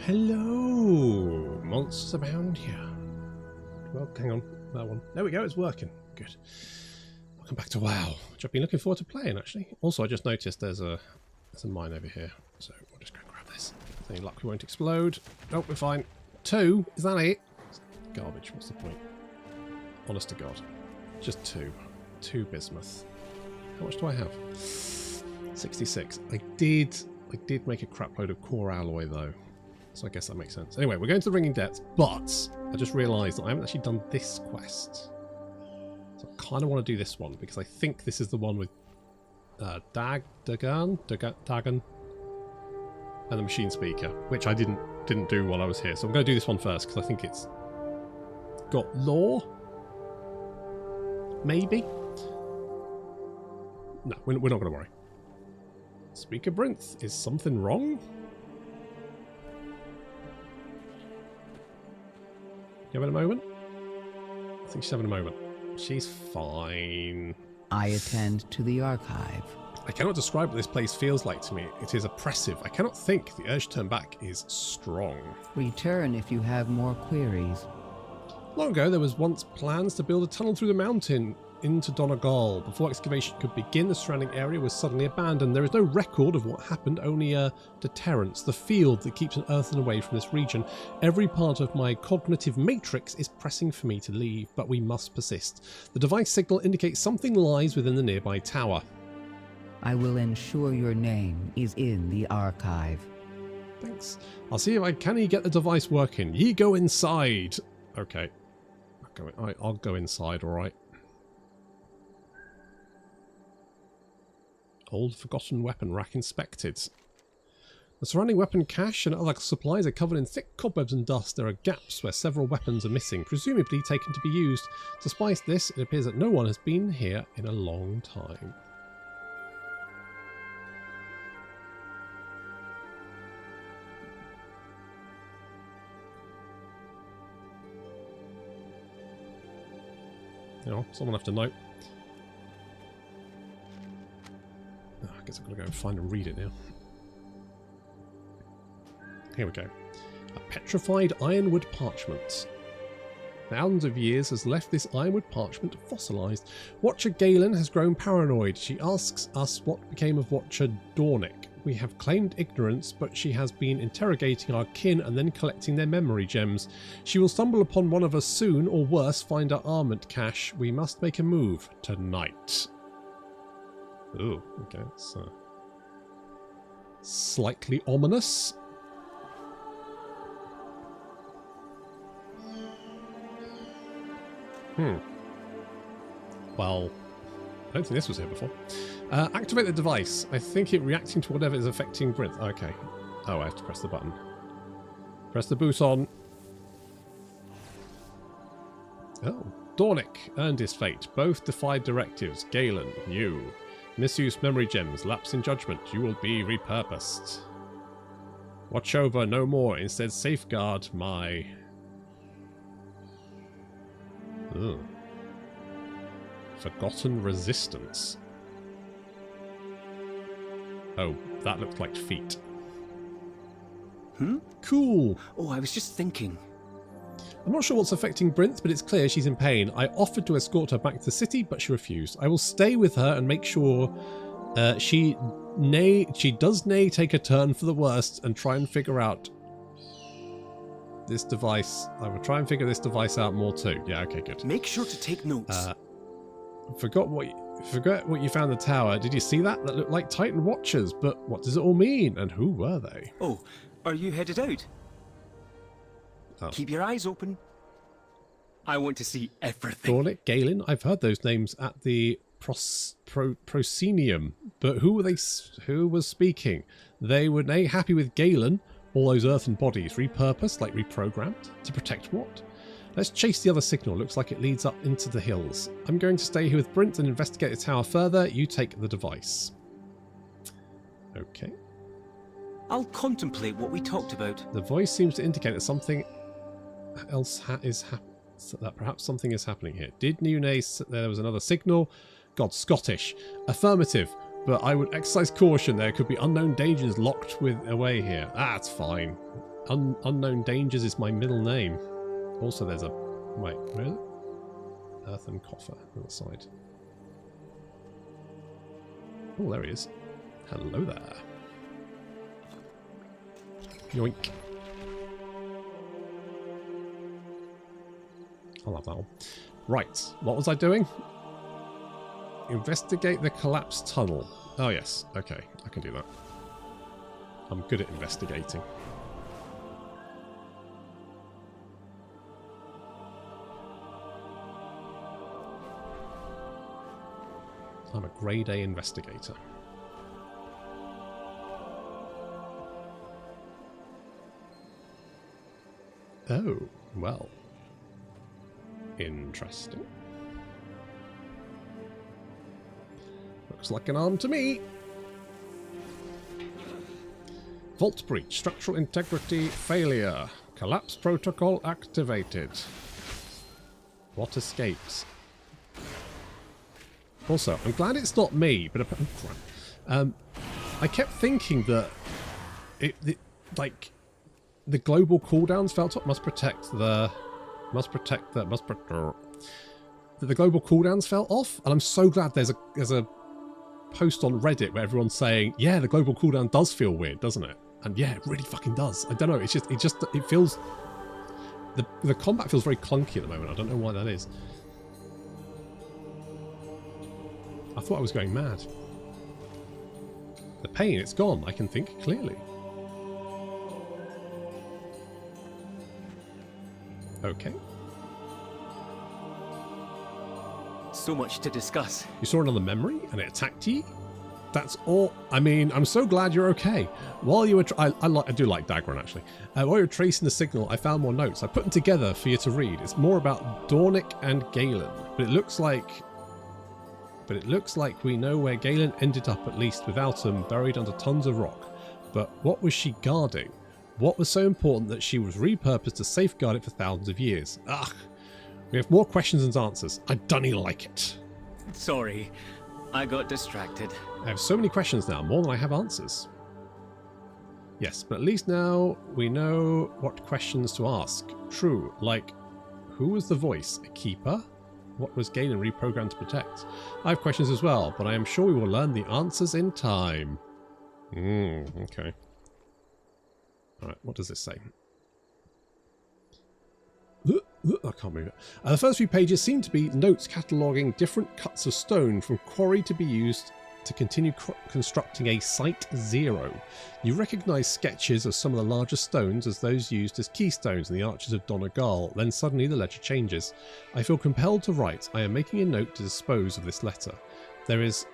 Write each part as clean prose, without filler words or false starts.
Hello! Monsters abound here. Well, hang on. That one. There we go, it's working. Good. Welcome back to WoW, which I've been looking forward to playing, actually. Also, I just noticed there's a mine over here, so we'll just go and grab this. With any luck, we won't explode. Nope, we're fine. 2? Is that it? It's garbage. What's the point? Honest to God. Just 2. 2 bismuth. How much do I have? 66. I did make a crap load of core alloy, though. So I guess that makes sense. Anyway, we're going to the Ringing Depths, but I just realised that I haven't actually done this quest. So I kind of want to do this one, because I think this is the one with Dagon, and the machine speaker, which I didn't do while I was here. So I'm going to do this one first, because I think it's got lore. Maybe? No, we're not going to worry. Speaker Brinth, is something wrong? You having a moment? I think she's having a moment. She's fine. I attend to the archive. I cannot describe what this place feels like to me. It is oppressive. I cannot think. The urge to turn back is strong. Return if you have more queries. Long ago, there was once plans to build a tunnel through the mountain into Donegal. Before excavation could begin, the surrounding area was suddenly abandoned. There is no record of what happened, only a deterrence, the field that keeps an earthen away from this region. Every part of my cognitive matrix is pressing for me to leave, but we must persist. The device signal indicates something lies within the nearby tower. I will ensure your name is in the archive. Thanks. I'll see if I can get the device working. Ye go inside. Okay. I'll go inside, alright. Old forgotten weapon rack inspected. The surrounding weapon cache and other supplies are covered in thick cobwebs and dust. There are gaps where several weapons are missing, presumably taken to be used. Despite this, it appears that no one has been here in a long time. You know, someone have to know. Oh, I guess I've got to go and find and read it now. Here we go. A petrified ironwood parchment. Thousands of years has left this ironwood parchment fossilised. Watcher Galen has grown paranoid. She asks us what became of Watcher Dornick. We have claimed ignorance, but she has been interrogating our kin and then collecting their memory gems. She will stumble upon one of us soon, or worse, find our armament cache. We must make a move tonight. Oh, okay, it's slightly ominous. Well, I don't think this was here before. Activate the device. I think it reacting to whatever is affecting Brinth. Okay. Oh, I have to press the button. Press the boot on. Oh. Dornick earned his fate. Both defied directives. Galen, you. Misuse memory gems. Lapse in judgment. You will be repurposed. Watch over no more. Instead, safeguard my... Ugh. Forgotten resistance. Oh, that looks like feet. Cool. Oh, I was just thinking. I'm not sure what's affecting Brinth, but it's clear she's in pain. I offered to escort her back to the city, but she refused. I will stay with her and make sure she does take a turn for the worst and try and figure out this device. I will try and figure this device out more too. Yeah, okay, good. Make sure to take notes. Forgot what you found in the tower. Did you see that? That looked like Titan Watchers, but what does it all mean? And who were they? Oh, are you headed out? Oh. Keep your eyes open. I want to see everything. Dornick, Galen, I've heard those names at the proscenium, but who were they? Who was speaking? They were happy with Galen. All those earthen bodies, repurposed, like reprogrammed, to protect what? Let's chase the other signal. Looks like it leads up into the hills. I'm going to stay here with Brinth and investigate the tower further. You take the device. Okay. I'll contemplate what we talked about. The voice seems to indicate that something else perhaps something is happening here. Did Nune there was another signal? God, Scottish. Affirmative. But I would exercise caution. There could be unknown dangers locked away here. That's fine. Unknown Dangers is my middle name. Also, there's a... Wait, where is it? Earthen Coffer on the side. Oh, there he is. Hello there. Yoink. I'll have that one. Right, what was I doing? Investigate the collapsed tunnel. Oh yes, okay, I can do that. I'm good at investigating. I'm a grade A investigator. Oh, well. Interesting. Looks like an arm to me. Vault breach. Structural integrity failure. Collapse protocol activated. What escapes? Also, I'm glad it's not me, but I kept thinking that the global cooldowns felt up must protect the global cooldowns fell off, and I'm so glad there's a post on Reddit where everyone's saying, yeah, the global cooldown does feel weird, doesn't it? And yeah, it really fucking does. I don't know, it feels the combat feels very clunky at the moment. I don't know why that is. I thought I was going mad. The pain, it's gone. I can think clearly. Okay. So much to discuss. You saw another memory and it attacked you? That's all. I mean, I'm so glad you're okay. While you were... I do like Dagron, actually. While you were tracing the signal, I found more notes. I put them together for you to read. It's more about Dornick and Galen. But it looks like we know where Galen ended up, at least, without him, buried under tons of rock. But what was she guarding? What was so important that she was repurposed to safeguard it for thousands of years? Ugh. We have more questions than answers. I dunny like it. Sorry, I got distracted. I have so many questions now, more than I have answers. Yes, but at least now we know what questions to ask. True, like, who was the voice? A keeper? What was Galen reprogrammed to protect? I have questions as well, but I am sure we will learn the answers in time. Okay. Alright, what does this say? I can't move it. The first few pages seem to be notes cataloguing different cuts of stone from quarry to be used to continue constructing a Site Zero. You recognise sketches of some of the larger stones as those used as keystones in the Arches of Donegal. Then suddenly the ledger changes. I feel compelled to write. I am making a note to dispose of this letter. There is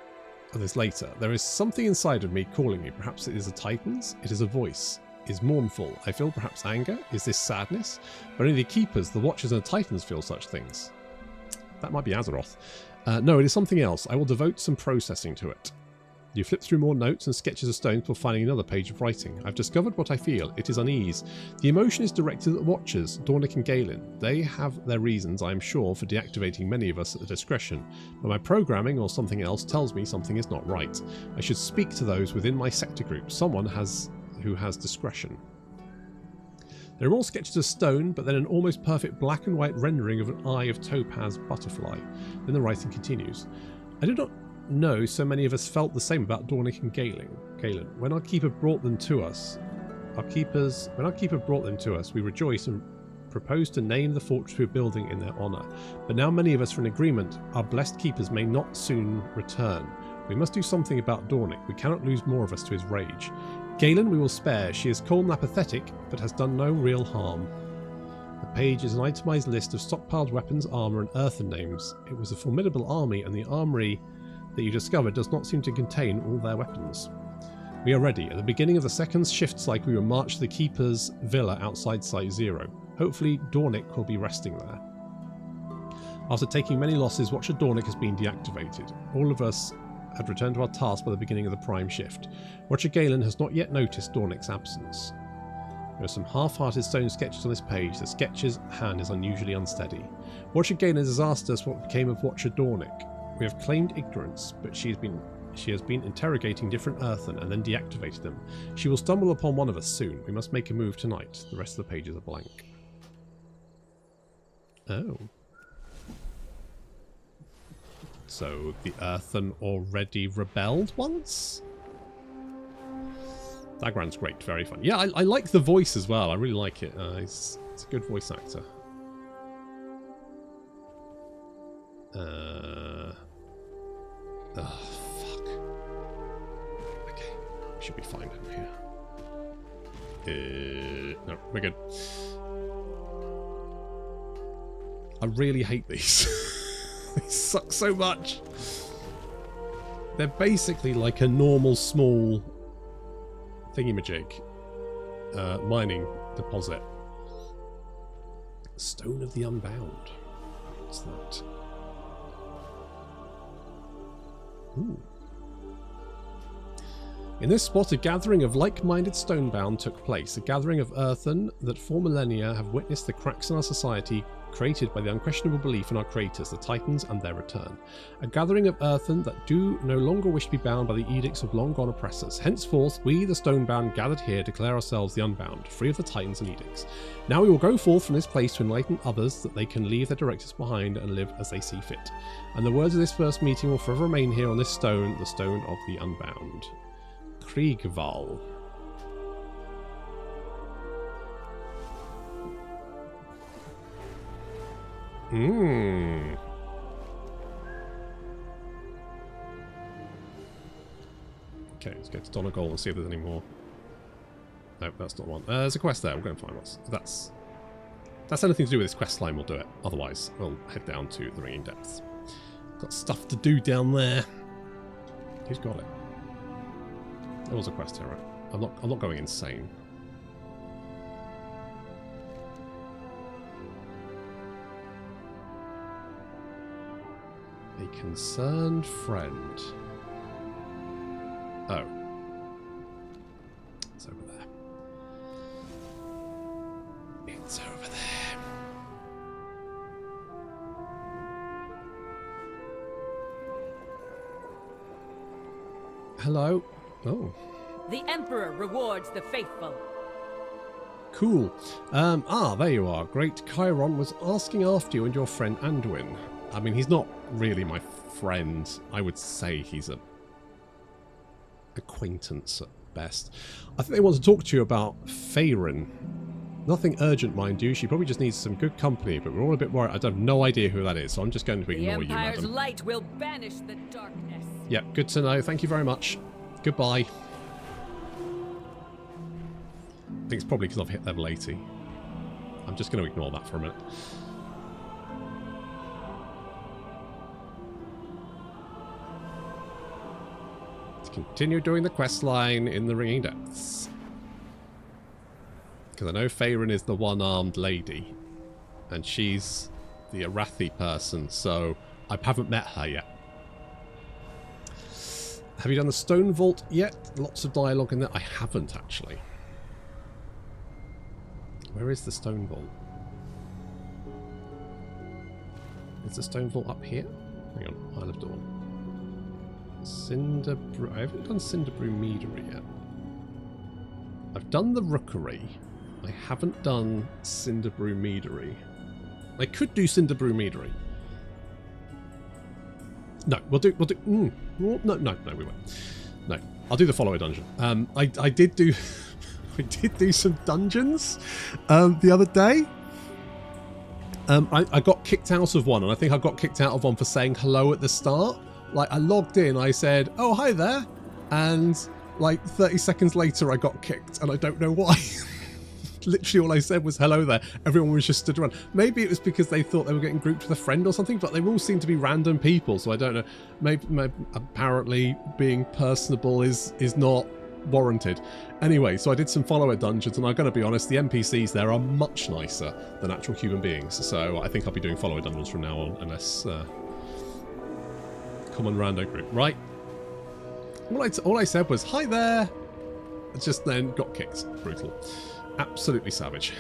something inside of me calling me. Perhaps it is a Titan's. It is a voice. Is mournful. I feel perhaps anger. Is this sadness? But only the Keepers, the Watchers and the Titans feel such things. That might be Azeroth. No, it is something else. I will devote some processing to it. You flip through more notes and sketches of stones before finding another page of writing. I've discovered what I feel. It is unease. The emotion is directed at the Watchers, Dornick and Galen. They have their reasons, I am sure, for deactivating many of us at their discretion. But my programming or something else tells me something is not right. I should speak to those within my sector group. Someone who has discretion. There are more sketches of stone, but then an almost perfect black and white rendering of an eye of topaz butterfly. Then the writing continues. I do not know so many of us felt the same about Dornick and Galen. When our keeper brought them to us, we rejoiced and proposed to name the fortress we were building in their honour. But now many of us are in agreement. Our blessed keepers may not soon return. We must do something about Dornick. We cannot lose more of us to his rage. Galen we will spare. She is cold and apathetic, but has done no real harm. The page is an itemised list of stockpiled weapons, armour and earthen names. It was a formidable army, and the armoury that you discovered does not seem to contain all their weapons. We are ready. At the beginning of the second shift cycle, we will march to the Keeper's villa outside Site Zero. Hopefully Dornick will be resting there. After taking many losses, Watcher Dornick has been deactivated. All of us had returned to our task by the beginning of the prime shift. Watcher Galen has not yet noticed Dornick's absence. There are some half-hearted stone sketches on this page. The sketcher's hand is unusually unsteady. Watcher Galen has asked us what became of Watcher Dornick. We have claimed ignorance, but she She has been interrogating different earthen and then deactivated them. She will stumble upon one of us soon. We must make a move tonight. The rest of the pages are blank. Oh. So the earthen already rebelled once? Dagran's great, very fun. Yeah, I like the voice as well. I really like it. It's a good voice actor. Oh, fuck. Okay, should be fine down here. No, we're good. I really hate these. They suck so much. They're basically like a normal small thingamajig mining deposit. Stone of the Unbound. What's that? Ooh. In this spot, a gathering of like-minded stonebound took place. A gathering of earthen that for millennia have witnessed the cracks in our society created by the unquestionable belief in our creators, the Titans, and their return. A gathering of earthen that do no longer wish to be bound by the edicts of long-gone oppressors. Henceforth, we, the stonebound, gathered here, declare ourselves the unbound, free of the Titans and edicts. Now we will go forth from this place to enlighten others that they can leave their directors behind and live as they see fit. And the words of this first meeting will forever remain here on this stone, the stone of the unbound. Kriegval. Okay, let's go to Donegal and see if there's any more. No, that's not one. There's a quest there. We'll go and find what's. If that's anything to do with this quest line, we'll do it. Otherwise, we'll head down to the Ringing Depths. Got stuff to do down there. Who's got it? There was a quest here, right? I'm not going insane. A concerned friend. Oh. It's over there. It's over there. Hello. Oh. The Emperor rewards the faithful. Cool. There you are. Great Chiron was asking after you and your friend Anduin. I mean, he's not really my friend. I would say he's a acquaintance at best. I think they want to talk to you about Faerun. Nothing urgent, mind you. She probably just needs some good company, but we're all a bit worried. I have no idea who that is, so I'm just going to ignore you, madam. The Empire's light will banish the darkness. Yeah, good to know. Thank you very much. Goodbye. I think it's probably because I've hit level 80. I'm just going to ignore that for a minute. Let's continue doing the quest line in the Ringing Depths. Because I know Faerun is the one-armed lady. And she's the Arathi person, so I haven't met her yet. Have you done the Stone Vault yet? Lots of dialogue in there. I haven't, actually. Where is the Stone Vault? Is the Stone Vault up here? Hang on, Isle of Dawn. Cinderbrew. I haven't done Cinderbrew Meadery yet. I've done the Rookery. I haven't done Cinderbrew Meadery. I could do Cinderbrew Meadery. No, we'll do. No, we won't. No, I'll do the follower dungeon. I did do. I did do some dungeons the other day. I got kicked out of one, and I think I got kicked out of one for saying hello at the start. Like, I logged in, I said, "Oh, hi there," and like 30 seconds later, I got kicked, and I don't know why. Literally all I said was hello there. Everyone was just stood around. Maybe it was because they thought they were getting grouped with a friend or something, but they all seem to be random people, so I don't know. Maybe apparently being personable is not warranted. Anyway, so I did some follower dungeons, and I'm going to be honest, the NPCs there are much nicer than actual human beings, so I think I'll be doing follower dungeons from now on, unless common rando group. Right. All I said was, hi there! Just then got kicked. Brutal. Absolutely savage.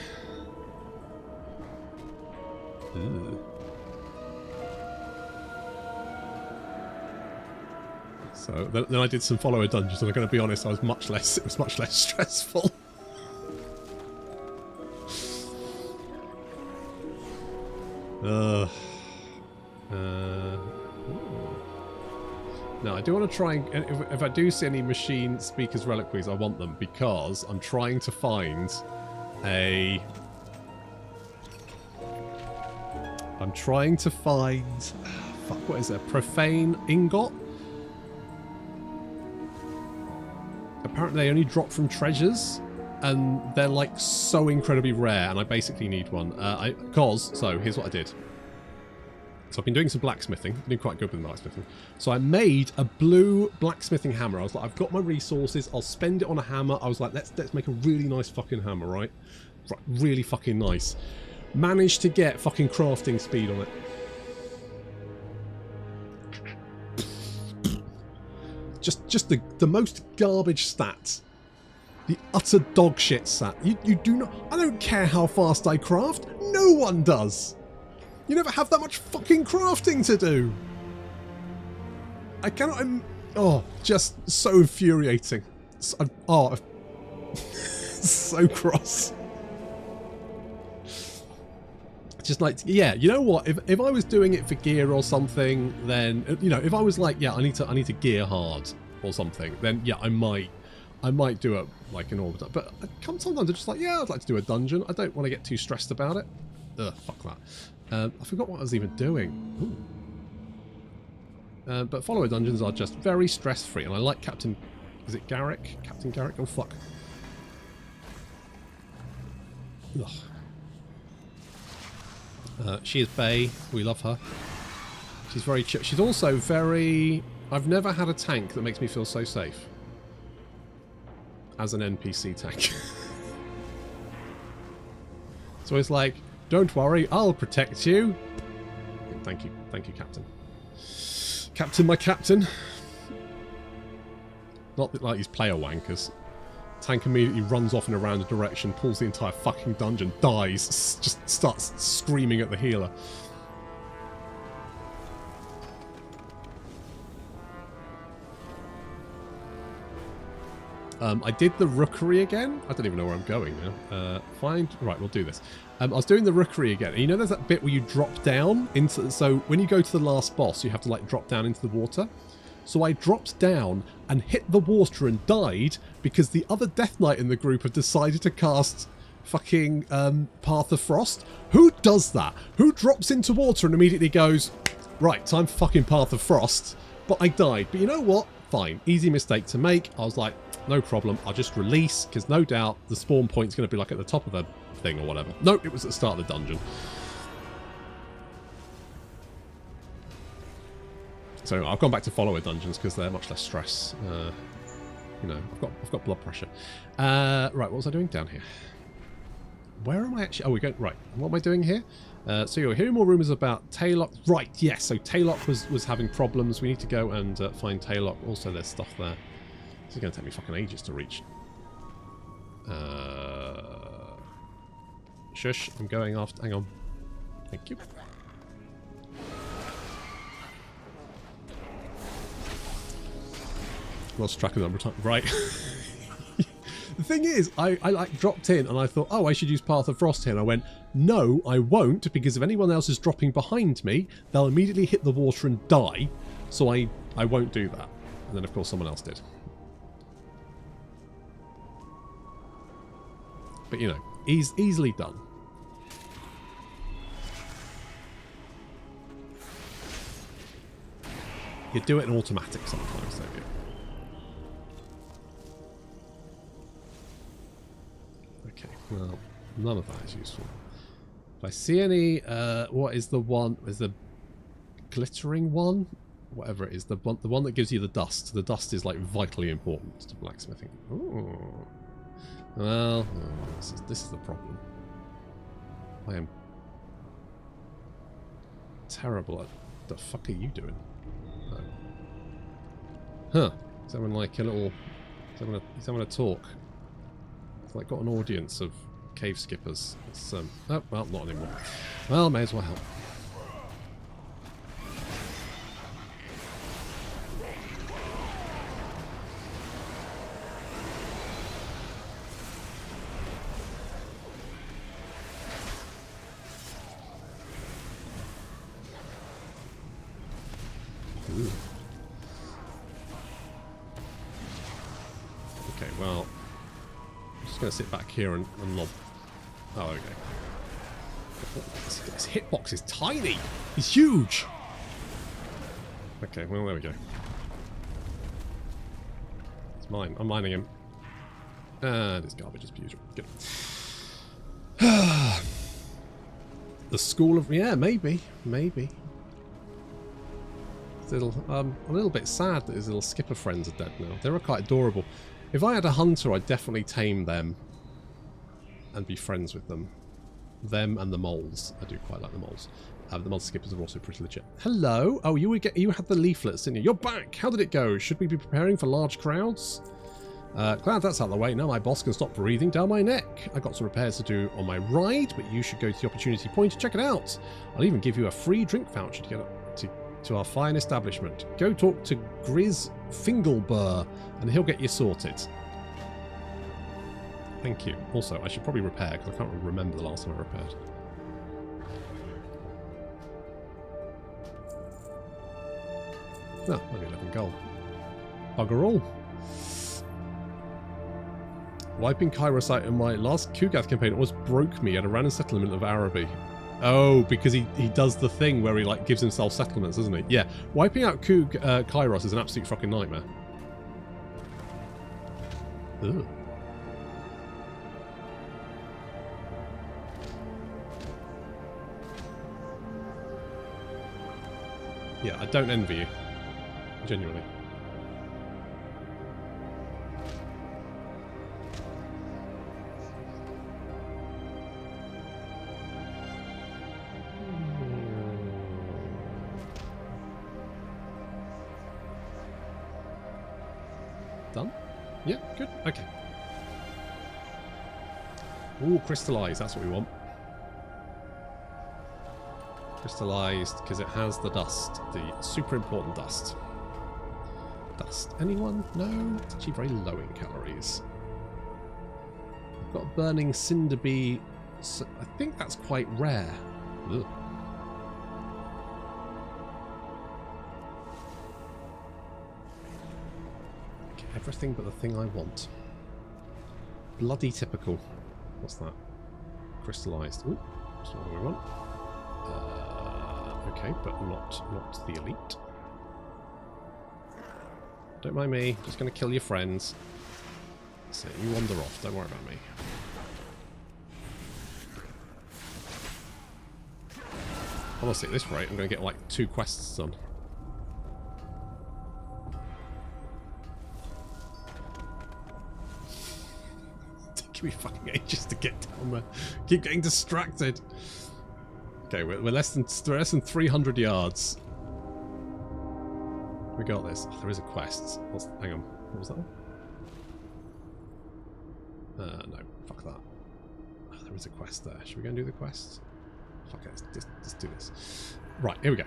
Ew. So then I did some follower dungeons, and I'm going to be honest, it was much less stressful. No, I do want to try and if I do see any machine speakers reliquaries, I want them, because I'm trying to find a. I'm trying to find. Fuck, what is it? A profane ingot? Apparently they only drop from treasures, and they're like so incredibly rare, and I basically need one. So here's what I did. So I've been doing some blacksmithing. I've been doing quite good with blacksmithing. So I made a blue blacksmithing hammer. I was like, I've got my resources. I'll spend it on a hammer. I was like, let's make a really nice fucking hammer, right? Right, really fucking nice. Managed to get fucking crafting speed on it. Just the most garbage stats. The utter dog shit stat. You do not. I don't care how fast I craft. No one does. You never have that much fucking crafting to do. I cannot. Oh, just so infuriating. So cross. Just like, yeah, you know what? If I was doing it for gear or something, then you know, if I was like, yeah, I need to gear hard or something, then yeah, I might do it like an orbiter. But sometimes I'm just like, yeah, I'd like to do a dungeon. I don't want to get too stressed about it. Ugh, fuck that. I forgot what I was even doing. But follower dungeons are just very stress-free, and I like Captain. Is it Garrick? Captain Garrick? Oh fuck. Ugh. She is Bae. We love her. She's very chill. She's also very. I've never had a tank that makes me feel so safe as an NPC tank. So it's like, don't worry, I'll protect you. Thank you, Captain. Captain, my captain. Not like these player wankers. Tank immediately runs off in a random direction, pulls the entire fucking dungeon, dies, just starts screaming at the healer. I did the rookery again. I don't even know where I'm going now. Right, we'll do this. I was doing the rookery again. And you know there's that bit where you drop down into... So when you go to the last boss, you have to like drop down into the water. So I dropped down and hit the water and died because the other Death Knight in the group had decided to cast fucking Path of Frost. Who does that? Who drops into water and immediately goes, right, time for fucking Path of Frost? But I died. But you know what? Fine. Easy mistake to make. I was like, no problem. I'll just release, because no doubt the spawn point's going to be like at the top of the thing or whatever. No, it was at the start of the dungeon. So I've gone back to follower dungeons because they're much less stress. You know, I've got blood pressure. Right, what was I doing down here? Where am I actually? Oh, we're going right. What am I doing here? So you're hearing more rumours about Taylock. Right, yes. So Taylock was having problems. We need to go and find Taylock. Also, there's stuff there. This is going to take me fucking ages to reach. Shush, I'm going after... Hang on. Thank you. Lost track of the number of times. Right. The thing is, I like dropped in and I thought, oh, I should use Path of Frost here. And I went, no, I won't, because if anyone else is dropping behind me, they'll immediately hit the water and die. So I won't do that. And then, of course, someone else did. But, you know, easily done. You do it in automatic sometimes, don't you? Okay, well, none of that is useful. If I see any, what is the one? Is the glittering one? Whatever it is, the one that gives you the dust. The dust is like vitally important to blacksmithing. Ooh. Well, this is the problem. I am terrible at... The fuck are you doing? No. Huh? Is everyone like a little? Is everyone a talk? It's like got an audience of cave skippers. It's oh well, not anymore. Well, may as well help. just going to sit back here and lob. Oh, okay. This hitbox is tiny. He's huge. Okay, well, there we go. It's mine. I'm mining him. This garbage is beautiful. Good. The School of... Yeah, maybe. Maybe. I'm a little bit sad that his little skipper friends are dead now. They were quite adorable. If I had a hunter, I'd definitely tame them and be friends with them. Them and the moles. I do quite like the moles. The mod skippers are also pretty legit. Hello. Oh, you had the leaflets, didn't you? You're back. How did it go? Should we be preparing for large crowds? Glad that's out of the way. Now my boss can stop breathing down my neck. I got some repairs to do on my ride, but you should go to the opportunity point to check it out. I'll even give you a free drink voucher to get up to our fine establishment. Go talk to Grizz Fingelbur and he'll get you sorted. Thank you. Also, I should probably repair because I can't remember the last time I repaired. No, only 11 gold. Bugger all. Wiping Kairos out in my last Kugath campaign almost broke me at a random settlement of ARGB. Oh, because he does the thing where he like gives himself settlements, doesn't he? Yeah, wiping out Kairos is an absolute fucking nightmare. Ugh. Yeah, I don't envy you. Genuinely. Done? Yeah, good. Okay. Ooh, crystallized. That's what we want. Crystallized because it has the dust, the super important dust. Dust. Anyone? No, it's actually very low in calories. I've got a burning cinder bee. So I think that's quite rare. Ugh. Okay, everything but the thing I want. Bloody typical. What's that? Crystallized. Ooh, that's not what we want. Okay, but not the elite. Don't mind me. Just going to kill your friends. So you wander off. Don't worry about me. Honestly, at this rate, I'm going to get like 2 quests done. It's taking me fucking ages to get down there. Keep getting distracted. Okay, we're less than 300 yards. We got this. Oh, there is a quest. Hang on. What was that one? No. Fuck that. Oh, there is a quest there. Should we go and do the quest? Fuck it. Let's do this. Right, here we go.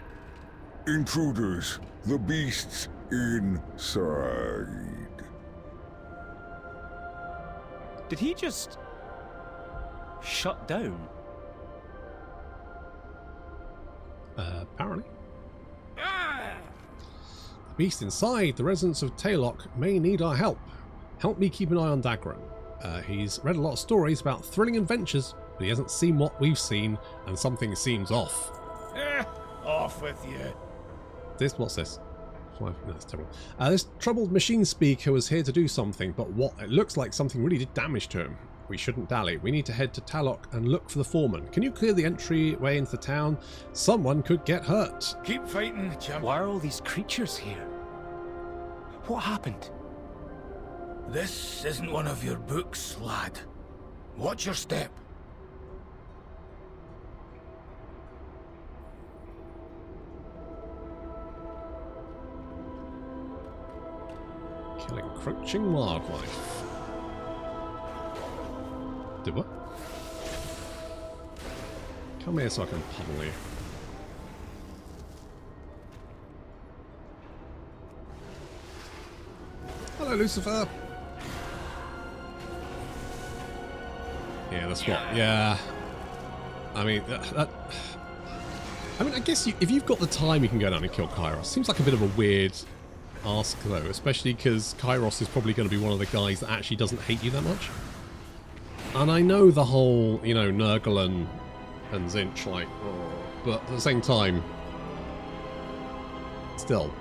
Intruders. The beasts inside. Did he just shut down? Apparently. The beast inside, the residents of Taylock, may need our help. Help me keep an eye on Dagran. He's read a lot of stories about thrilling adventures, but he hasn't seen what we've seen, and something seems off. Off with you. What's this? No, that's terrible. This troubled machine speaker was here to do something, but what? It looks like something really did damage to him. We shouldn't dally. We need to head to Taylock and look for the foreman. Can you clear the entryway into the town? Someone could get hurt. Keep fighting, champ. Why are all these creatures here? What happened? This isn't one of your books, lad. Watch your step. Killing crouching wildlife. Do what? Come here so I can pummel you. Hello, Lucifer. Yeah, that's what. Yeah. I mean, I guess if you've got the time, you can go down and kill Kairos. Seems like a bit of a weird ask, though, especially because Kairos is probably going to be one of the guys that actually doesn't hate you that much. And I know the whole, you know, Nurgle and Zinch, like, but at the same time, still.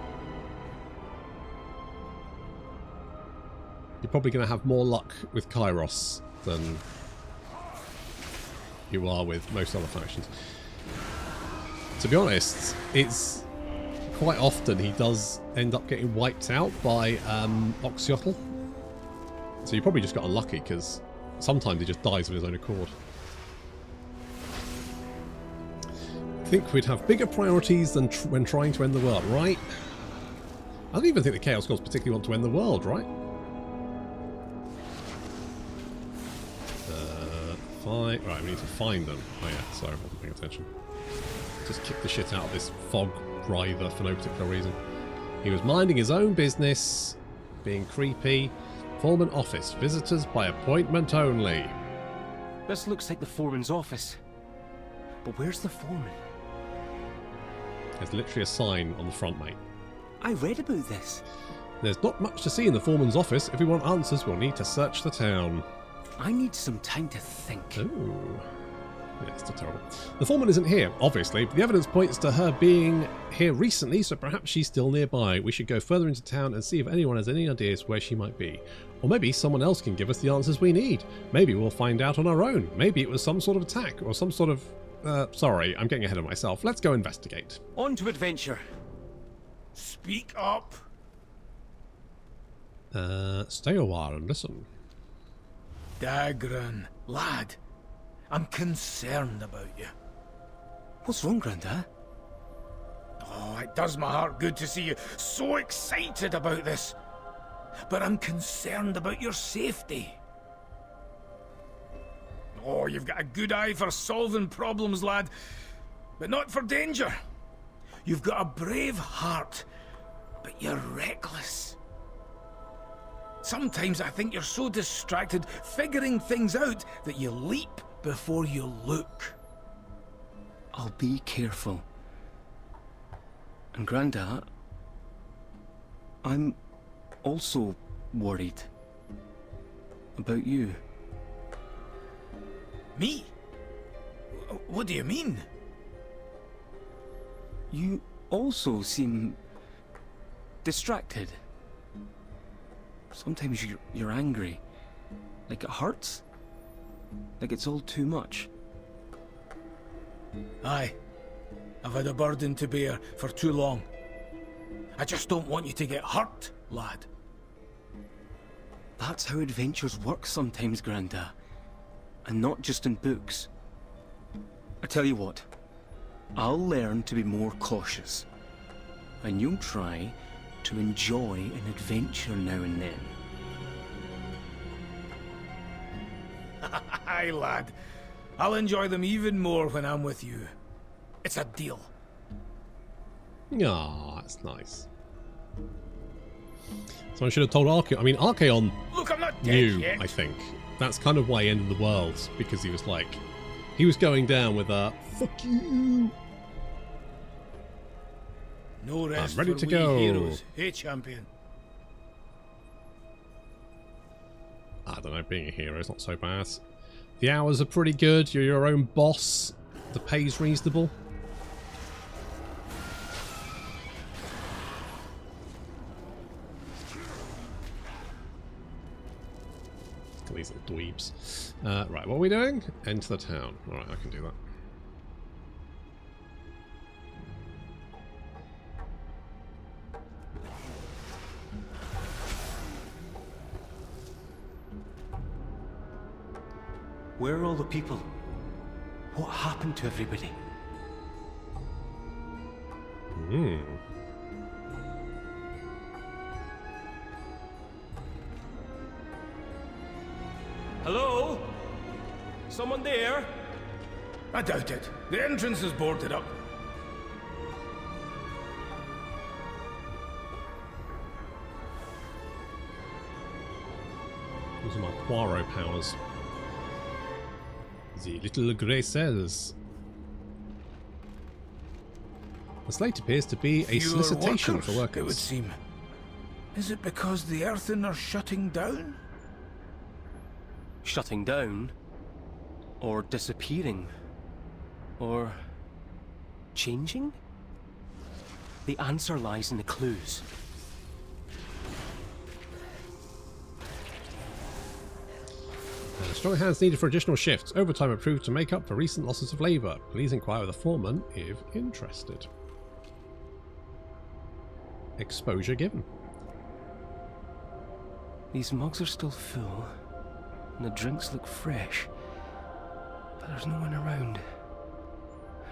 You're probably going to have more luck with Kairos than you are with most other factions. To be honest, it's quite often he does end up getting wiped out by Oxyotl. So you probably just got unlucky, because sometimes he just dies of his own accord. I think we'd have bigger priorities than when trying to end the world, right? I don't even think the Chaos Gods particularly want to end the world, right? Right, we need to find them. Oh yeah, sorry, I wasn't paying attention. Just kick the shit out of this fog writher for no particular reason. He was minding his own business, being creepy. Foreman office, visitors by appointment only. This looks like the foreman's office. But where's the foreman? There's literally a sign on the front, mate. I read about this. There's not much to see in the foreman's office. If we want answers, we'll need to search the town. I need some time to think. Ooh. Yeah, it's still terrible. The foreman isn't here, obviously, but the evidence points to her being here recently, so perhaps she's still nearby. We should go further into town and see if anyone has any ideas where she might be. Or maybe someone else can give us the answers we need. Maybe we'll find out on our own. Maybe it was some sort of attack, or some sort of... sorry, I'm getting ahead of myself. Let's go investigate. On to adventure. Speak up. Stay a while and listen. Dagran, lad, I'm concerned about you. What's wrong, Grandad? Oh, it does my heart good to see you so excited about this. But I'm concerned about your safety. Oh, you've got a good eye for solving problems, lad, but not for danger. You've got a brave heart, but you're reckless. Sometimes I think you're so distracted figuring things out that you leap before you look. I'll be careful. And Grandad, I'm also worried about you. Me? What do you mean? You also seem distracted. Sometimes you're angry. Like it hurts. Like it's all too much. Aye. I've had a burden to bear for too long. I just don't want you to get hurt, lad. That's how adventures work sometimes, Grandad. And not just in books. I tell you what. I'll learn to be more cautious. And you'll try to enjoy an adventure now and then. Aye, lad. I'll enjoy them even more when I'm with you. It's a deal. Ah, that's nice. So I should have told Archeon. I mean, Archeon Look, I'm not dead knew, yet. I think. That's kind of why he ended the world, because he was like... He was going down with a, fuck you. No rest I'm ready for to we go. heroes. Hey, champion. I don't know, being a hero is not so bad. The hours are pretty good, you're your own boss. The pay's reasonable. Look at these little dweebs. Right, what are we doing? Enter the town. Alright, I can do that. Where are all the people? What happened to everybody? Hello? Someone there? I doubt it. The entrance is boarded up. These are my Poirot powers. The little grey cells. The slate appears to be a Fewer solicitation for it would workers. seem. Is it because the Earthen are shutting down? Shutting down? Or disappearing. Or changing? The answer lies in the clues. Strong hands needed for additional shifts. Overtime approved to make up for recent losses of labour. Please inquire with the foreman if interested. Exposure given. These mugs are still full, and the drinks look fresh, but there's no one around.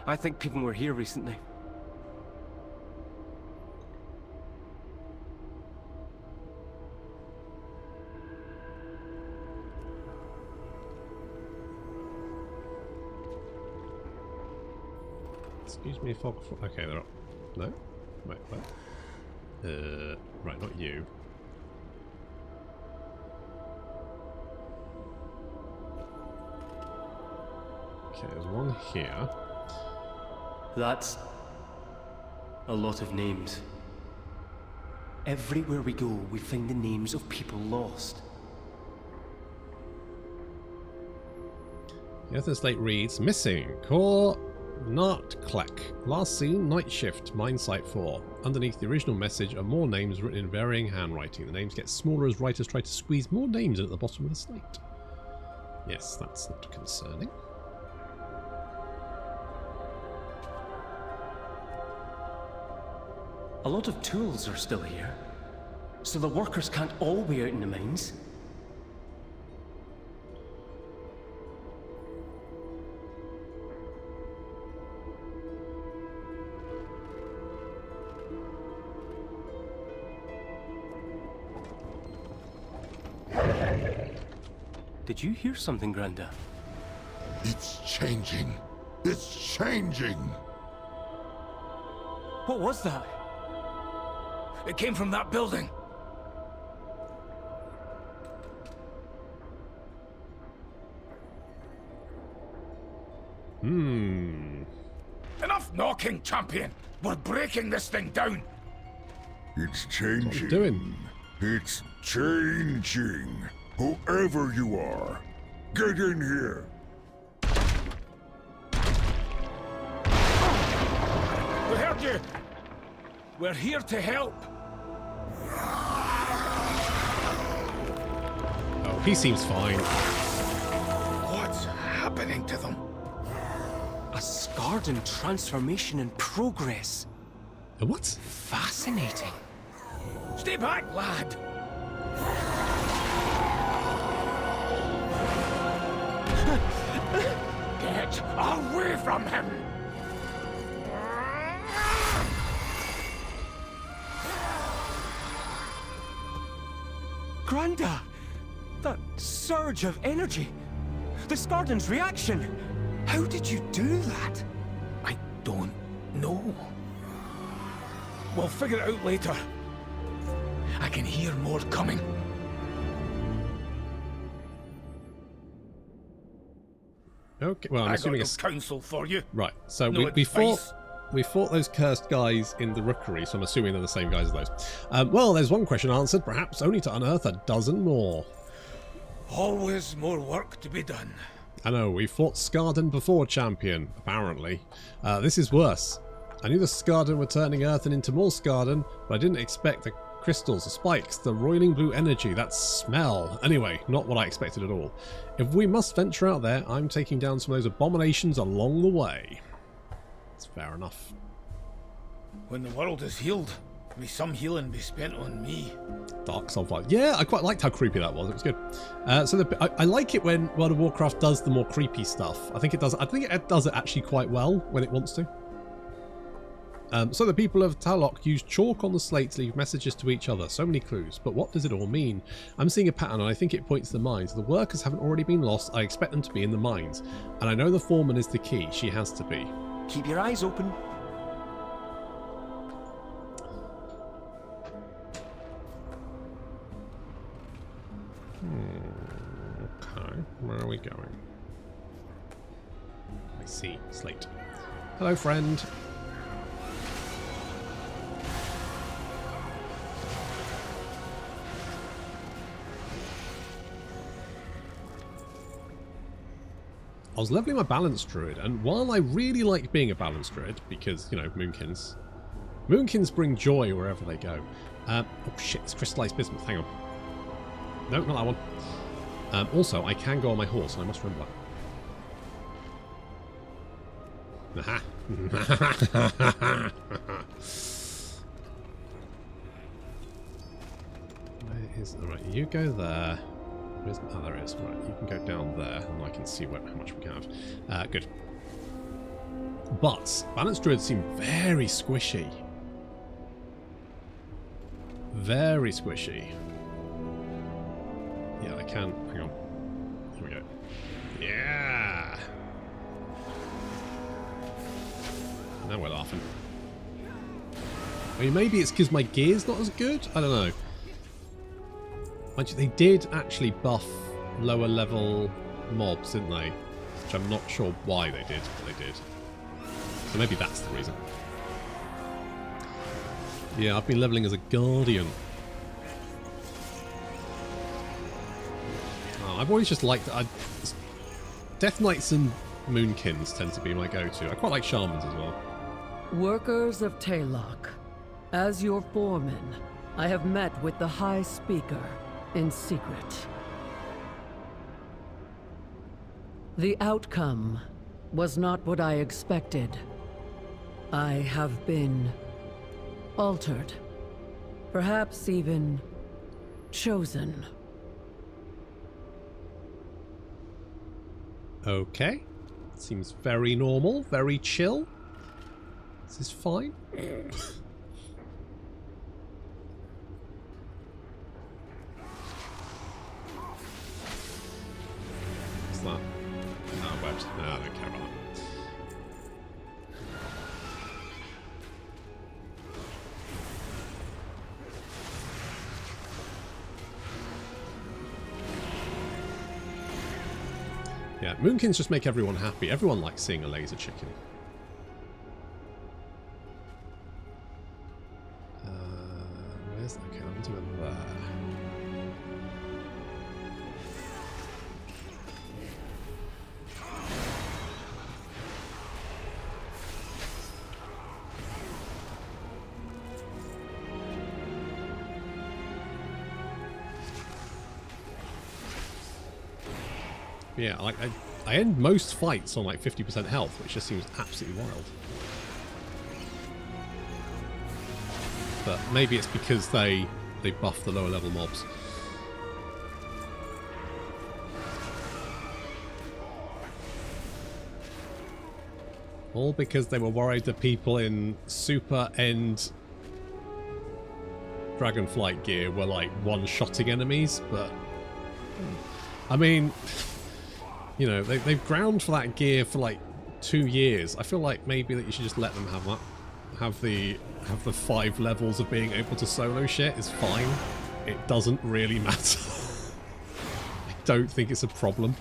I think people were here recently. Excuse me, fog. Okay, they're up. No? Wait, what? Right, not you. Okay, there's one here. That's a lot of names. Everywhere we go, we find the names of people lost. The other slate reads, missing, core, not Kleck. Last seen, night shift, mine site 4. Underneath the original message are more names written in varying handwriting. The names get smaller as writers try to squeeze more names in at the bottom of the slate. Yes, that's not concerning. A lot of tools are still here, so the workers can't all be out in the mines. Did you hear something, Granda? It's changing. It's changing. What was that? It came from that building. Enough knocking, champion. We're breaking this thing down. It's changing. What are you doing? It's changing. Whoever you are, get in here. We heard you. We're here to help. Oh, he seems fine. What's happening to them? A Scarden transformation in progress. A what? Fascinating. Stay back, lad. Get away from him. Granda! That surge of energy! The Scarden's reaction! How did you do that? I don't know. We'll figure it out later. I can hear more coming. Okay, well, I'm I assuming got it's... no counsel for you. Right, so No we advice. fought those cursed guys in the rookery, so I'm assuming they're the same guys as those. Well, there's one question answered, perhaps only to unearth a dozen more. Always more work to be done. I know, we fought Scarden before, champion, apparently. This is worse. I knew the Scarden were turning Earthen into more Scarden, but I didn't expect the crystals, the spikes, the roiling blue energy, that smell. Anyway, not what I expected at all. If we must venture out there, I'm taking down some of those abominations along the way. It's fair enough. When the world is healed, may some healing be spent on me. Dark Sulphide. Yeah, I quite liked how creepy that was. It was good. I like it when World of Warcraft does the more creepy stuff. I think it does it actually quite well when it wants to. So the people of Talok use chalk on the slate to leave messages to each other. So many clues. But what does it all mean? I'm seeing a pattern and I think it points to the mines. The workers haven't already been lost. I expect them to be in the mines. And I know the foreman is the key. She has to be. Keep your eyes open. Okay, where are we going? I see. Slate. Hello, friend. I was leveling my balance druid, and while I really like being a balance druid, because, you know, moonkins bring joy wherever they go. Oh shit, it's crystallized bismuth, hang on. No, not that one. Also, I can go on my horse, and I must remember that. Aha. Where is... Alright, you go there. Where's, oh, there it is. Right, you can go down there, and I can see how much we can have. Good. But balance druids seem very squishy. Very squishy. Yeah, I can. Hang on. Here we go. Yeah! Now we're laughing. I mean, maybe it's because my gear's not as good? I don't know. They did actually buff lower level mobs, didn't they? Which I'm not sure why they did, but they did. So maybe that's the reason. Yeah, I've been leveling as a guardian. Oh, I've always just liked... Death Knights and Moonkins tend to be my go-to. I quite like Shamans as well. Workers of Taylok, as your foreman, I have met with the High Speaker in secret. The outcome was not what I expected. I have been altered, perhaps even chosen. Okay. Seems very normal, very chill. This is fine. What's that? No, webs. No, I don't care about that. Yeah, Moonkins just make everyone happy. Everyone likes seeing a laser chicken. Where's that? Okay, I'm doing there. Yeah, like I end most fights on like 50% health, which just seems absolutely wild. But maybe it's because they buff the lower level mobs. All because they were worried that people in super end Dragonflight gear were like one-shotting enemies, but I mean, you know, they've ground for that gear for like 2 years. I feel like maybe that you should just let them have that. Have the 5 levels of being able to solo shit is fine. It doesn't really matter. I don't think it's a problem.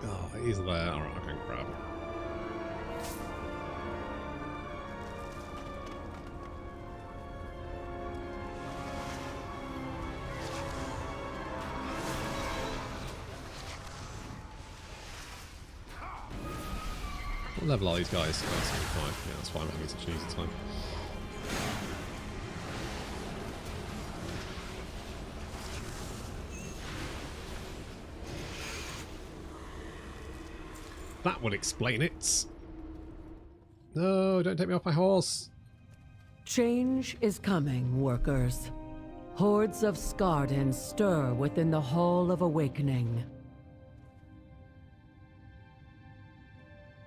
Oh, he's there. Alright, I can grab him. What level are these guys? Oh, 75. Yeah, that's why I'm having such an easy time. That would explain it. No, don't take me off my horse. Change is coming, workers. Hordes of Skarden stir within the Hall of Awakening.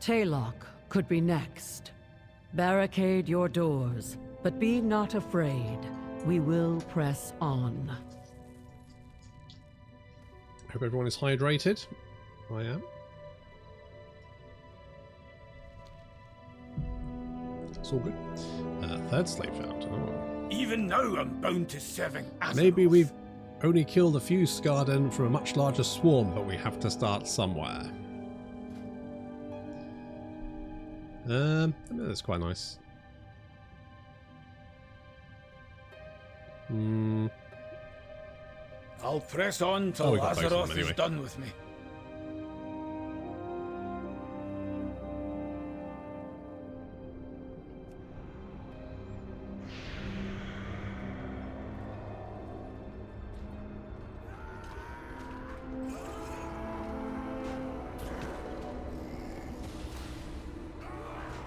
Taylok could be next. Barricade your doors, but be not afraid. We will press on. Hope everyone is hydrated. I am. It's all good. Third slave found. Oh. Even now I'm bound to serving ASUS. Maybe we've only killed a few Skarden from a much larger swarm, but we have to start somewhere. I mean, that's quite nice. I'll press on till Oh, we got both of them Lazaroth anyway. is done with me.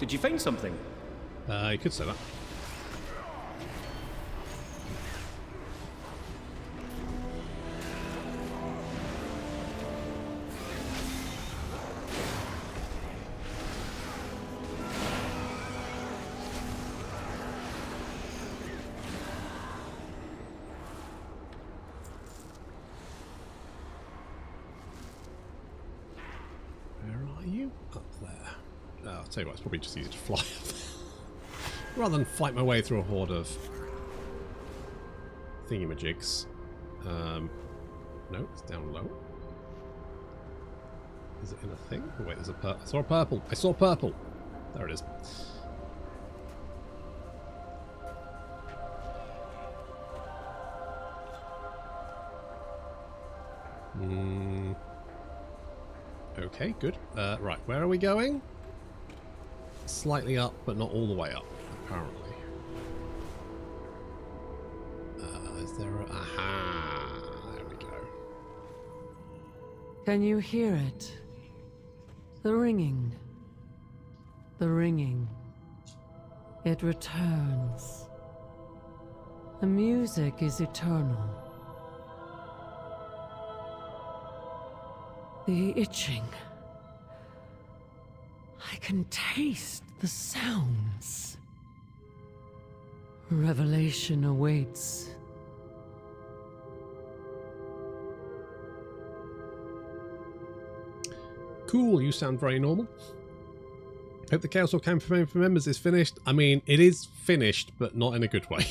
Did you find something? You could say that. Where are you? Up there. I'll tell you what, it's probably just easier to fly up there. Rather than fight my way through a horde of thingamajigs. No, it's down low. Is it in a thing? Oh, wait, there's a purple. I saw a purple. I saw purple. There it is. Okay, good. Right, where are we going? Slightly up, but not all the way up, apparently. Is there a... Aha! There we go. Can you hear it? The ringing. The ringing. It returns. The music is eternal. The itching. I can taste the sounds. Revelation awaits. Cool, you sound very normal. Hope the Chaos War campaign for members is finished. I mean, it is finished, but not in a good way.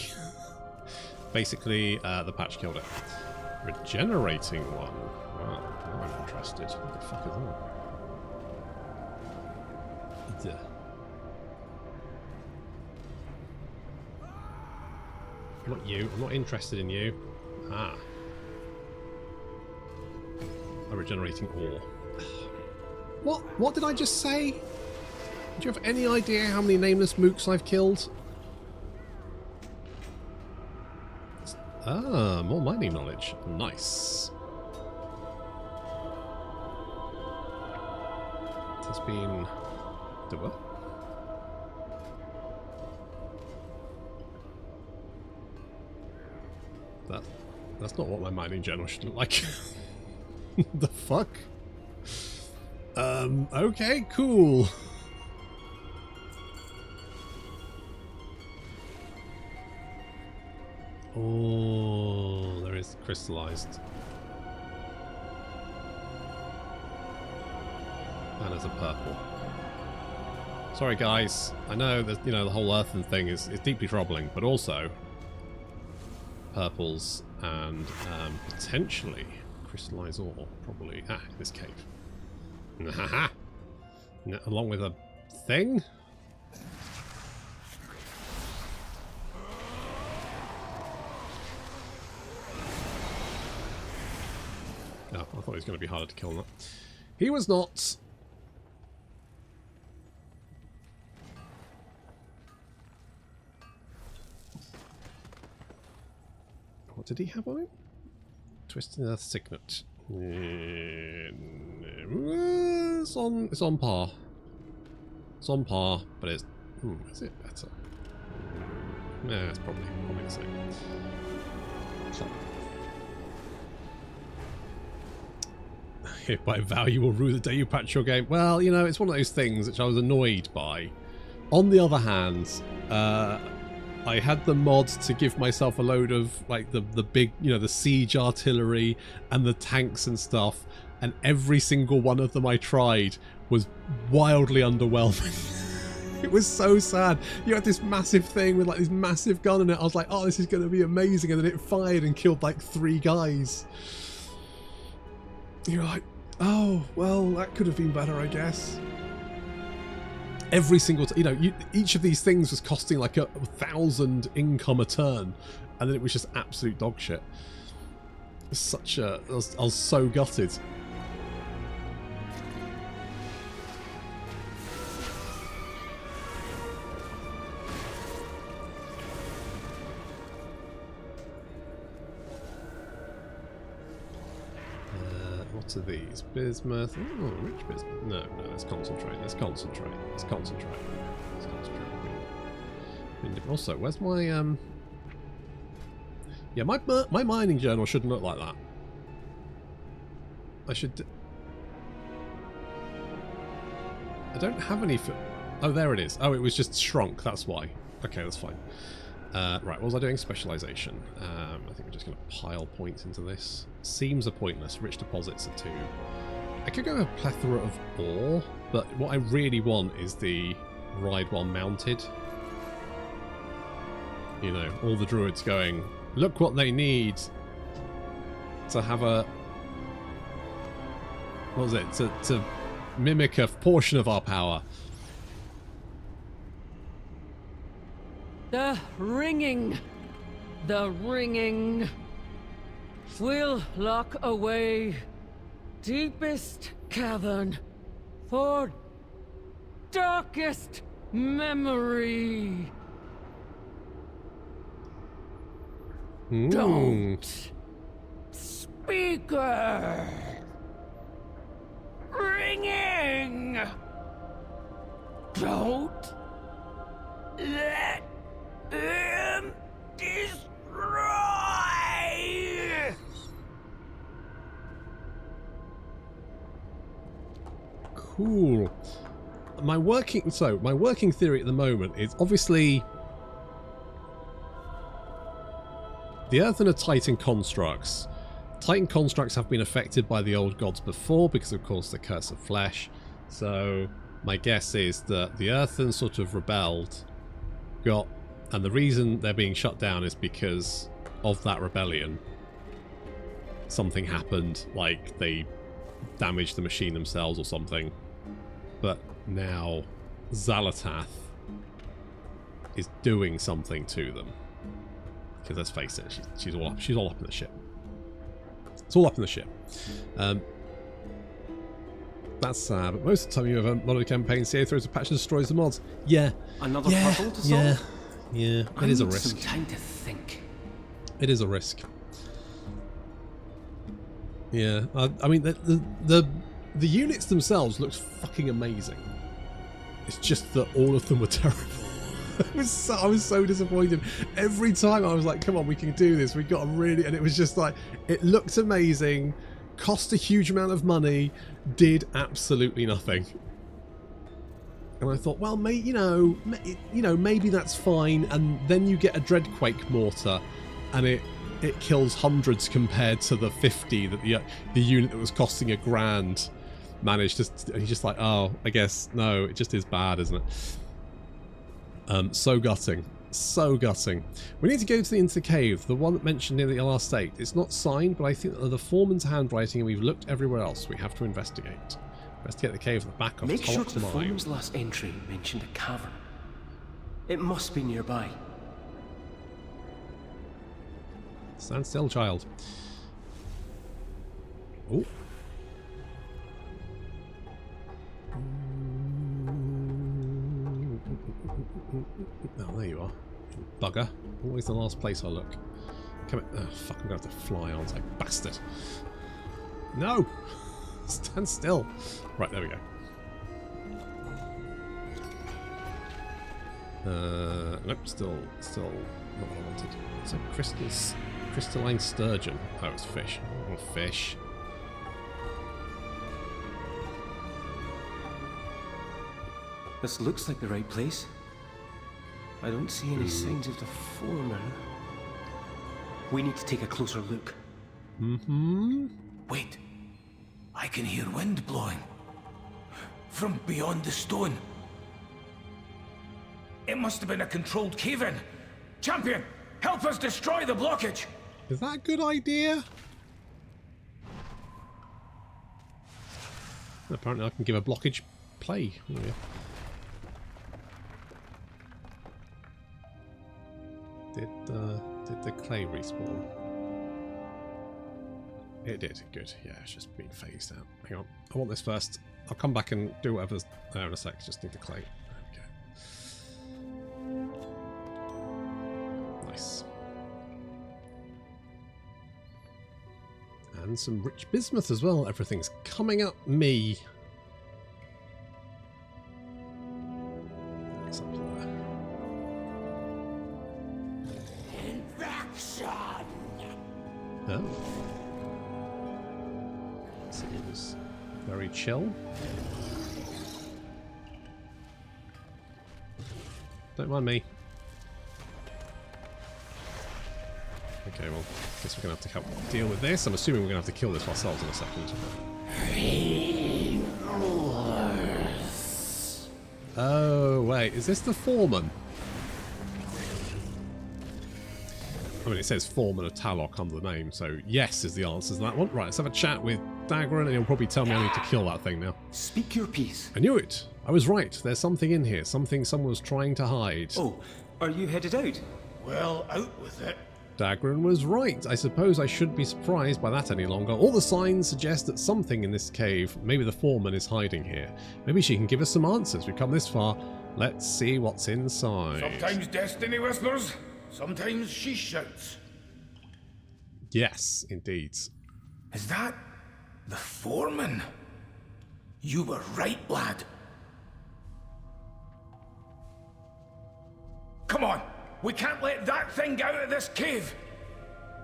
Basically, the patch killed it. Regenerating one. Wow, now I'm interested. What the fuck is that? Not you. I'm not interested in you. Ah. A regenerating ore. What? What did I just say? Do you have any idea how many nameless mooks I've killed? Ah, more mining knowledge. Nice. It has been... Do what? That's not what my mining journal should look like. The fuck? Okay, cool. Oh, there is crystallized. And there's a purple. Sorry guys, I know that, you know, the whole earthen thing is deeply troubling, but also purples and potentially crystallized ore, probably. Ah, this cave. Haha. Along with a thing? Oh, I thought he was going to be harder to kill than that. He was not. What did he have on him? Twisted Earth Signet. It's on par. It's on par, but it's... is it better? Yeah, it's probably the same. By value will rue the day you patch your game. Well, you know, it's one of those things which I was annoyed by. On the other hand, I had the mod to give myself a load of, like, the big, you know, the siege artillery and the tanks and stuff, and every single one of them I tried was wildly underwhelming. It was so sad. You had this massive thing with, like, this massive gun in it. I was like, oh, this is going to be amazing, and then it fired and killed, like, 3 guys. You're like, oh, well, that could have been better, I guess. Every single, you know, each of these things was costing like 1,000 income a turn, and then it was just absolute dog shit. Such a... I was so gutted. What are these? Bismuth. Oh, rich bismuth. No, let's concentrate. Let's concentrate. Let's concentrate. Let's concentrate. Also, where's my yeah, my mining journal shouldn't look like that. I should. I don't have any. Oh, there it is. Oh, it was just shrunk. That's why. Okay, that's fine. Right, what was I doing? Specialization. I think we're just going to pile points into this. Seams are pointless. Rich deposits are 2. I could go with a plethora of ore, but what I really want is the ride while mounted. You know, all the druids going, look what they need to have a... What was it? To mimic a portion of our power. The ringing. The ringing. We'll lock away deepest cavern for darkest memory. Don't. Speaker. Ringing. Don't let them destroy. Cool. My working theory at the moment is obviously the Earthen are Titan constructs. Titan constructs have been affected by the old gods before because of course the curse of flesh. So my guess is that the Earthen sort of rebelled, and the reason they're being shut down is because of that rebellion. Something happened, like they damaged the machine themselves or something. But now Xalatath is doing something to them. Because let's face it, she's all up in the ship. It's all up in the ship. That's sad, but most of the time you have a modded campaign, CA throws a patch and destroys the mods. Yeah. Another puzzle to solve? Yeah. It is a risk. Some time to think. It is a risk. Yeah. I mean, the units themselves looked fucking amazing. It's just that all of them were terrible. I was so disappointed. Every time I was like, come on, we can do this. We got a really... And it was just like, it looked amazing, cost a huge amount of money, did absolutely nothing. And I thought, well, maybe that's fine. And then you get a Dreadquake mortar, and it kills hundreds compared to the 50 that the unit that was costing $1,000 managed to... And you're just like, oh, I guess, no, it just is bad, isn't it? So gutting. So gutting. We need to go into the cave, the one that mentioned in the last state. It's not signed, but I think that the foreman's handwriting, and we've looked everywhere else. We have to investigate. Investigate the cave at the back of Make sure the mine. foreman's last entry mentioned a cavern. It must be nearby. Stand still, child. Oh. Oh, there you are. Bugger. Always the last place I look. Come on. Oh, fuck, I'm going to have to fly, aren't I? Bastard. No! Stand still. Right, there we go. Nope, still not what I wanted. It's a crystalline sturgeon. Oh, it's fish. Oh, fish. This looks like the right place. I don't see any signs of the foreman. We need to take a closer look. Mm-hmm. Wait. I can hear wind blowing. From beyond the stone. It must have been a controlled cave-in. Champion, help us destroy the blockage. Is that a good idea? Apparently I can give a blockage play. Oh, yeah. Did the clay respawn? It did. Good. Yeah, it's just being phased out. Hang on. I want this first. I'll come back and do whatever's there in a sec. Just need the clay. Okay. Nice. And some rich bismuth as well. Everything's coming up me. That's up there. Oh. Seems very chill. Don't mind me. Okay, well, I guess we're going to have to help deal with this. I'm assuming we're going to have to kill this ourselves in a second. Oh, wait. Is this the foreman? I mean, it says foreman of Talok under the name, so yes is the answer to that one. Right, let's have a chat with Daggerin, and he'll probably tell me I need to kill that thing now. Speak your piece. I knew it. I was right. There's something in here. Something someone was trying to hide. Oh, are you headed out? Well, out with it. Daggerin was right. I suppose I shouldn't be surprised by that any longer. All the signs suggest that something in this cave, maybe the foreman, is hiding here. Maybe she can give us some answers. We've come this far. Let's see what's inside. Sometimes destiny whispers, sometimes she shouts. Yes, indeed. Is that the foreman? You were right, lad. Come on, we can't let that thing get out of this cave.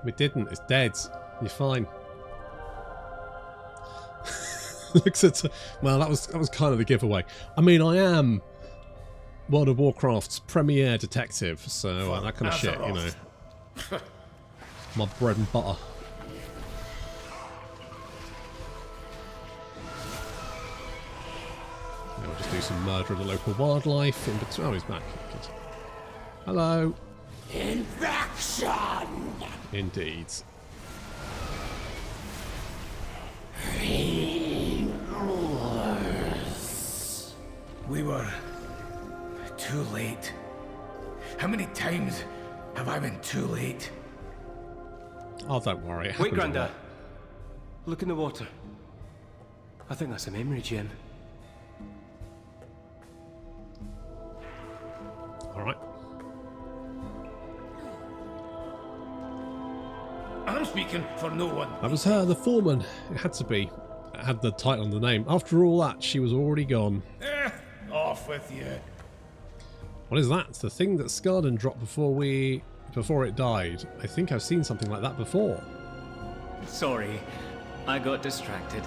We didn't. It's dead. You're fine. Looks at. Well, that was kind of the giveaway. I mean, I am World of Warcraft's premier detective, so that kind of shit, you know. My bread and butter. Yeah, we'll just do some murder of the local wildlife in between. Oh, he's back. Good. Hello. Infection! Indeed. We were too late. How many times have I been too late? Oh, don't worry. Wait, Granda. Look in the water. I think that's a memory gem. All right. I'm speaking for no one. That was her, the foreman. It had to be. It had the title and the name. After all that, she was already gone. Off with you. What is that? The thing that Scarden dropped before it died. I think I've seen something like that before. Sorry, I got distracted.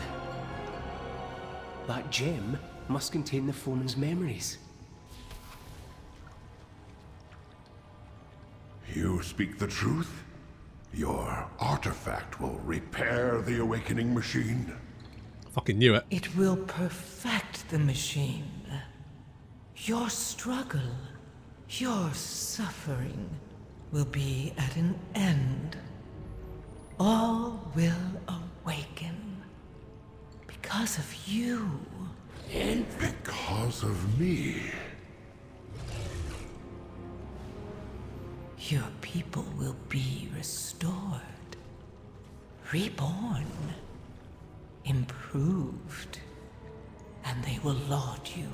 That gem must contain the foreman's memories. You speak the truth? Your artifact will repair the awakening machine? I fucking knew it. It will perfect the machine. Your struggle, your suffering will be at an end. All will awaken because of you. Because of me? Your people will be restored, reborn, improved, and they will laud you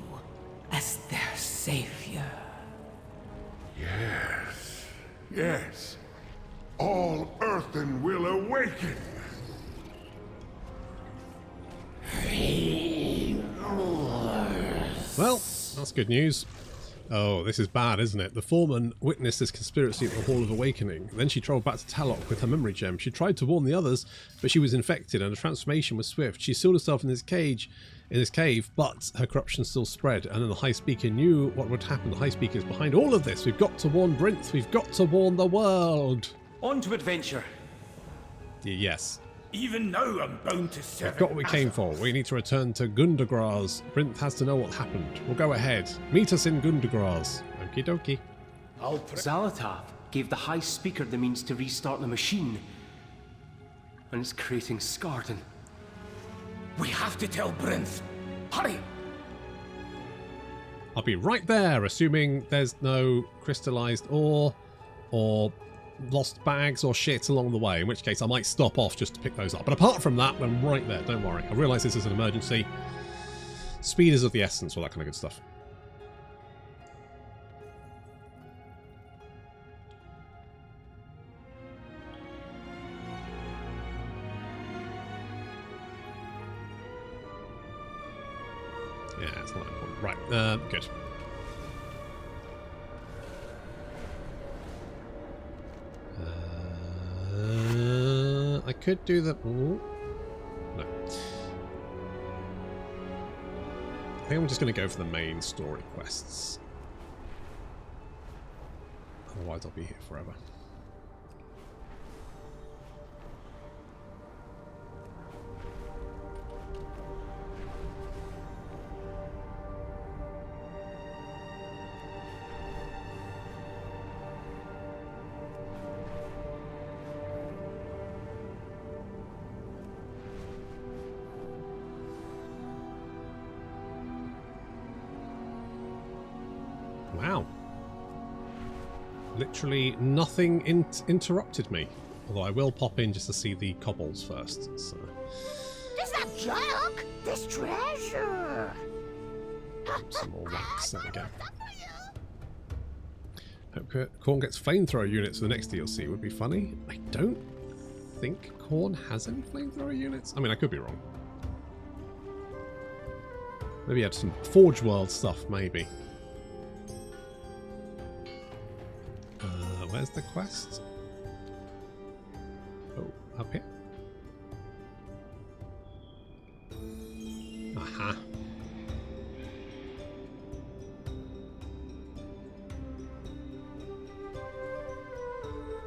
as their savior. Yes, yes. All earthen will awaken. Well, that's good news. Oh, this is bad, isn't it? The foreman witnessed this conspiracy at the Hall of Awakening. Then she travelled back to Talok with her memory gem. She tried to warn the others, but she was infected and the transformation was swift. She sealed herself in this cave, but her corruption still spread. And then the High Speaker knew what would happen. The High Speaker is behind all of this. We've got to warn Brinth. We've got to warn the world. On to adventure. Yes. Even now I'm bound to serve. We've got what we came for. We need to return to Gundagraz. Brinth has to know what happened. We'll go ahead. Meet us in Gundagraz. Okie dokie. Zalatav gave the High Speaker the means to restart the machine. And it's creating Scarden. We have to tell Brinth. Hurry! I'll be right there, assuming there's no crystallized ore. or lost bags or shit along the way, in which case I might stop off just to pick those up. But apart from that, I'm right there, don't worry. I realise this is an emergency. Speed is of the essence, all that kind of good stuff. Yeah, it's not important. Right, good. I could do the... Ooh. No. I think I'm just going to go for the main story quests. Otherwise I'll be here forever. Wow. Literally nothing interrupted me. Although I will pop in just to see the cobbles first. So. Does that junk? This treasure! Some more wax. There we go. Hope Khorne gets flamethrower units for the next DLC. Would be funny. I don't think Khorne has any flamethrower units. I mean, I could be wrong. Maybe he had some Forge World stuff, maybe. Where's the quest? Oh, up here. Aha.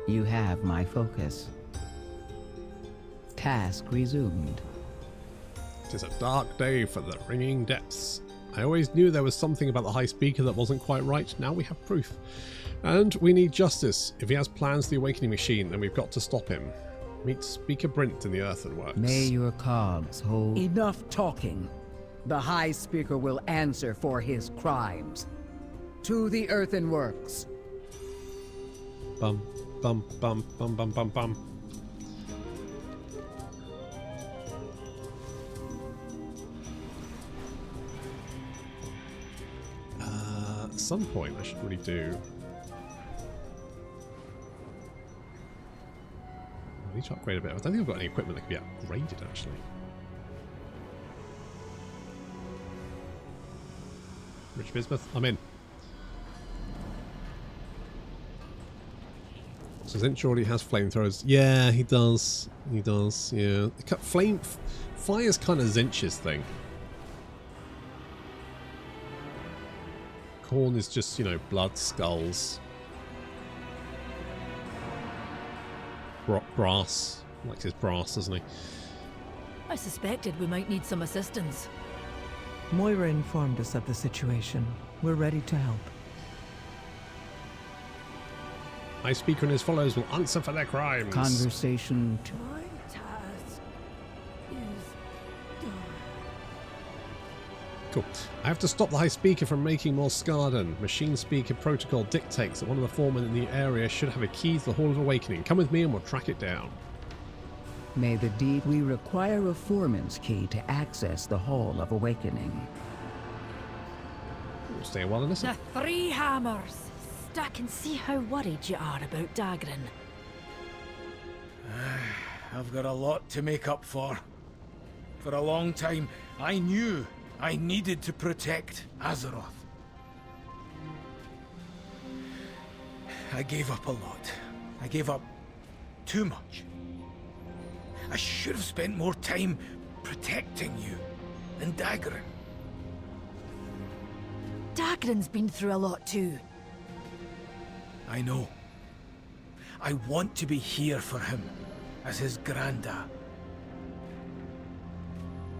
You have my focus. Task resumed. It is a dark day for the ringing depths. I always knew there was something about the high speaker that wasn't quite right. Now we have proof. And we need justice. If he has plans for the awakening machine, then we've got to stop him. Meet Speaker Brint in the earthworks. May your cogs hold... Enough talking. The High Speaker will answer for his crimes. To the earthenworks. Bum, bum, bum, bum, bum, bum, bum. At some point, I should really do... I need to upgrade a bit. I don't think I've got any equipment that can be upgraded, actually. Rich Bismuth, I'm in. So Zinch already has flamethrowers. Yeah, he does. He does, yeah. Fire is kind of Zinch's thing. Khorne is just, you know, blood, skulls. Brass. Likes his brass, doesn't he? I suspected we might need some assistance. Moira informed us of the situation. We're ready to help. High Speaker and his followers will answer for their crimes. Conversation... My task is done. Cool. I have to stop the High Speaker from making more Skarden. Machine Speaker Protocol dictates that one of the foremen in the area should have a key to the Hall of Awakening. Come with me and we'll track it down. May the deed... We require a foreman's key to access the Hall of Awakening. We'll stay a while and listen. The three hammers. I can see how worried you are about Dagran. I've got a lot to make up for. For a long time, I knew I needed to protect Azeroth. I gave up a lot. I gave up too much. I should have spent more time protecting you and Dagran. Dagran's been through a lot too. I know. I want to be here for him, as his granda.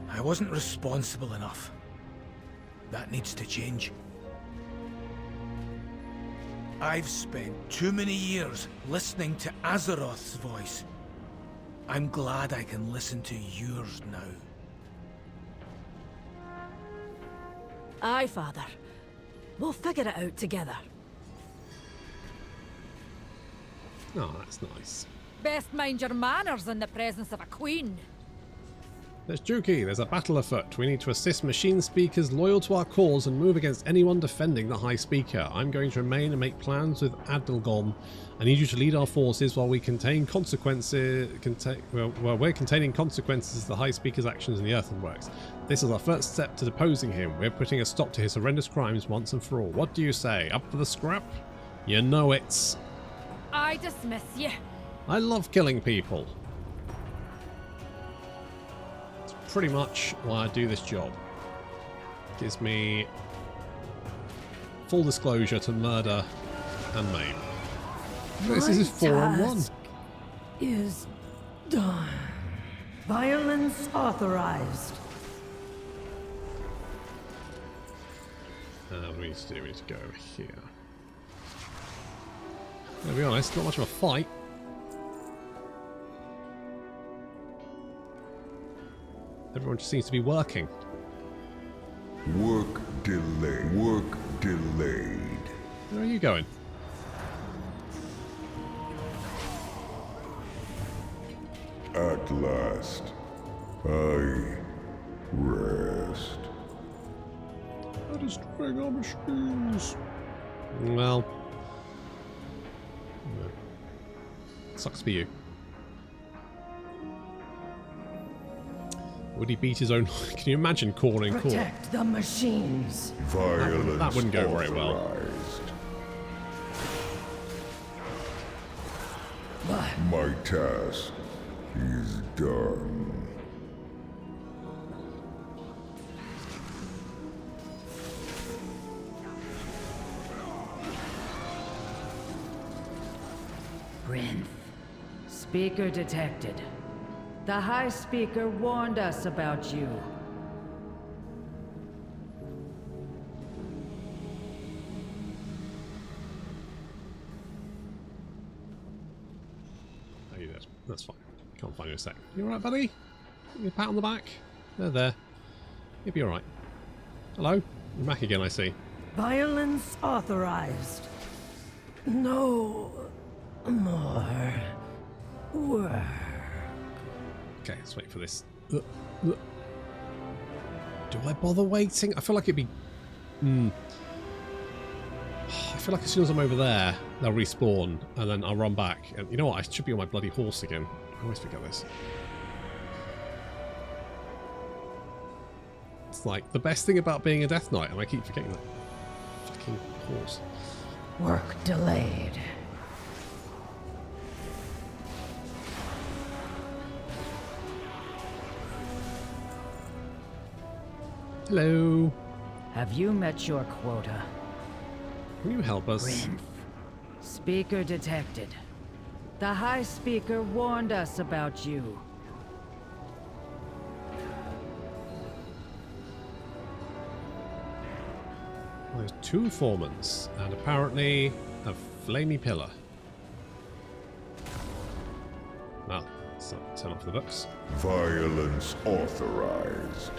I wasn't responsible enough. That needs to change. I've spent too many years listening to Azeroth's voice. I'm glad I can listen to yours now. Aye, Father. We'll figure it out together. Oh, that's nice. Best mind your manners in the presence of a queen. There's Juki. There's a battle afoot. We need to assist machine speakers loyal to our cause and move against anyone defending the High Speaker. I'm going to remain and make plans with Adelgon. I need you to lead our forces while we contain consequences. While we're containing consequences of the High Speaker's actions in the Earthworks. This is our first step to deposing him. We're putting a stop to his horrendous crimes once and for all. What do you say? Up for the scrap? You know it. I dismiss you. I love killing people. Pretty much why I do this job. Gives me full disclosure to murder and maim. This is 4-on-1. Is done. Violence authorized. What do we need to do? We need to go over here. To be honest, not much of a fight. Everyone just seems to be working. Work delayed. Work delayed. Where are you going? At last, I rest. They're destroying our machines. Well, sucks for you. Would he beat his own? Can you imagine calling court? Protect the machines. Violence that wouldn't go very well. authorized. But My task is done. Rinth. Speaker detected. The High Speaker warned us about you. Oh, you did. That's fine. Can't find you in a sec. You alright, buddy? Give me a pat on the back. There. You'll be alright. Hello? You're back again, I see. Violence authorized. No more work. Okay, let's wait for this. Do I bother waiting? I feel like it'd be... I feel like as soon as I'm over there, they'll respawn, and then I'll run back. And you know what? I should be on my bloody horse again. I always forget this. It's like the best thing about being a Death Knight, and I keep forgetting that. Fucking horse. Work delayed. Hello. Have you met your quota? Can you help us? Rinth. Speaker detected. The High Speaker warned us about you. Well, there's 2 formants, and apparently a flamey pillar. Well, let's not turn off the books. Violence authorized.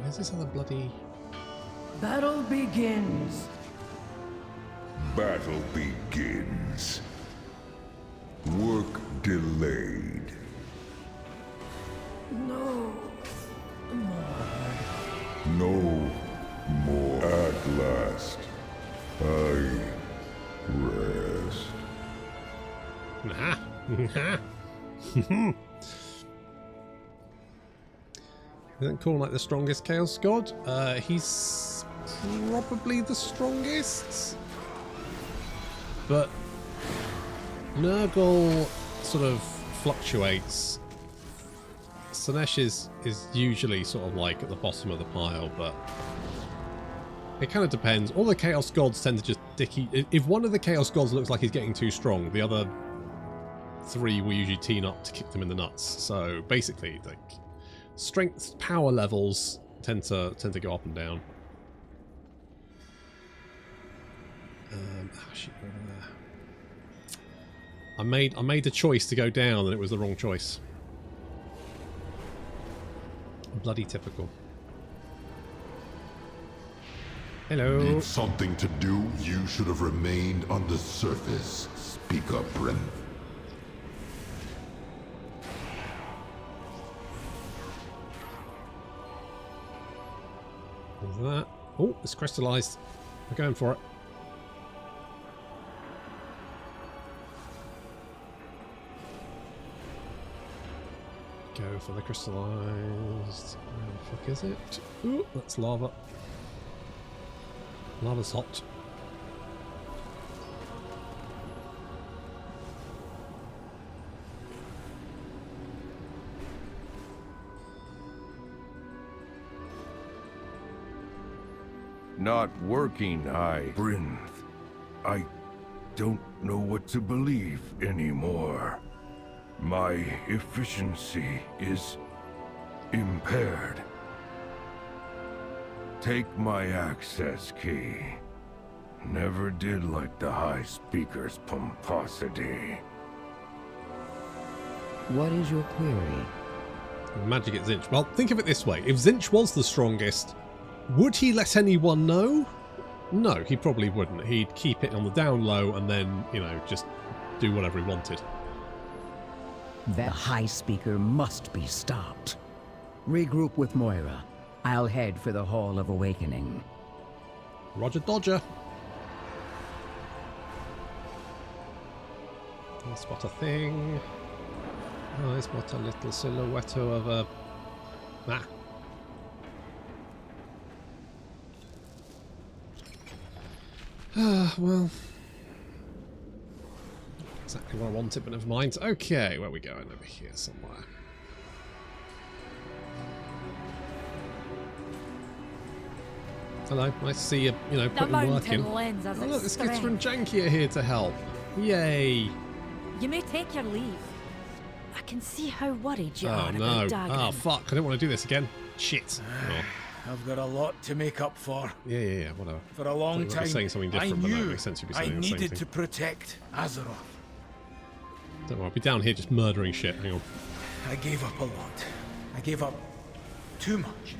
Where's this other bloody... Battle begins. Battle begins. Work delayed. No more. No more. At last, I rest. Isn't Khorne like the strongest Chaos God? He's probably the strongest. But Nurgle sort of fluctuates. Slaanesh is usually sort of like at the bottom of the pile, but it kind of depends. All the Chaos Gods tend to just if one of the Chaos Gods looks like he's getting too strong, the other 3 will usually team up to kick them in the nuts. So basically, like, strength power levels tend to go up and down. Oh shit, over there. I made the choice to go down, and it was the wrong choice. Bloody typical. Hello. Need something to do? You should have remained on the surface. Speak up, Prince. Is that? Oh, it's crystallized. We're going for it. Go for the crystallized. Where the fuck is it? Ooh, that's lava. Lava's hot. Not working, Prince. I don't know what to believe anymore. My efficiency is impaired. Take my access key. Never did like the High Speaker's pomposity. What is your query? Magic at Zinch. Well, think of it this way. If Zinch was the strongest, would he let anyone know? No, he probably wouldn't. He'd keep it on the down low and then, you know, just do whatever he wanted. That High Speaker must be stopped. Regroup with Moira. I'll head for the Hall of Awakening. Roger Dodger. I spot a thing. I spot a little silhouette of a... Ah. Well... Exactly what I wanted, but never mind. Okay, where are we going? Over here somewhere. Hello, nice to see you, you know, putting work in. Oh look, the Skitter and Janky are here to help. Yay! You may take your leave. I can see how worried you are no. about Dagon. Oh fuck, I don't want to do this again. Shit. I've got a lot to make up for. Yeah, whatever. For a long time, saying something different, but that makes sense. You'd be saying I the same needed thing. to protect Azeroth. Don't worry, I'll be down here just murdering shit. Hang on. I gave up a lot. I gave up too much.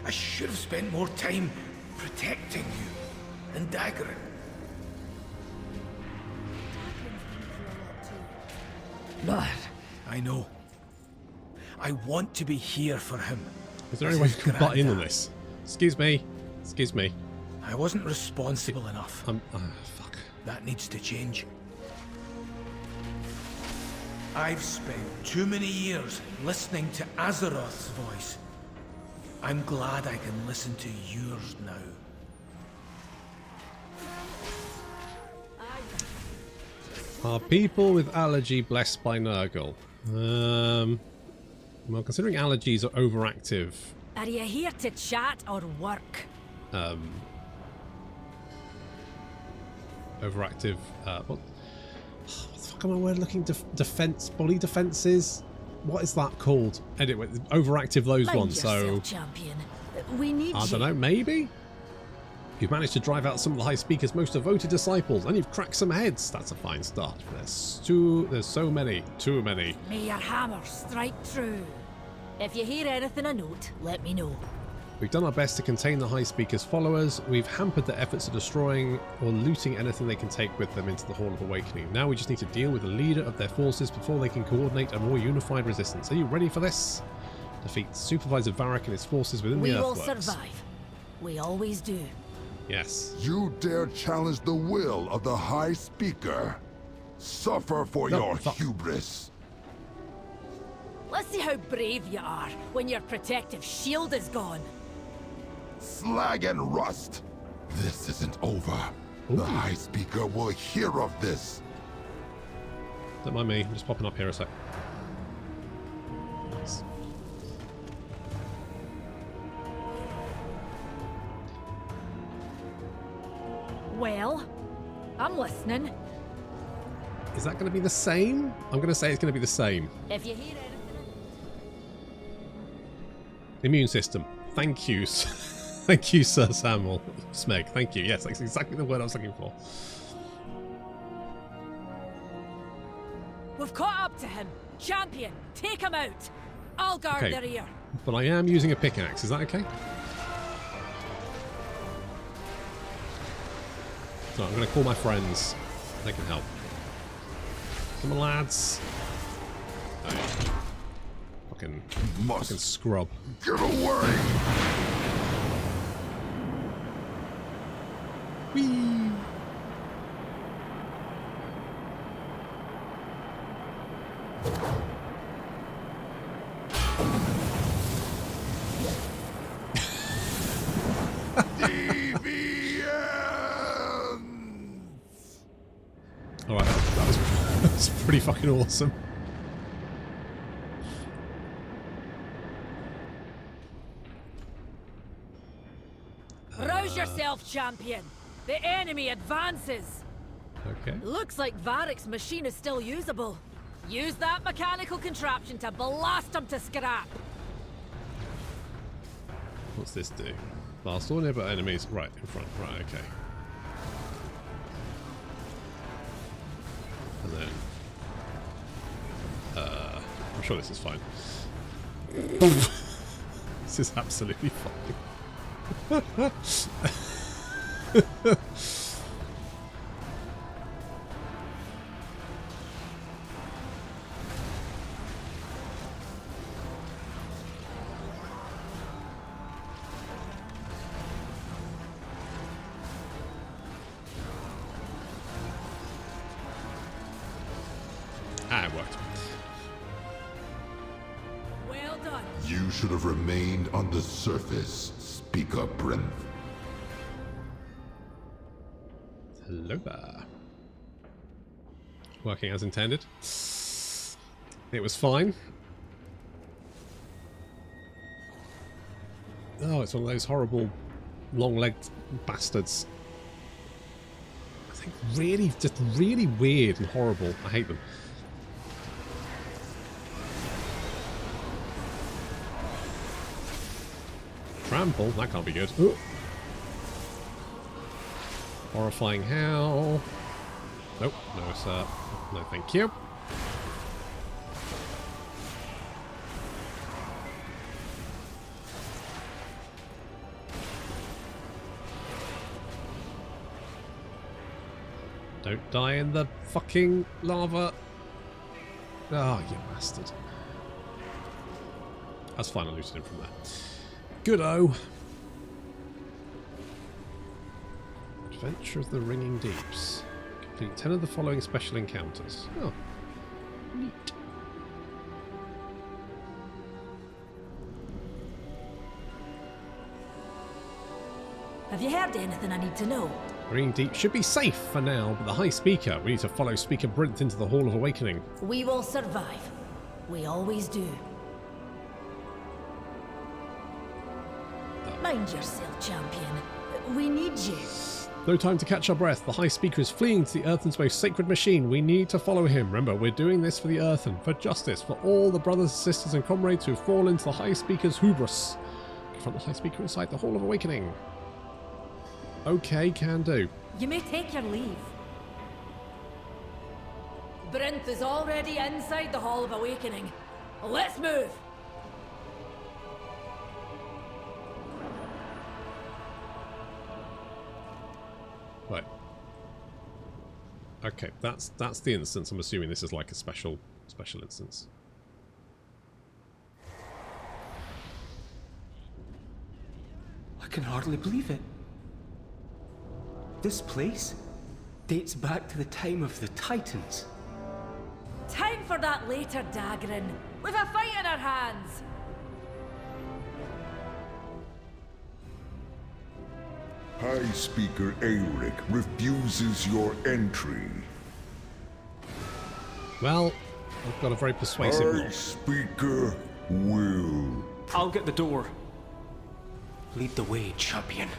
I should have spent more time protecting you and Daggerin. But I know. I want to be here for him. Is there any way you can butt in on this? Excuse me. Excuse me. I wasn't responsible enough. Fuck. That needs to change. I've spent too many years listening to Azeroth's voice. I'm glad I can listen to yours now. Are people with allergy blessed by Nurgle? Well, considering allergies are overactive. Are you here to chat or work? Overactive. What the fuck am I looking? Defense, body defenses. What is that called? Anyway, overactive those Mind ones. So yourself, champion. We need I don't know. Maybe you've managed to drive out some of the High Speaker's most devoted disciples, and you've cracked some heads. That's a fine start. There's so many, too many. May your hammer strike true. If you hear anything of note, let me know. We've done our best to contain the High Speaker's followers. We've hampered their efforts of destroying or looting anything they can take with them into the Hall of Awakening. Now we just need to deal with the leader of their forces before they can coordinate a more unified resistance. Are you ready for this? Defeat Supervisor Varric and his forces within the Earthworks. We will survive. We always do. Yes. You dare challenge the will of the High Speaker? Suffer for your hubris. Let's see how brave you are when your protective shield is gone. Slag and rust. This isn't over. Ooh. The High Speaker will hear of this. Don't mind me. I'm just popping up here a sec. Nice. Well, I'm listening. Is that going to be the same? I'm going to say it's going to be the same. If you hear anything... Immune system. Thank you. Thank you, Sir Samuel. Smeg. Thank you. Yes, that's exactly the word I was looking for. We've caught up to him. Champion, take him out. I'll guard Okay. the rear. But I am using a pickaxe, is that okay? So I'm going to call my friends. They can help. Come on, lads. Oh, yeah. Fucking scrub. Get away! Whee! Alright, that was pretty fucking awesome. Rouse yourself, champion. The enemy advances. Okay. Looks like Varric's machine is still usable. Use that mechanical contraption to blast him to scrap. What's this do? Blast all nearby enemies right in front. Right, okay. And then I'm sure this is fine. This is absolutely fine. Ah, it worked. Well done. You should have remained on the surface, Speaker Brinth. Hello there. Working as intended. It was fine. Oh, it's one of those horrible long-legged bastards. I think really, just really weird and horrible. I hate them. Trample? That can't be good. Ooh. Horrifying howl. Nope, no sir. No thank you. Don't die in the fucking lava. Oh, you bastard. That's fine, I looted him from there. Good-o. Adventure of the Ringing Deeps. Complete 10 of the following special encounters. Oh, neat. Have you heard anything I need to know? Ringing Deep should be safe for now, but the High Speaker, we need to follow Speaker Brinth into the Hall of Awakening. We will survive. We always do. Mind yourself, champion. We need you. No time to catch our breath. The High Speaker is fleeing to the Earthen's most sacred machine. We need to follow him. Remember, we're doing this for the Earthen, for justice, for all the brothers, sisters and comrades who fall into the High Speaker's hubris. Confront the High Speaker inside the Hall of Awakening. Okay, can do. You may take your leave. Brinth is already inside the Hall of Awakening. Let's move! Right. Okay, that's the instance. I'm assuming this is like a special instance. I can hardly believe it. This place dates back to the time of the Titans. Time for that later, Dagrin. We've a fight in our hands. High Speaker Auric refuses your entry. Well, I've got a very persuasive High knock. Speaker will. I'll get the door. Lead the way, champion.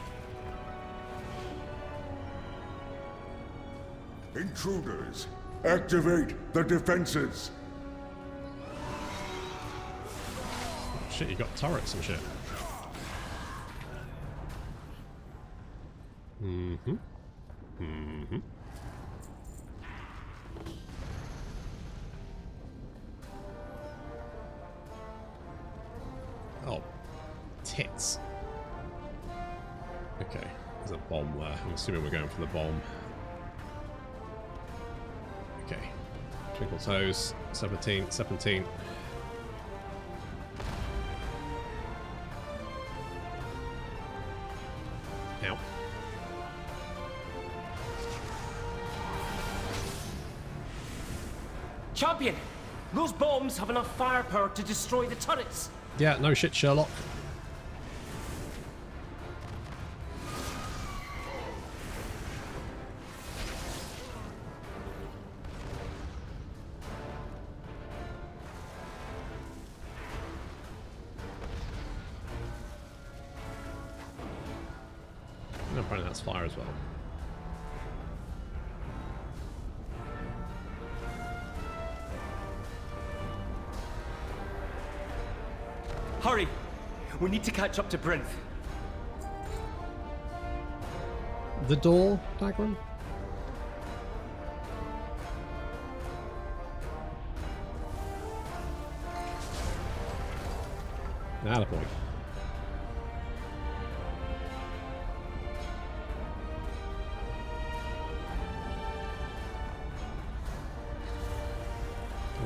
Intruders, activate the defenses. Shit, you got turrets and shit. Mm-hmm. Mm-hmm. tits. Okay, there's a bomb there. I'm assuming we're going for the bomb. Okay. Twinkle toes. 17. Ow. Champion! Those bombs have enough firepower to destroy the turrets! Yeah, no shit, Sherlock. No, apparently that's fire as well. Hurry! We need to catch up to Brinth. The door, Dagran? Attaboy.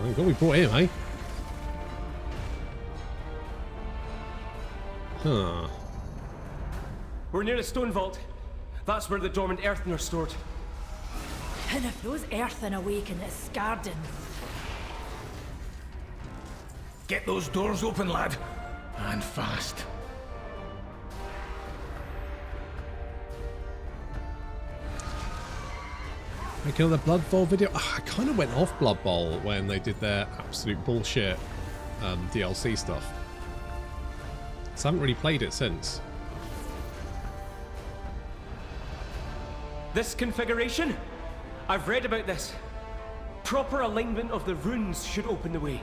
Oh, God, we brought him, eh? Huh. We're near the stone vault. That's where the dormant earthen are stored. And if those earthen awaken at Scarden... Get those doors open, lad. And fast. Making another Blood Bowl video. Oh, I kind of went off Blood Bowl when they did their absolute bullshit DLC stuff. So I haven't really played it since. This configuration? I've read about this. Proper alignment of the runes should open the way.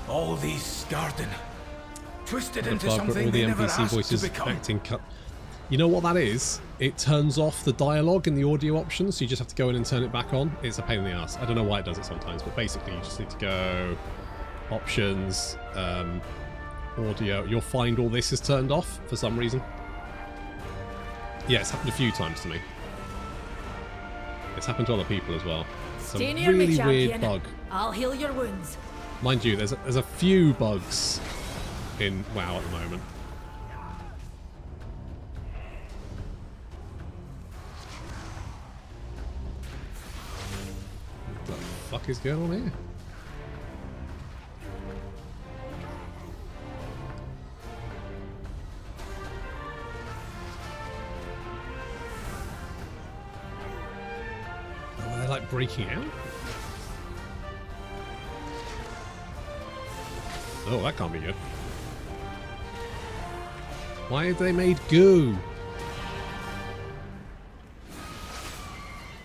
All these Scarden. Twisted into All something the they never NPC asked voices to become. acting cut. You know what that is? It turns off the dialogue in the audio options, so you just have to go in and turn it back on. It's a pain in the ass. I don't know why it does it sometimes, but basically you just need to go options, audio. You'll find all this is turned off for some reason. Yeah, it's happened a few times to me. It's happened to other people as well. It's a Stay near me, really weird champion. bug. I'll heal your wounds. Mind you, there's a few bugs in WoW at the moment. What the fuck is going on here? Oh, are they like breaking out? Oh, that can't be good. Why have they made goo?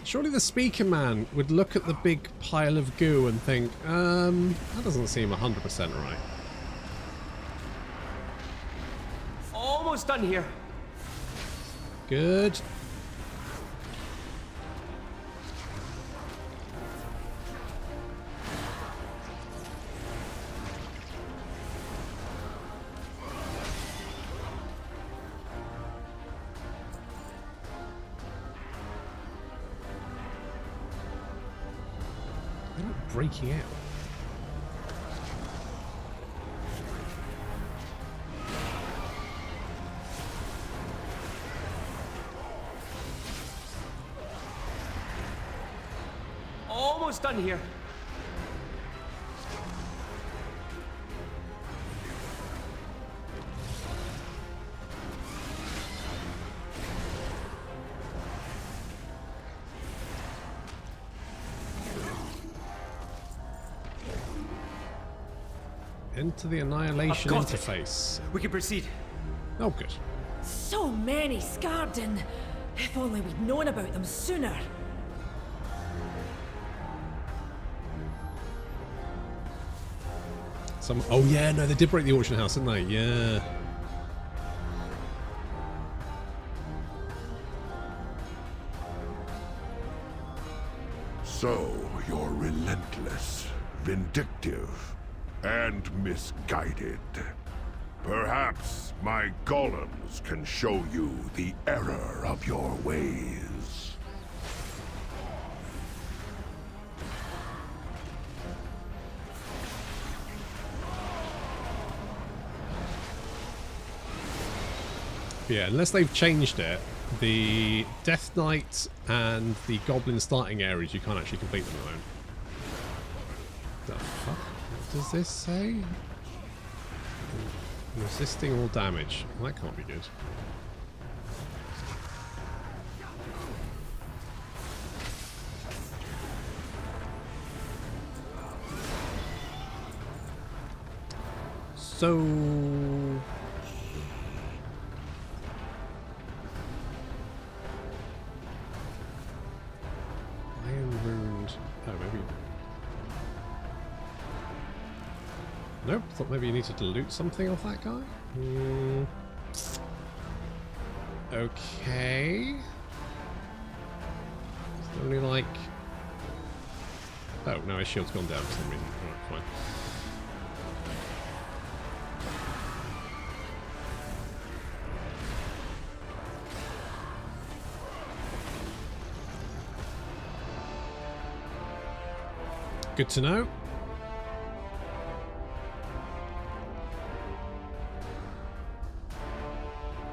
Surely the speaker man would look at the big pile of goo and think, that doesn't seem 100% right. Almost done here. Good. Breaking out. Almost done here. Enter the Annihilation I've got it. interface. We can proceed. Oh, good. So many Scarden. If only we'd known about them sooner. Oh yeah, no, they did break the auction house, didn't they? Yeah. So, you're relentless. vindictive, and misguided. Perhaps my golems can show you the error of your ways. Yeah, unless they've changed it, the Death Knight and the Goblin starting areas, you can't actually complete them alone. The fuck? What does this say? Resisting all damage. Well, that can't be good. So... Iron Wound... Oh, maybe... Nope, thought maybe you needed to loot something off that guy. Okay. It's only like... Oh, no, his shield's gone down for some reason. Alright, fine. Good to know.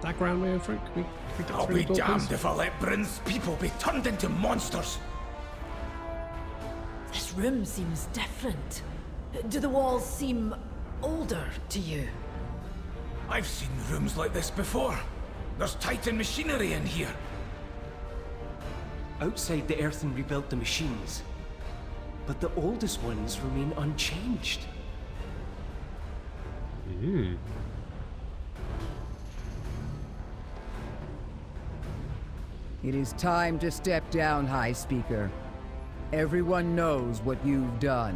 That ground way in front. Can we get I'll through be the door, damned please? if I let Bryn's people be turned into monsters. This room seems different. Do the walls seem older to you? I've seen rooms like this before. There's Titan machinery in here. Outside the earthen rebuilt the machines, but the oldest ones remain unchanged. It is time to step down, High Speaker. Everyone knows what you've done.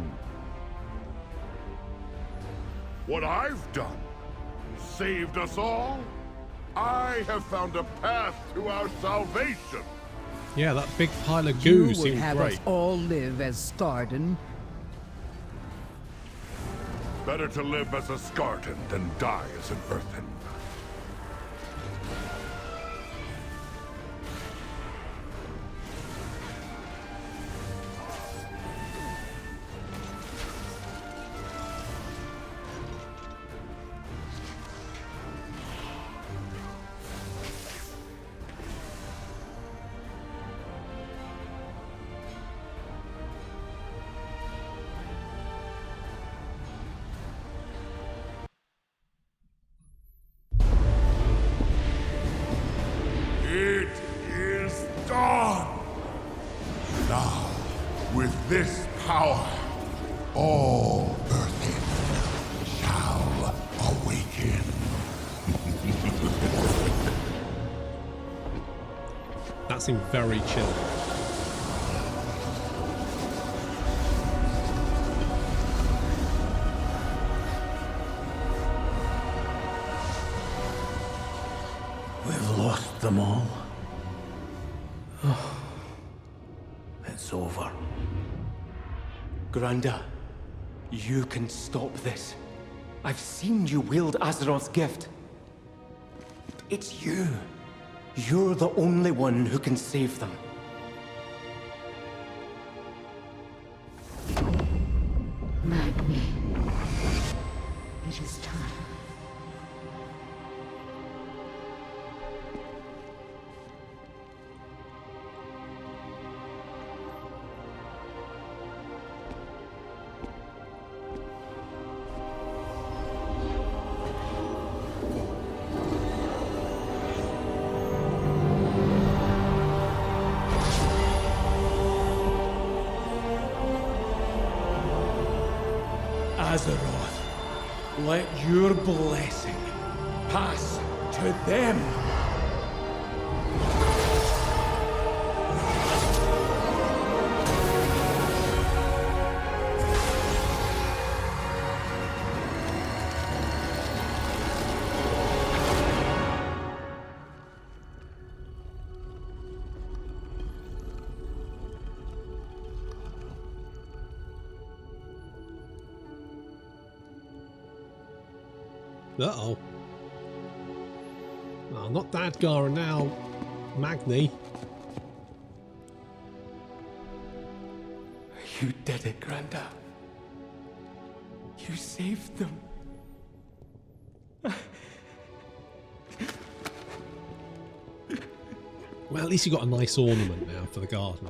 What I've done? Saved us all? I have found a path to our salvation. Yeah, that big pile of You goo would seemed have great. us all live as Scarden. Better to live as a Scarden than die as an Earthen. It is done! Now, with this power, all Earthen shall awaken. That seemed very chill. We've lost them all. Oh, it's over. Granda, you can stop this. I've seen you wield Azeroth's gift. It's you. You're the only one who can save them. Magni. It is time. Azeroth, let your blessing pass to them. Uh-oh. Oh, not Dadgar now. Magni. You did it, Granda. You saved them. Well, at least you got a nice ornament now for the garden.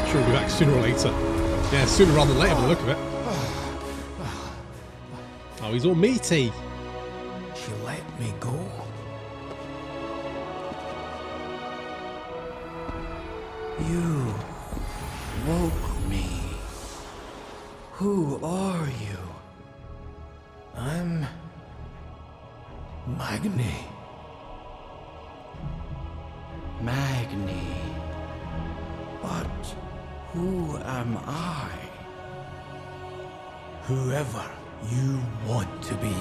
Sure, we'll be back sooner or later. Yeah, sooner rather than later by the look of it. Oh, he's all meaty. She let me go. You woke me. Who are you? I'm Magni. Magni. But who am I? Whoever you want to be.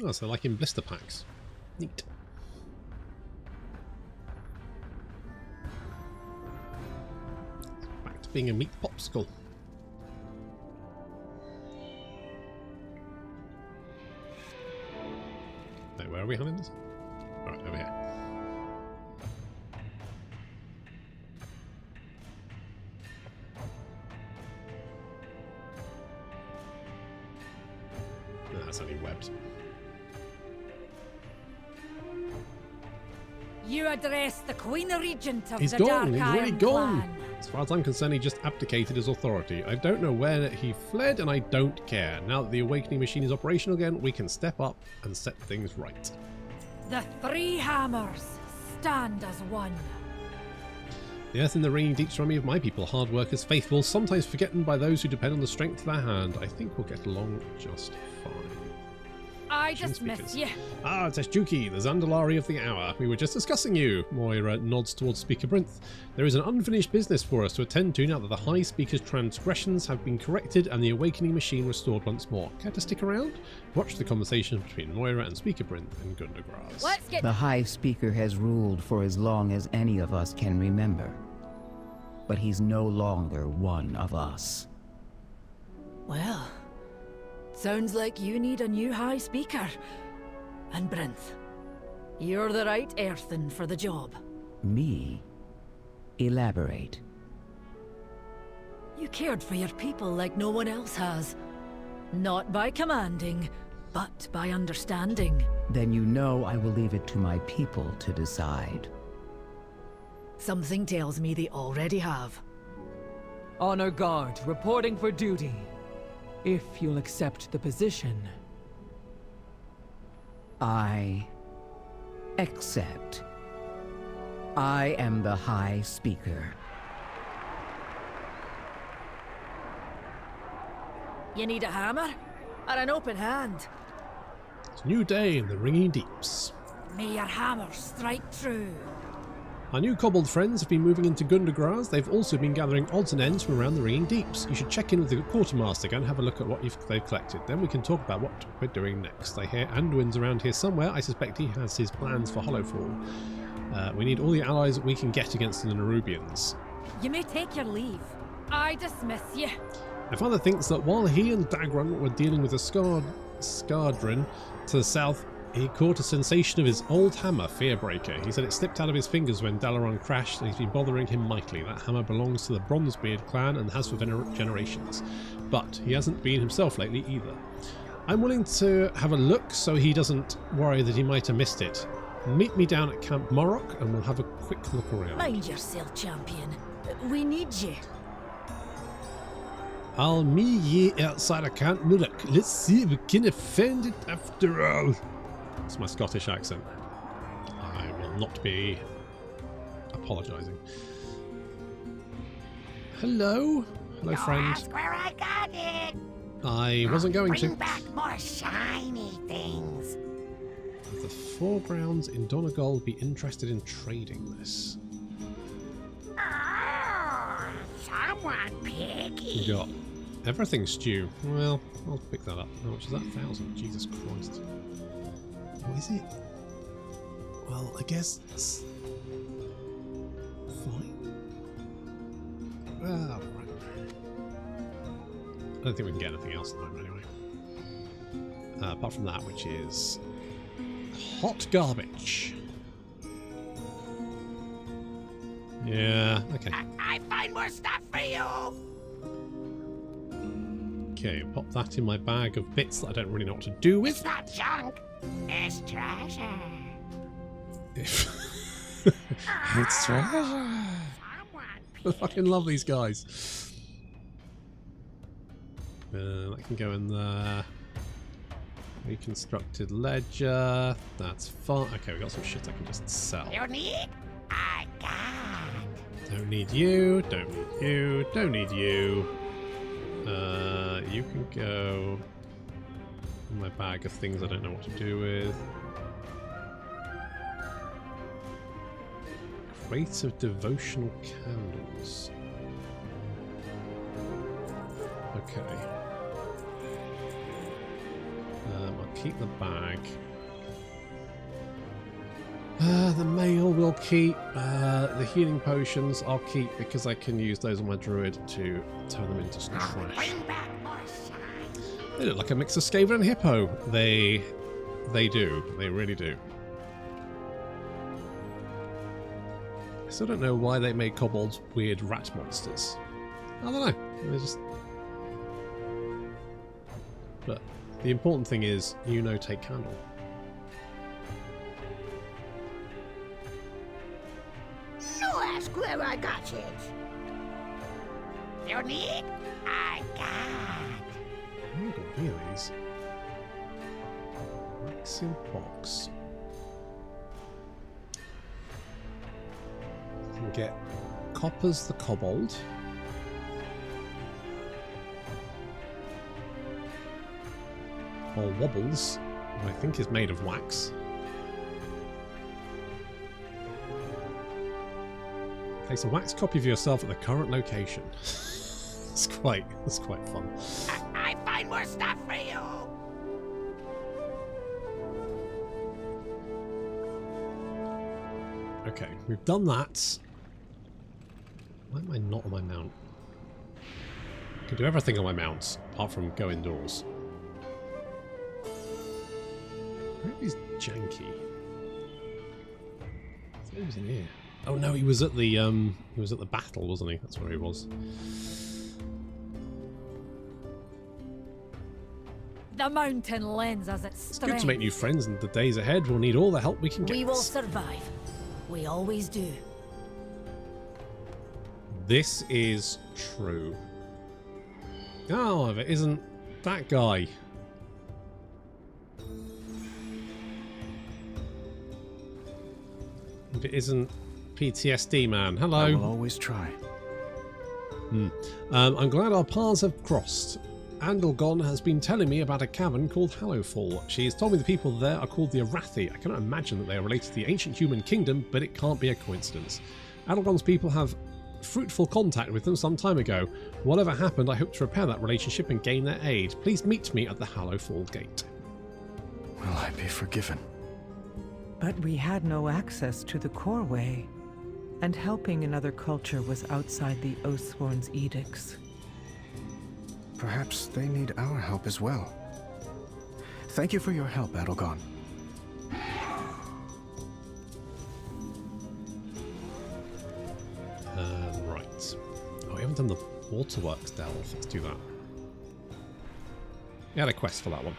Oh, so like in blister packs. Neat. Back to being a meat popsicle. Wait, where are we having this? Alright, over here. No, that's only webs. You address the Queen Regent of He's the gone. Dark He's already Iron gone. Clan. As far as I'm concerned, he just abdicated his authority. I don't know where he fled, and I don't care. Now that the Awakening machine is operational again, we can step up and set things right. The three hammers stand as one. The earth in the ringing deeps remind me of my people, hard workers, faithful, sometimes forgotten by those who depend on the strength of their hand. I think we'll get along just fine. I dismiss you. Ah, Teshjuki, the Zandalari of the hour. We were just discussing you. Moira nods towards Speaker Brinth. There is an unfinished business for us to attend to now that the High Speaker's transgressions have been corrected and the Awakening machine restored once more. Care to stick around? Watch the conversation between Moira and Speaker Brinth in Gundagraz. Let's get... The High Speaker has ruled for as long as any of us can remember. But he's no longer one of us. Well... sounds like you need a new High Speaker. And Brinth, you're the right earthen for the job. Me? Elaborate. You cared for your people like no one else has. Not by commanding, but by understanding. Then you know I will leave it to my people to decide. Something tells me they already have. Honor Guard, reporting for duty. If you'll accept the position. I accept. I am the High Speaker. You need a hammer? Or an open hand? It's a new day in the ringing deeps. May your hammer strike true. Our new kobold friends have been moving into Gundagraz. They've also been gathering odds and ends from around the ringing deeps. You should check in with the quartermaster again and have a look at what they've collected. Then we can talk about what we're doing next. I hear Anduin's around here somewhere. I suspect he has his plans for Hollowfall. We need all the allies that we can get against the Nerubians. You may take your leave. I dismiss you. My father thinks that while he and Dagron were dealing with the Skardrin to the south, he caught a sensation of his old hammer, Fearbreaker. He said it slipped out of his fingers when Dalaran crashed, and he's been bothering him mightily. That hammer belongs to the Bronzebeard clan and has for generations. But he hasn't been himself lately either. I'm willing to have a look so he doesn't worry that he might have missed it. Meet me down at Camp Morrock and we'll have a quick look around. Mind yourself, champion. We need you. I'll meet ye outside of Camp Morrock. Let's see if we can defend it after all. It's my Scottish accent. I will not be apologising. Hello? Hello, friend. Ask where I got it. I wasn't going to. Bring back more shiny things. The with foregrounds in Donegal be interested in trading this? Someone picky. We got everything stew. Well, I'll pick that up. How much is that? 1,000. Jesus Christ. What is it? Well, I guess it's fine. Ah, right. I don't think we can get anything else at the moment anyway. Apart from that, which is hot garbage. Yeah, okay. I find more stuff for you. Okay, pop that in my bag of bits that I don't really know what to do with. It's not junk. It's treasure. It's treasure. I fucking love these guys. That can go in there. Reconstructed ledger. That's fine. Okay, we got some shit I can just sell. You need? I got. Don't need you. Don't need you. Don't need you. You can go in my bag of things I don't know what to do with. Crate of devotional candles. Okay. I'll keep the bag. The mail will keep. The healing potions I'll keep because I can use those on my druid to turn them into some trash. They look like a mix of Skaven and Hippo. They do. They really do. I still don't know why they made kobolds weird rat monsters. I don't know. They're just... But the important thing is, you know, take candle. No ask where I got it. You need? I got. Oh, got these. Seal box. You can get Coppers the Kobold. Or Wobbles, who I think is made of wax. Place a wax copy of yourself at the current location. It's quite fun. I find more stuff for you. Okay, we've done that. Why am I not on my mount? I can do everything on my mounts, apart from go indoors. Where is Janky? I thought he was in here. Oh no, he was at the battle, wasn't he? That's where he was. The mountain lends us its It's strength. good to make new friends, and the days ahead we'll need all the help we can get. We will survive. We always do. This is true. Oh, if it isn't that guy. If it isn't PTSD man. Hello. I will always try. I'm glad our paths have crossed. Andelgon has been telling me about a cavern called Hallowfall. She has told me the people there are called the Arathi. I cannot imagine that they are related to the ancient human kingdom, but it can't be a coincidence. Andelgon's people have fruitful contact with them some time ago. Whatever happened, I hope to repair that relationship and gain their aid. Please meet me at the Hallowfall gate. Will I be forgiven? But we had no access to the core way, and helping another culture was outside the Oathsworn's edicts. Perhaps they need our help as well. Thank you for your help, Adelgon. Right. Oh, we haven't done the Waterworks delve. Let's do that. We had a quest for that one.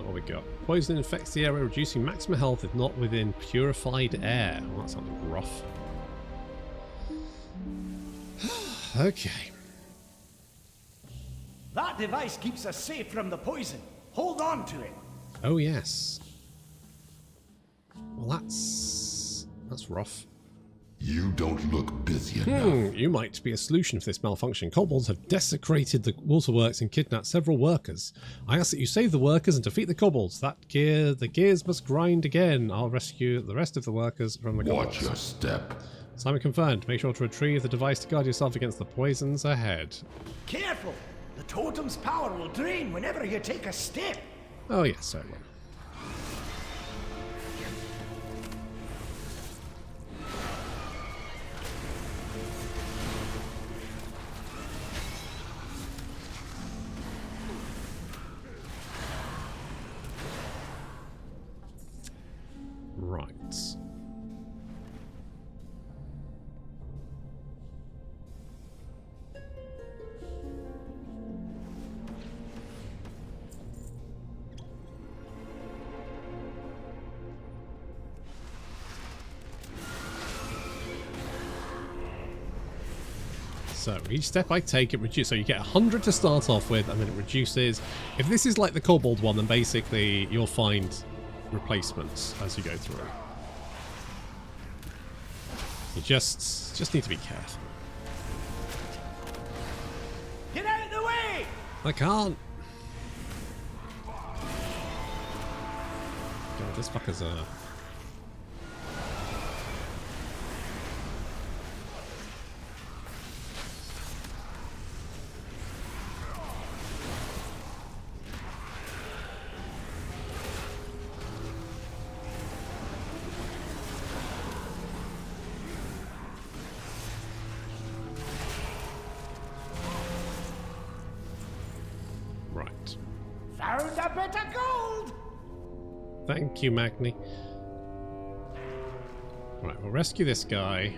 What we got? Poison infects the area, reducing maximum health if not within purified air. Well, that sounds rough. Okay. That device keeps us safe from the poison. Hold on to it. Oh, yes. Well, that's rough. You don't look busy enough. You might be a solution for this malfunction. Kobolds have desecrated the waterworks and kidnapped several workers. I ask that you save the workers and defeat the kobolds. The gears must grind again. I'll rescue the rest of the workers from the kobolds. Watch your step. Simon confirmed. Make sure to retrieve the device to guard yourself against the poisons ahead. Careful! The totem's power will drain whenever you take a step. Oh yes, so well. Right. So each step I take, it reduces. So you get 100 to start off with, and then it reduces. If this is like the kobold one, then basically you'll find replacements as you go through. You just need to be careful. Get out of the way! I can't. God, this fucker's right. Found a bit of gold! Thank you, Magni. Right, we'll rescue this guy.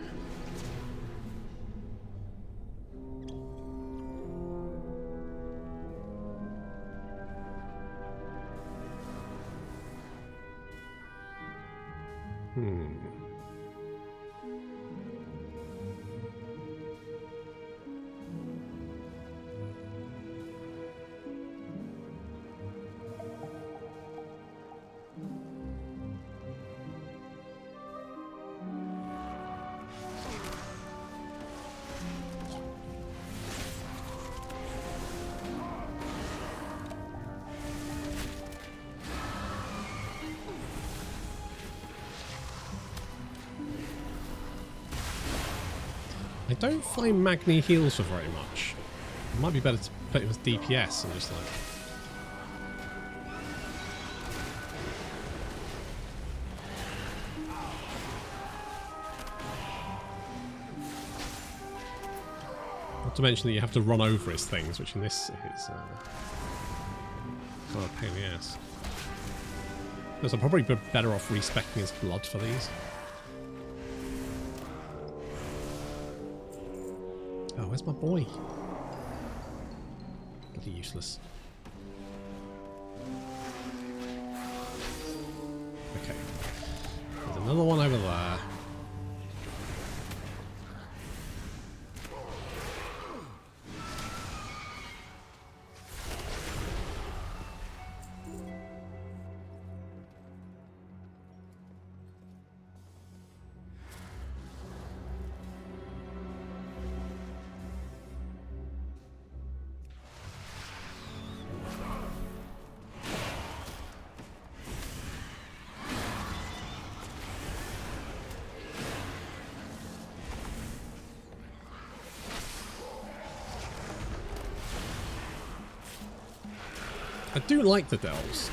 I don't find Magni heals for very much. It might be better to put him with DPS and just like... Not to mention that you have to run over his things, which in this is kind of a pain in the ass. Because I'll probably be better off respecting his blood for these. Oh, where's my boy? Bloody useless. Okay. There's another one over there. I do like the delves.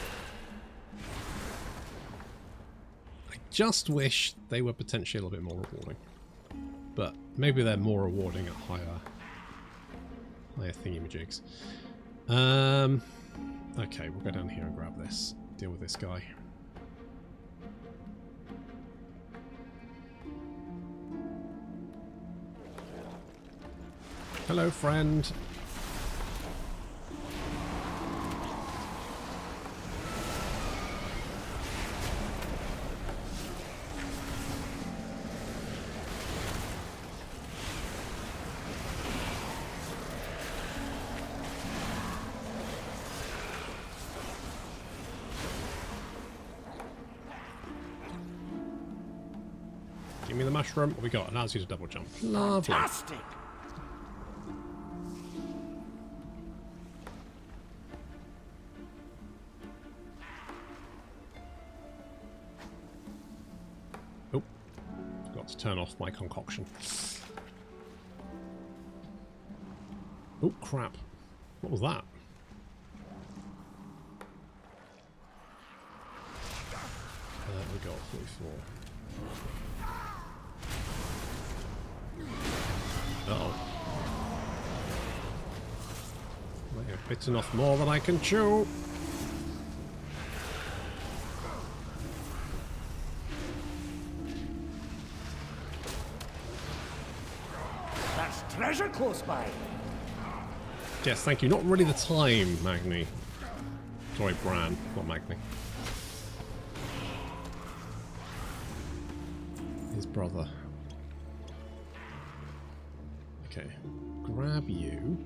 I just wish they were potentially a little bit more rewarding. But maybe they're more rewarding at higher thingamajigs. Okay, we'll go down here and grab this. Deal with this guy. Hello, friend. mushroom. What we got? Allows you to double jump. Lovely. Fantastic! Oh, forgot to turn off my concoction. Oh, crap. What was that? We got 44. Uh-oh. I have bitten off more than I can chew. That's treasure close by. Yes, thank you. Not really the time, Magni. Sorry, Bran, not Magni. His brother. Okay, grab you.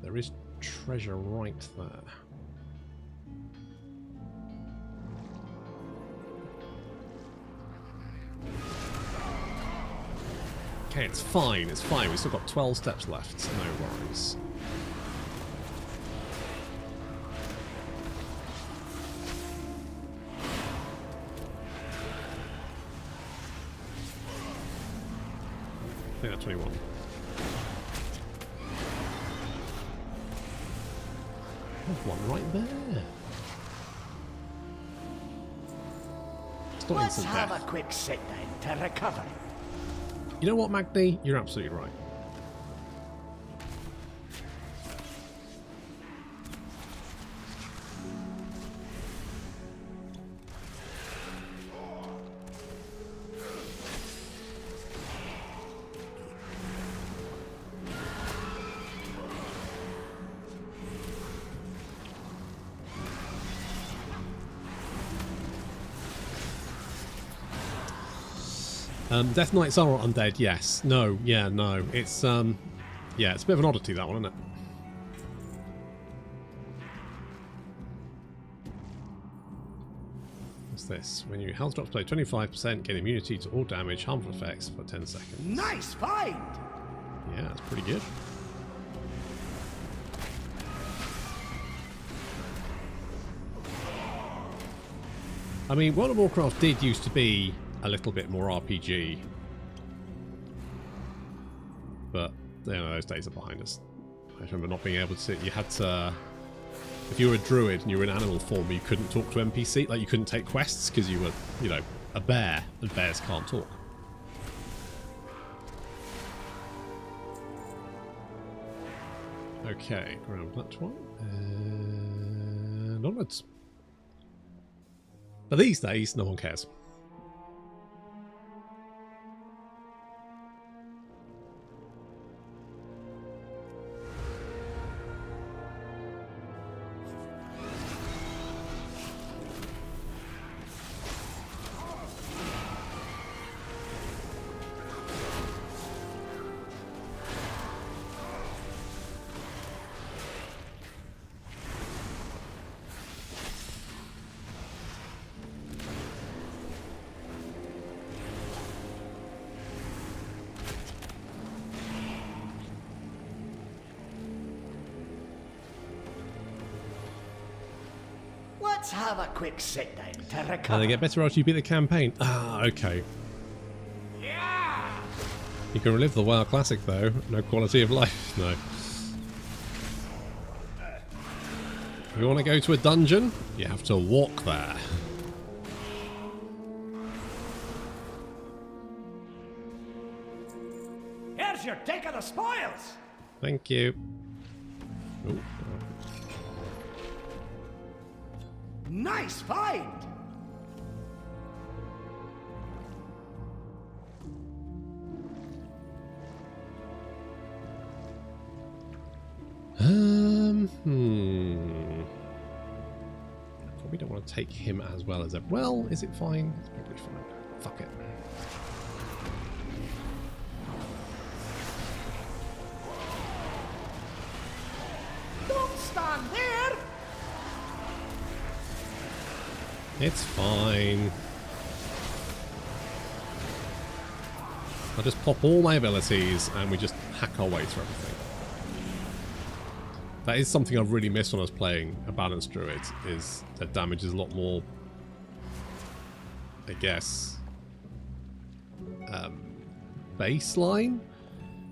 There is treasure right there. Okay, it's fine, it's fine. We've still got 12 steps left, no worries. I think that's 21. There's one right there. It's not Let's instant have death. a quick sit down to recover. You know what, Magni? You're absolutely right. Death Knights are undead, yes. No, yeah, no. It's, yeah, it's a bit of an oddity, that one, isn't it? What's this? When your health drops below 25%, gain immunity to all damage, harmful effects for 10 seconds. Nice find! Yeah, that's pretty good. I mean, World of Warcraft did used to be a little bit more RPG, but you know, those days are behind us. I remember not being able to. You had to, if you were a druid and you were in animal form, you couldn't talk to NPC. Like you couldn't take quests because you were, you know, a bear, and bears can't talk. Okay, grab that one and onwards. But these days, no one cares. Let's have a quick sit down to recover. And they get better after you beat the campaign. Ah, okay. Yeah! You can relive the WoW Classic though. No quality of life. No. If you want to go to a dungeon, you have to walk there. Here's your take of the spoils! Thank you. Ooh. Nice find! Probably don't want to take him as well as well, is it fine? It's probably fine. Fuck it. Don't stand there! It's fine. I'll just pop all my abilities and we just hack our way through everything. That is something I've really missed when I was playing a balanced druid, is that damage is a lot more, I guess, baseline.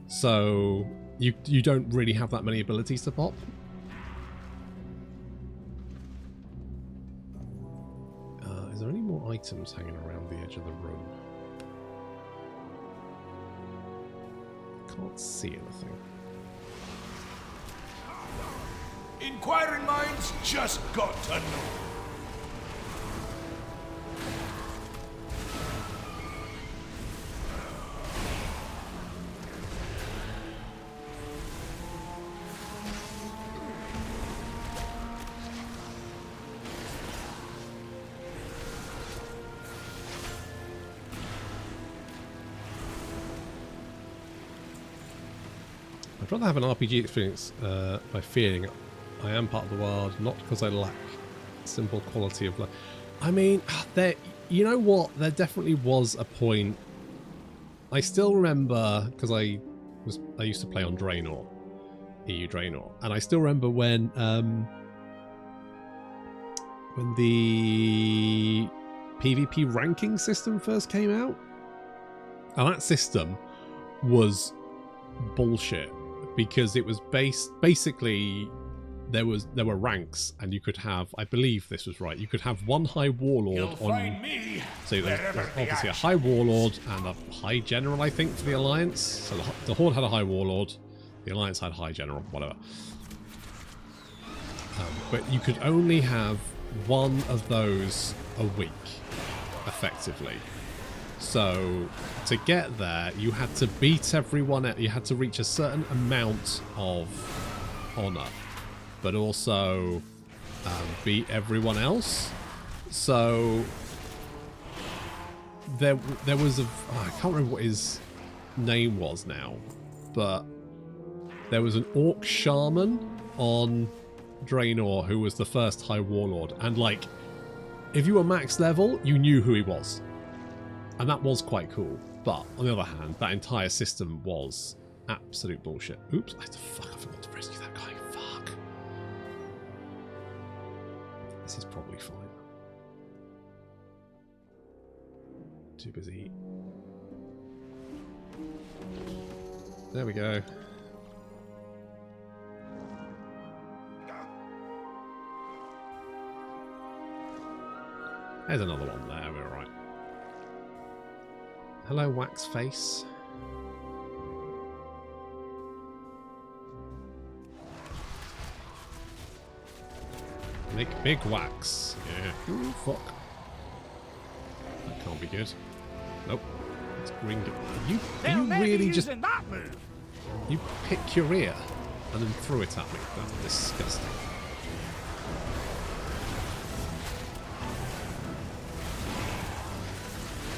So you don't really have that many abilities to pop. Is there any more items hanging around the edge of the room? Can't see anything. Inquiring minds just got to know. I'd rather have an RPG experience by feeling I am part of the world, not because I lack simple quality of life. I mean, there. You know what? There definitely was a point. I still remember, because I used to play on Draenor, EU Draenor, and I still remember when the PvP ranking system first came out, and that system was bullshit because it was basically. There were ranks, and you could have, I believe this was right, you could have one high warlord on. So there's obviously a high warlord and a high general, I think, for the alliance. So the Horde had a high warlord, the alliance had high general, whatever. But you could only have one of those a week, effectively. So to get there, you had to beat everyone. You had to reach a certain amount of honor, but also beat everyone else. So there was a, I can't remember what his name was now, but there was an orc shaman on Draenor who was the first high warlord, and like, if you were max level, you knew who he was, and that was quite cool. But on the other hand, that entire system was absolute bullshit. Oops, I forgot to rescue that guy. Fuck. This is probably fine. Too busy. There we go. There's another one there, we're alright. Hello, wax face. Make big wax. Yeah. Ooh, fuck. That can't be good. Nope. It's green. You really just... that move. You pick your ear and then threw it at me. That's disgusting.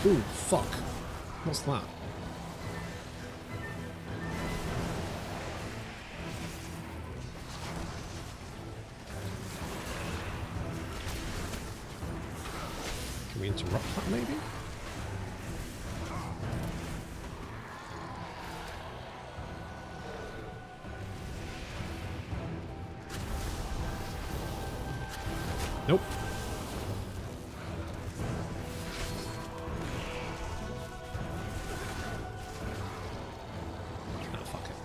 Ooh, fuck. What's that? Can we interrupt that maybe? Nope. Oh, fuck it.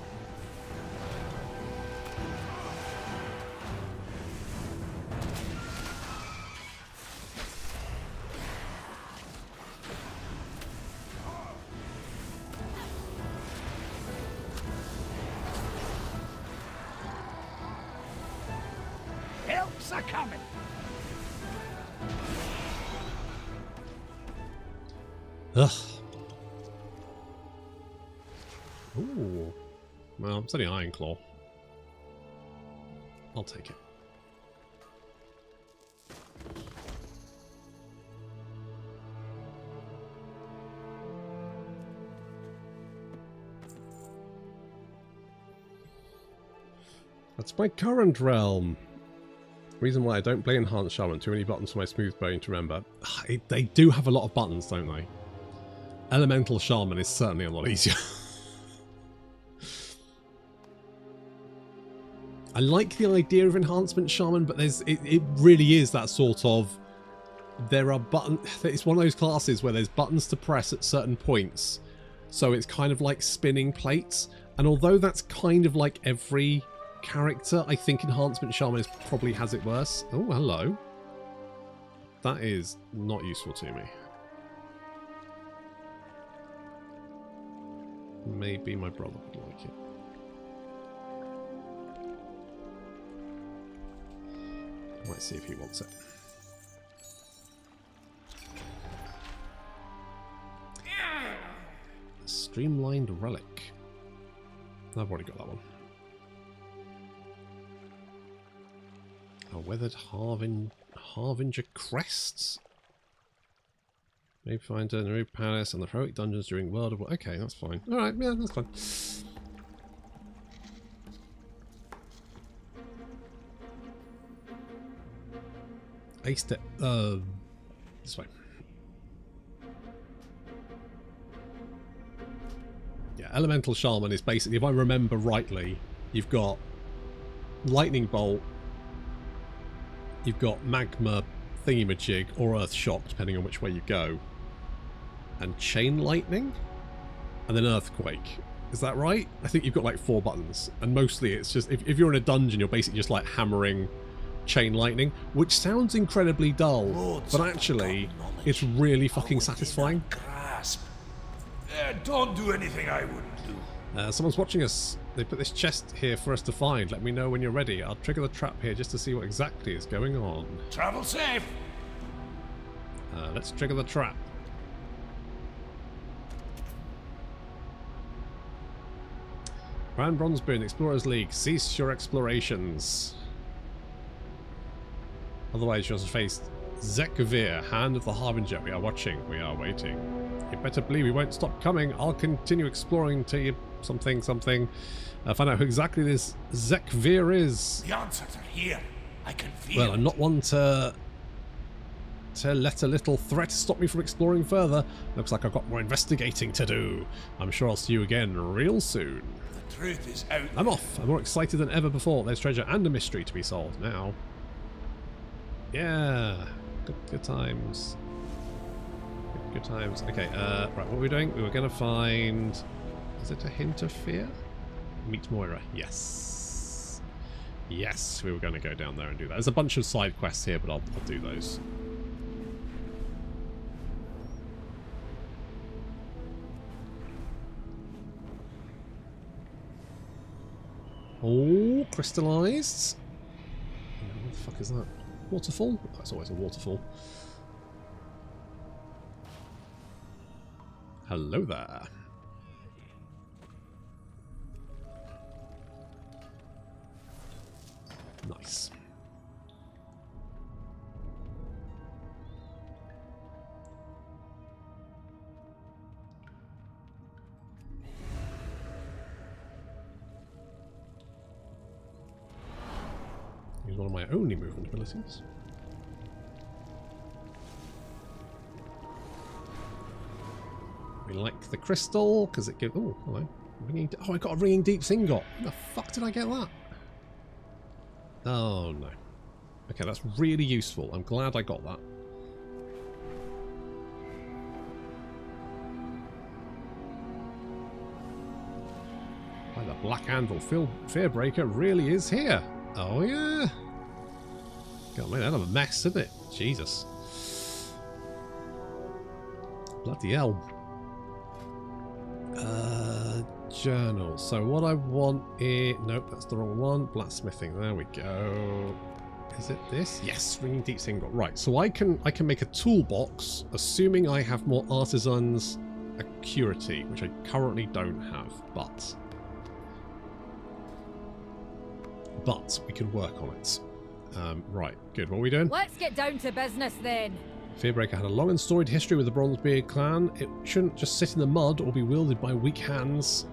Help's a coming. Ugh. Ooh. Well, it's only Iron Claw. I'll take it. That's my current realm. Reason why I don't play Enhanced Shaman. Too many buttons for my smooth brain to remember. They do have a lot of buttons, don't they? Elemental Shaman is certainly a lot easier. I like the idea of Enhancement Shaman, but it really is that sort of, there are buttons, it's one of those classes where there's buttons to press at certain points, so it's kind of like spinning plates, and although that's kind of like every character, I think Enhancement Shaman probably has it worse. Oh, hello. That is not useful to me. Maybe my brother would like it. Let's see if he wants it. Streamlined Relic. I've already got that one. A Weathered Harbinger Crests. Maybe find a new palace and the heroic dungeons during World of War. Okay, that's fine. Alright, yeah, that's fine. This way. Yeah, Elemental Shaman is basically, if I remember rightly, you've got Lightning Bolt, you've got Magma Thingamajig, or Earth Shock, depending on which way you go, and Chain Lightning, and then Earthquake. Is that right? I think you've got like 4 buttons, and mostly it's just, if you're in a dungeon, you're basically just like hammering Chain Lightning, which sounds incredibly dull, but actually it's really fucking satisfying. Don't do anything I wouldn't do. Someone's watching us. They put this chest here for us to find. Let me know when you're ready. I'll trigger the trap here just to see what exactly is going on. Travel safe. Let's trigger the trap. Grand Bronzebeard, Explorers League, cease your explorations. Otherwise you'll face Zekvir, Hand of the Harbinger. We are watching, we are waiting. You better believe we won't stop coming. I'll continue exploring till you something. Find out who exactly this Zekvir is. The answers are here. I can feel. Well, I'm not one to let a little threat stop me from exploring further. Looks like I've got more investigating to do. I'm sure I'll see you again real soon. The truth is out. I'm off. I'm more excited than ever before. There's treasure and a mystery to be solved now. Yeah. Good times. Good times. Okay, right, what were we doing? We were going to find... Is it a hint of fear? Meet Moira. Yes. Yes, we were going to go down there and do that. There's a bunch of side quests here, but I'll do those. Oh, crystallized. What the fuck is that? Waterfall? That's always a waterfall. Hello there. Nice. Use one of my only movement abilities. We like the crystal because it gives. Oh, hello. Oh, I got a ringing deep ingot. Where the fuck did I get that? Oh no. Okay, that's really useful. I'm glad I got that. Why, the Black Anvil Fearbreaker really is here. Oh yeah. God, man, that's a mess, isn't it? Jesus. Bloody hell. Journal. So what I want is... Nope, that's the wrong one. Blacksmithing. There we go. Is it this? Yes, ringing deep ingot. Right, so I can make a toolbox, assuming I have more artisans acuity, which I currently don't have, but we can work on it. Right, good. What are we doing? Let's get down to business then. Fearbreaker had a long and storied history with the Bronzebeard clan. It shouldn't just sit in the mud or be wielded by weak hands.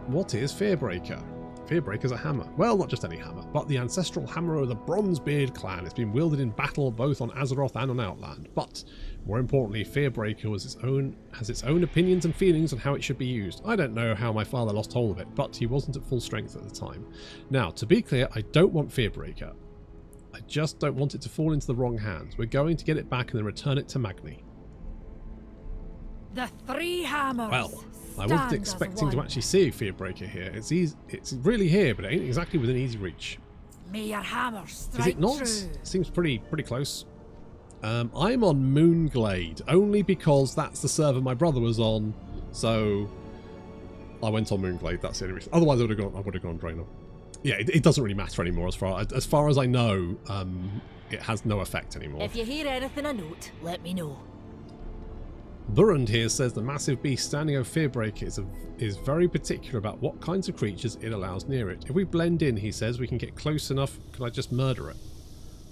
What is Fearbreaker? Fearbreaker's a hammer. Well, not just any hammer, but the ancestral hammer of the Bronzebeard clan. It's been wielded in battle both on Azeroth and on Outland. But More importantly, Fearbreaker has its own opinions and feelings on how it should be used. I don't know how my father lost hold of it, but he wasn't at full strength at the time. Now, to be clear, I don't want Fearbreaker. I just don't want it to fall into the wrong hands. We're going to get it back and then return it to Magni. The three hammers. Well, I wasn't expecting to actually see Fearbreaker here. It's easy, it's really here, but it ain't exactly within easy reach. May your hammer strike Is it not? true. Seems pretty close. I'm on Moonglade only because that's the server my brother was on, so I went on Moonglade. That's the only reason. Otherwise, I would have gone Draenor. Yeah, it doesn't really matter anymore as far as I know. It has no effect anymore. If you hear anything of note, let me know. Burrund here says the massive beast standing over Fearbreaker is very particular about what kinds of creatures it allows near it. If we blend in, he says, we can get close enough. Can I just murder it?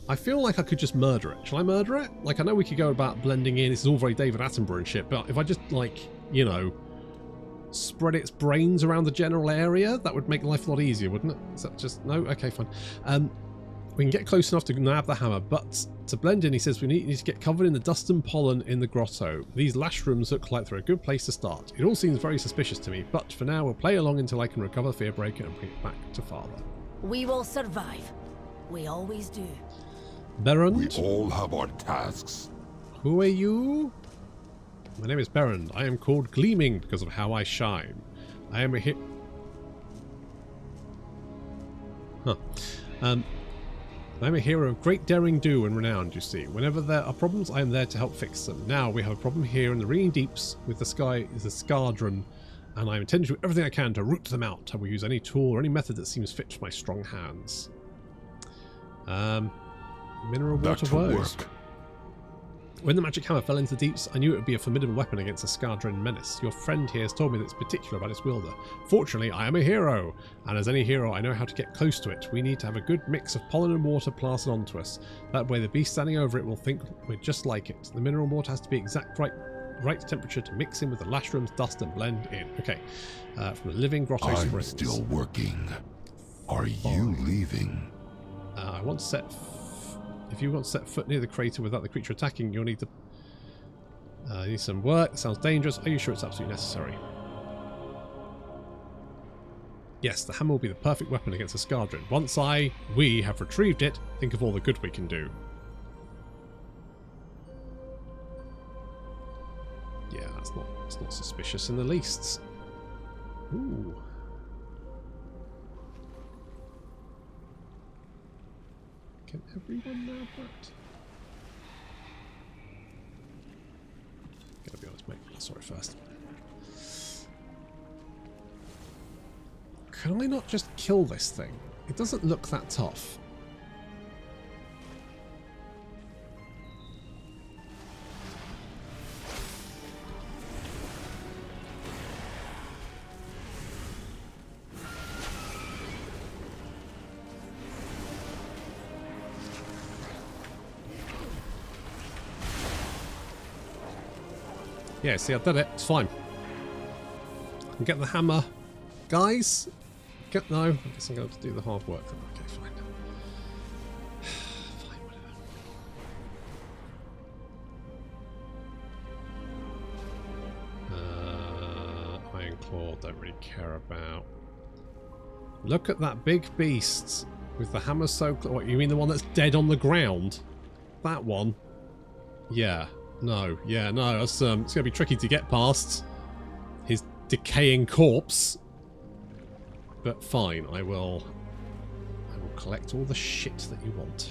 I feel like I could just murder it. Shall I murder it? Like, I know we could go about blending in. This is all very David Attenborough and shit, but if I just, like, you know, spread its brains around the general area, that would make life a lot easier, wouldn't it? Is that just... No? Okay, fine. We can get close enough to nab the hammer, but to blend in, he says we need to get covered in the dust and pollen in the grotto. These lash rooms look like they're a good place to start. It all seems very suspicious to me, but for now we'll play along until I can recover Fearbreaker and bring it back to father. We will survive. We always do. Berrand? We all have our tasks. Who are you? My name is Berrand. I am called Gleaming because of how I shine. I am a hit. Huh. I'm a hero of great daring do and renown, you see. Whenever there are problems, I am there to help fix them. Now, we have a problem here in the ringing deeps with the Skardron, and I intend to do everything I can to root them out. I will use any tool or any method that seems fit for my strong hands. Mineral water woes. When the magic hammer fell into the deeps, I knew it would be a formidable weapon against a Skardron menace. Your friend here has told me that it's particular about its wielder. Fortunately, I am a hero, and as any hero, I know how to get close to it. We need to have a good mix of pollen and water plastered onto us. That way the beast standing over it will think we're just like it. The mineral water has to be exact right temperature to mix in with the lash room's dust and blend in. Okay, from the living grotto springs. I'm still working. Are you leaving? I want to set... If you want to set foot near the crater without the creature attacking, you'll need to... need some work. That sounds dangerous. Are you sure it's absolutely necessary? Yes, the hammer will be the perfect weapon against a Skardron. Once we have retrieved it, think of all the good we can do. Yeah, it's not suspicious in the least. Ooh. Can everyone know that? Gotta be honest, mate. Sorry, first. Can I not just kill this thing? It doesn't look that tough. Yeah, see, I've done it. It's fine. I can get the hammer. Guys? No, I guess I'm going to have to do the hard work. Okay, fine. Fine, whatever. Iron Claw, don't really care about. Look at that big beast with the hammer so close. What, you mean the one that's dead on the ground? That one? Yeah. No, yeah, no, that's, it's going to be tricky to get past his decaying corpse. But fine, I will collect all the shit that you want.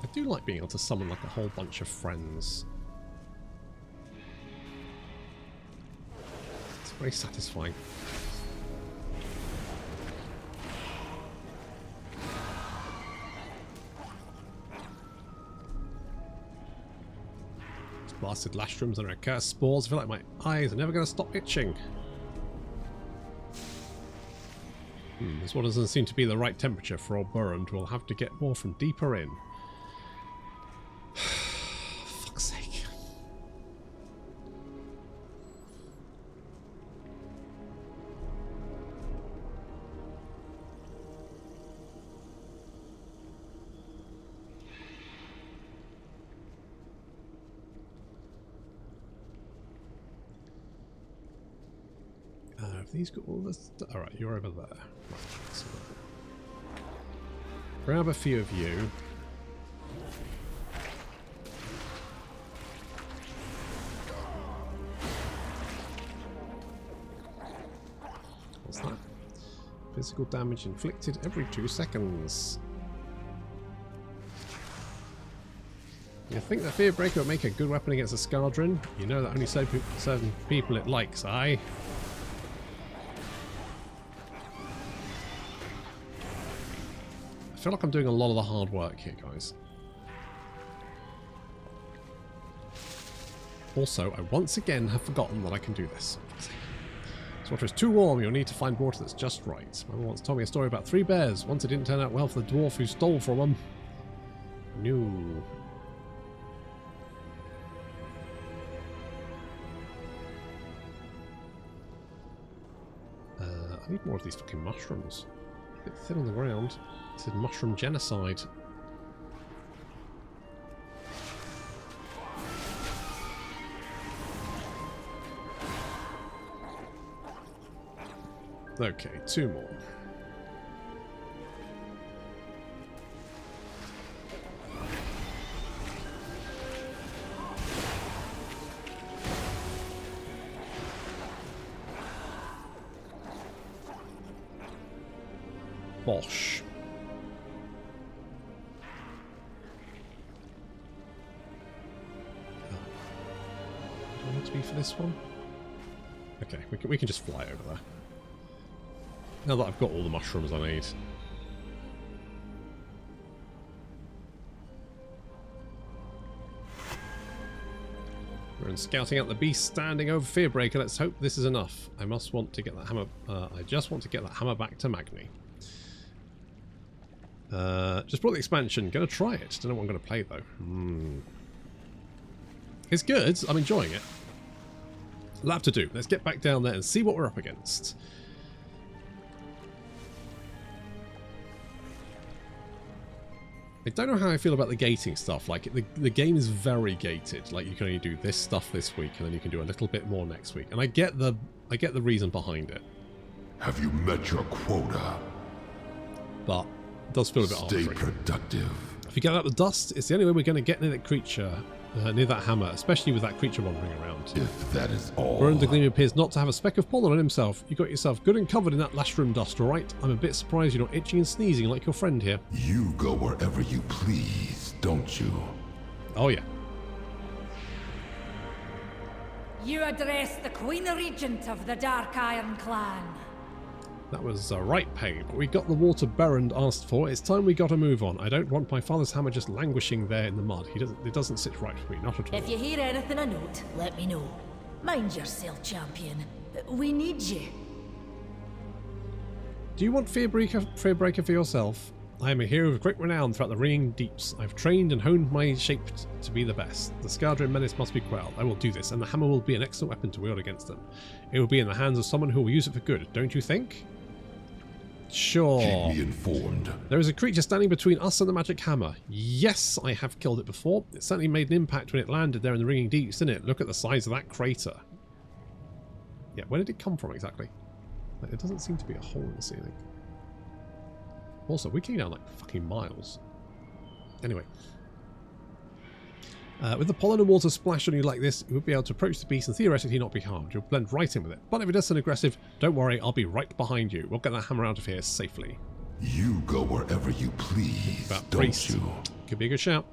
I do like being able to summon like a whole bunch of friends. It's very satisfying. Blasted lashrooms and their cursed spores. I feel like my eyes are never going to stop itching. This one doesn't seem to be the right temperature for old Burrund. We'll have to get more from deeper in. Fuck's sake. Have these got all this? Alright, you're over there. Right, so grab a few of you. What's that? Physical damage inflicted every 2 seconds. You think the Fearbreaker would make a good weapon against a Skaldrin? You know that only certain people it likes, aye? I feel like I'm doing a lot of the hard work here, guys. Also, I once again have forgotten that I can do this. This water is too warm. You'll need to find water that's just right. My mum once told me a story about 3 bears. Once it didn't turn out well for the dwarf who stole from them. No. I need more of these fucking mushrooms. A bit thin on the ground. This is mushroom genocide. Okay, 2 more. Bosh. Do I need to be for this one? Okay, we can just fly over there. Now that I've got all the mushrooms I need. We're in scouting out the beast standing over Fearbreaker. Let's hope this is enough. I must want to get that hammer. I just want to get that hammer back to Magni. Just brought the expansion. Gonna try it. Don't know what I'm gonna play though. It's good. I'm enjoying it. I'll have to do. Let's get back down there and see what we're up against. I don't know how I feel about the gating stuff. Like, the game is very gated. Like, you can only do this stuff this week, and then you can do a little bit more next week. And I get the reason behind it. Have you met your quota? But it does feel a bit arbitrary. Stay productive. If you get out the dust, it's the only way we're going to get near that creature, near that hammer, especially with that creature wandering around. If that is all. Burrund the Gleam appears not to have a speck of pollen on himself. You got yourself good and covered in that lashroom dust, alright? I'm a bit surprised you're not itching and sneezing like your friend here. You go wherever you please, don't you? Oh yeah. You address the Queen Regent of the Dark Iron Clan. That was a right pay, but we got the water Burrund asked for. It's time we got to move on. I don't want my father's hammer just languishing there in the mud. It doesn't sit right with me, not at all. If you hear anything of note, let me know. Mind yourself, champion. We need you. Do you want Fearbreaker for yourself? I am a hero of great renown throughout the ringing deeps. I've trained and honed my shape to be the best. The Skaldrin menace must be quelled. I will do this, and the hammer will be an excellent weapon to wield against them. It will be in the hands of someone who will use it for good, don't you think? Sure. Keep me informed. There is a creature standing between us and the magic hammer. Yes, I have killed it before. It certainly made an impact when it landed there in the ringing deeps, didn't it? Look at the size of that crater. Yeah, where did it come from exactly? Like, it doesn't seem to be a hole in the ceiling. Also, we came down like fucking miles. Anyway. With the pollen and water splashed on you like this, you would be able to approach the beast and theoretically not be harmed. You'll blend right in with it. But if it does turn aggressive, don't worry, I'll be right behind you. We'll get that hammer out of here safely. You go wherever you please, don't you? Could be a good shout.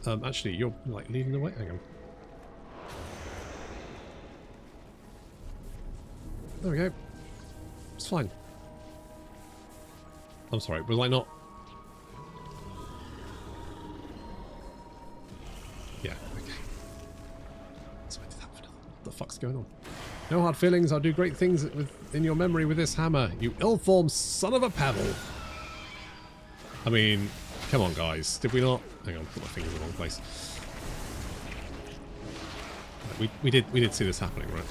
Actually, you're like leading the way. Hang on. There we go. It's fine. I'm sorry, was I not? fuck's going on? No hard feelings. I'll do great things in your memory with this hammer. You ill-formed son of a pebble. I mean, come on, guys. Did we not? Hang on, put my finger in the wrong place. We did see this happening, right?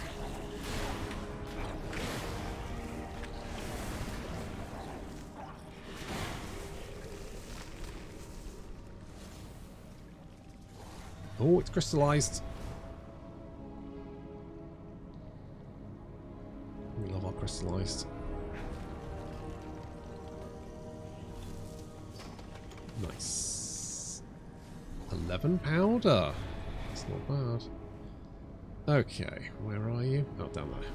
Oh, it's crystallized. We love our crystallized. Nice. 11 powder. That's not bad. Okay, where are you? Oh, down there.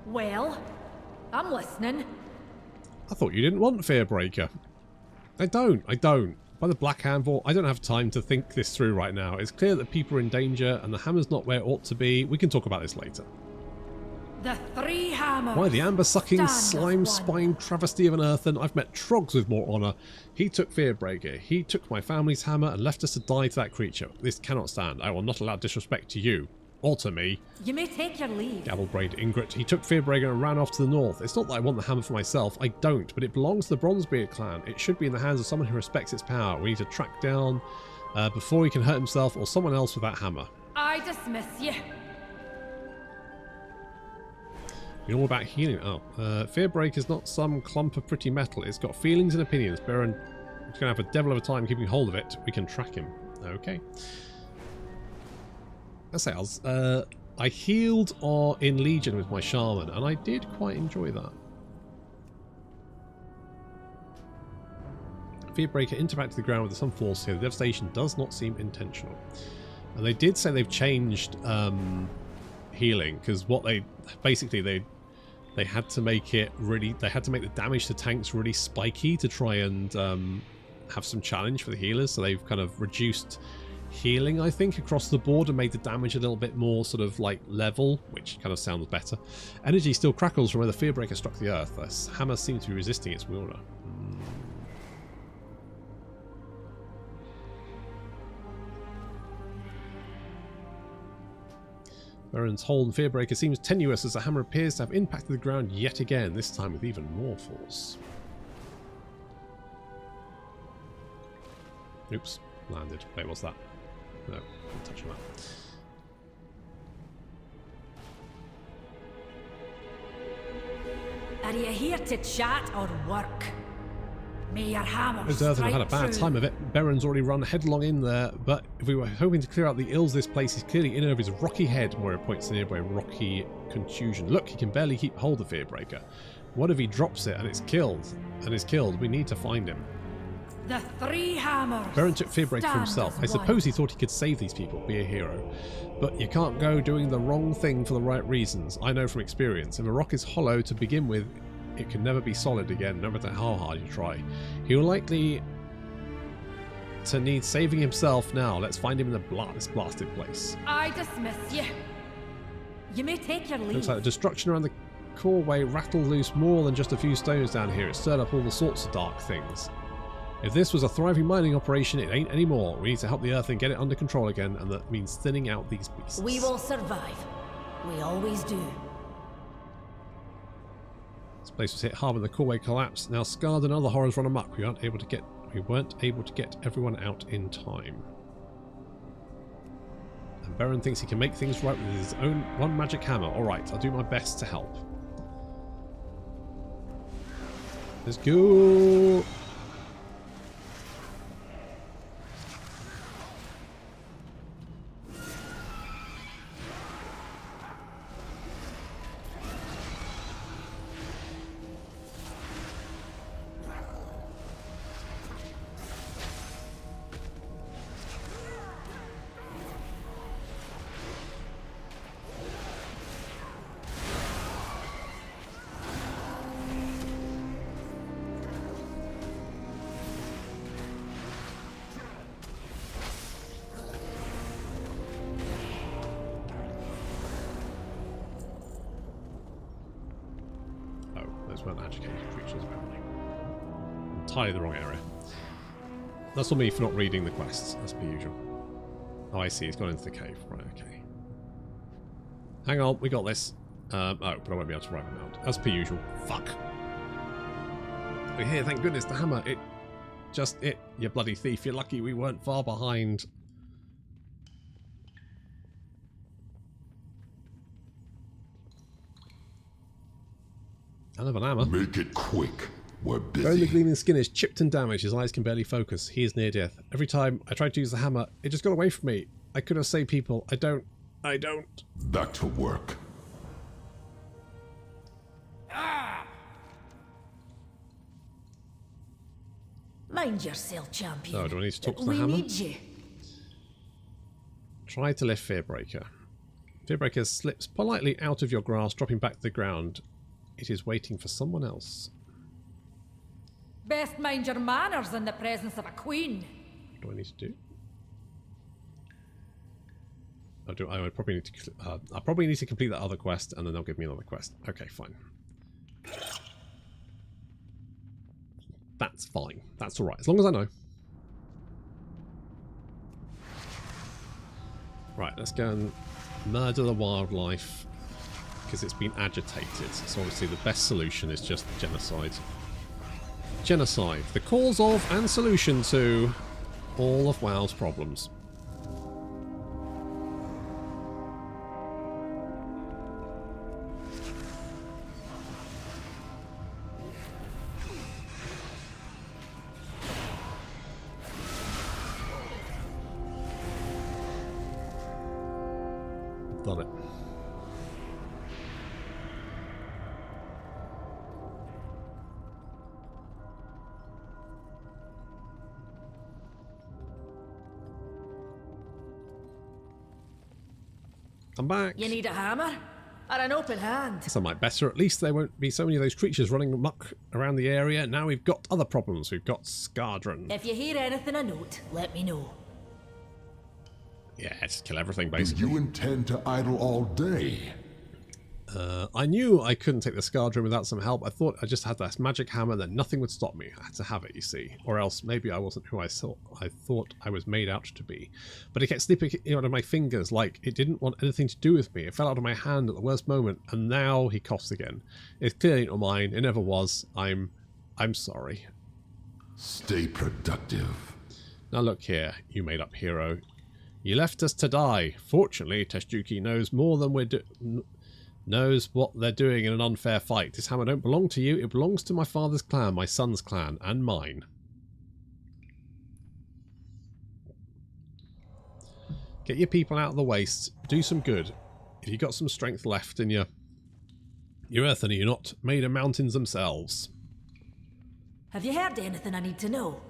Well, I'm listening. I thought you didn't want Fearbreaker. I don't. By the Black Anvil, I don't have time to think this through right now. It's clear that people are in danger and the hammer's not where it ought to be. We can talk about this later. The three hammers. Why, the amber-sucking, slime-spined travesty of an earthen. I've met Trogs with more honour. He took Fearbreaker. He took my family's hammer and left us to die to that creature. This cannot stand. I will not allow disrespect to you. Or to me. You may take your leave. Gavel-brained Ingrid. He took Fearbreaker and ran off to the north. It's not that I want the hammer for myself. I don't. But it belongs to the Bronzebeard clan. It should be in the hands of someone who respects its power. We need to track down before he can hurt himself or someone else with that hammer. I dismiss you. You know all about healing. Oh, Fearbreaker is not some clump of pretty metal. It's got feelings and opinions. Baron is going to have a devil of a time keeping hold of it. We can track him. Okay. I say, I healed in Legion with my Shaman, and I did quite enjoy that. Fearbreaker interacted the ground with some force here. The devastation does not seem intentional. And they did say they've changed healing, because what they had to make it really, they had to make the damage to tanks really spiky to try and have some challenge for the healers. So they've kind of reduced healing, I think, across the board and made the damage a little bit more sort of like level, which kind of sounds better. Energy still crackles from where the Fearbreaker struck the earth. This hammer seems to be resisting its wielder. Baron's hold in Fearbreaker seems tenuous as the hammer appears to have impacted the ground yet again, this time with even more force. Oops, landed. Wait, what's that? No, I'm touching that. Are you here to chat or work? May your hammer Those Earthen have had a bad true. time of it. Baron's already run headlong in there, but if we were hoping to clear out the ills this place is clearly in over his rocky head, Moira points to the nearby rocky contusion. Look, he can barely keep hold of Fearbreaker. What if he drops it and it's killed? We need to find him. The three hammers. Baron took Fearbreaker for himself. I suppose he thought he could save these people, be a hero. But you can't go doing the wrong thing for the right reasons. I know from experience. If a rock is hollow to begin with, it can never be solid again, no matter how hard you try. He will likely to need saving himself now. Let's find him in this blasted place. I dismiss you. You may take your leave. Looks like the destruction around the coreway rattled loose more than just a few stones down here. It stirred up all the sorts of dark things. If this was a thriving mining operation, it ain't anymore. We need to help the Earth and get it under control again, and that means thinning out these beasts. We will survive. We always do. This place was hit hard when the coreway collapsed. Now scarred and other horrors run amok. We weren't able to get everyone out in time. And Baron thinks he can make things right with his own one magic hammer. Alright, I'll do my best to help. Let's go! Weren't agitated creatures, apparently. Entirely the wrong area. That's on me for not reading the quests, as per usual. Oh, I see. He's gone into the cave. Right, okay. Hang on, we got this. Oh, but I won't be able to ride him out. As per usual. Fuck. We're here, thank goodness. The hammer, it... Just it, you bloody thief. You're lucky we weren't far behind. Hell of an hammer. Make it quick. We're busy. Bone the gleaming skin is chipped and damaged. His eyes can barely focus. He is near death. Every time I tried to use the hammer, it just got away from me. I could have saved people. I don't. Back to work. Mind yourself, champion. Oh, do I need to talk to the we hammer? Need you. Try to lift Fearbreaker. Fearbreaker slips politely out of your grasp, dropping back to the ground. It is waiting for someone else. Best mind your manners in the presence of a queen. What do I need to do? I would probably need to. I probably need to complete that other quest, and then they'll give me another quest. Okay, fine. That's fine. That's all right, as long as I know. Right, let's go and murder the wildlife because it's been agitated. So obviously the best solution is just genocide. Genocide, the cause of and solution to all of WoW's problems. Done it. I'm back. You need a hammer? Or an open hand? Some might better. At least there won't be so many of those creatures running amok around the area. Now we've got other problems. We've got Skardron. If you hear anything of note, let me know. Yeah, just kill everything, basically. Do you intend to idle all day? I knew I couldn't take the Skardron without some help. I thought I just had that magic hammer, that nothing would stop me. I had to have it, you see. Or else maybe I wasn't who I thought I was made out to be. But it kept slipping out of my fingers like it didn't want anything to do with me. It fell out of my hand at the worst moment, and now he coughs again. It's clearly not mine. It never was. I'm sorry. Stay productive. Now look here, you made-up hero. You left us to die. Fortunately, Teshjuki knows more than knows what they're doing in an unfair fight. This hammer don't belong to you. It belongs to my father's clan, my son's clan, and mine. Get your people out of the waste. Do some good. If you got some strength left in your earth and you're not made of mountains themselves. Have you heard anything I need to know?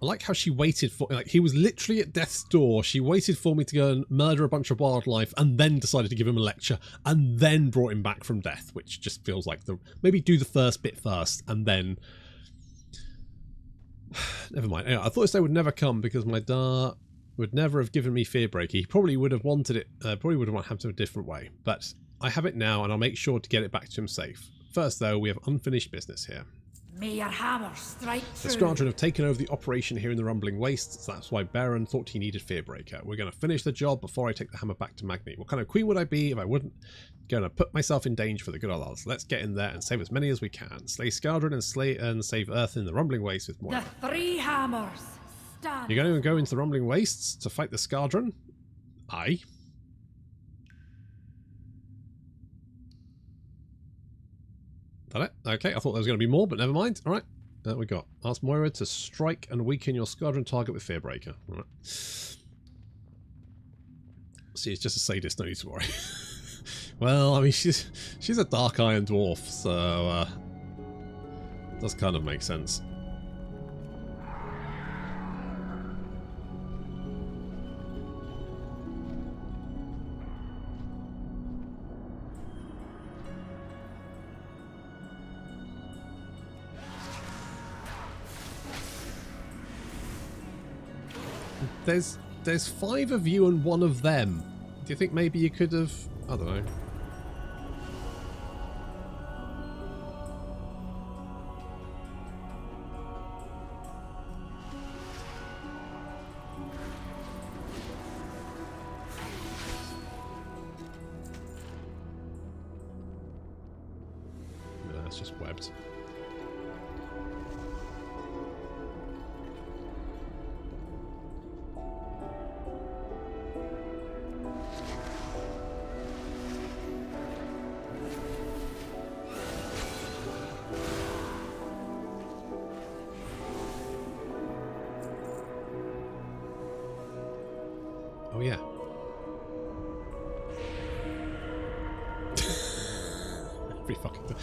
I like how she waited for, like, he was literally at death's door. She waited for me to go and murder a bunch of wildlife and then decided to give him a lecture and then brought him back from death, which just feels like maybe do the first bit first and then... Never mind. Anyway, I thought this day would never come because my Dar would never have given me Fearbreaker. He probably would have wanted it, probably would have wanted it a different way. But I have it now and I'll make sure to get it back to him safe. First though, we have unfinished business here. May your hammer strike The true. Skardron have taken over the operation here in the Rumbling Wastes. That's why Baron thought he needed Fearbreaker. We're going to finish the job before I take the hammer back to Magni. What kind of queen would I be if I wouldn't? Going to put myself in danger for the good of others. Let's get in there and save as many as we can. Slay Skardron and save Earth in the Rumbling Wastes with more. The three hammers stand. You're going to go into the Rumbling Wastes to fight the Skardron? Aye. That it? Okay, I thought there was going to be more, but never mind. Alright, we got. Ask Moira to strike and weaken your Skardron target with Fearbreaker. Alright. See, it's just a sadist, no need to worry. Well, I mean, she's a Dark Iron Dwarf, so does kind of make sense. There's 5 of you and 1 of them. Do you think maybe you could have... I don't know. that's just webbed. Oh yeah. Every fucking thing.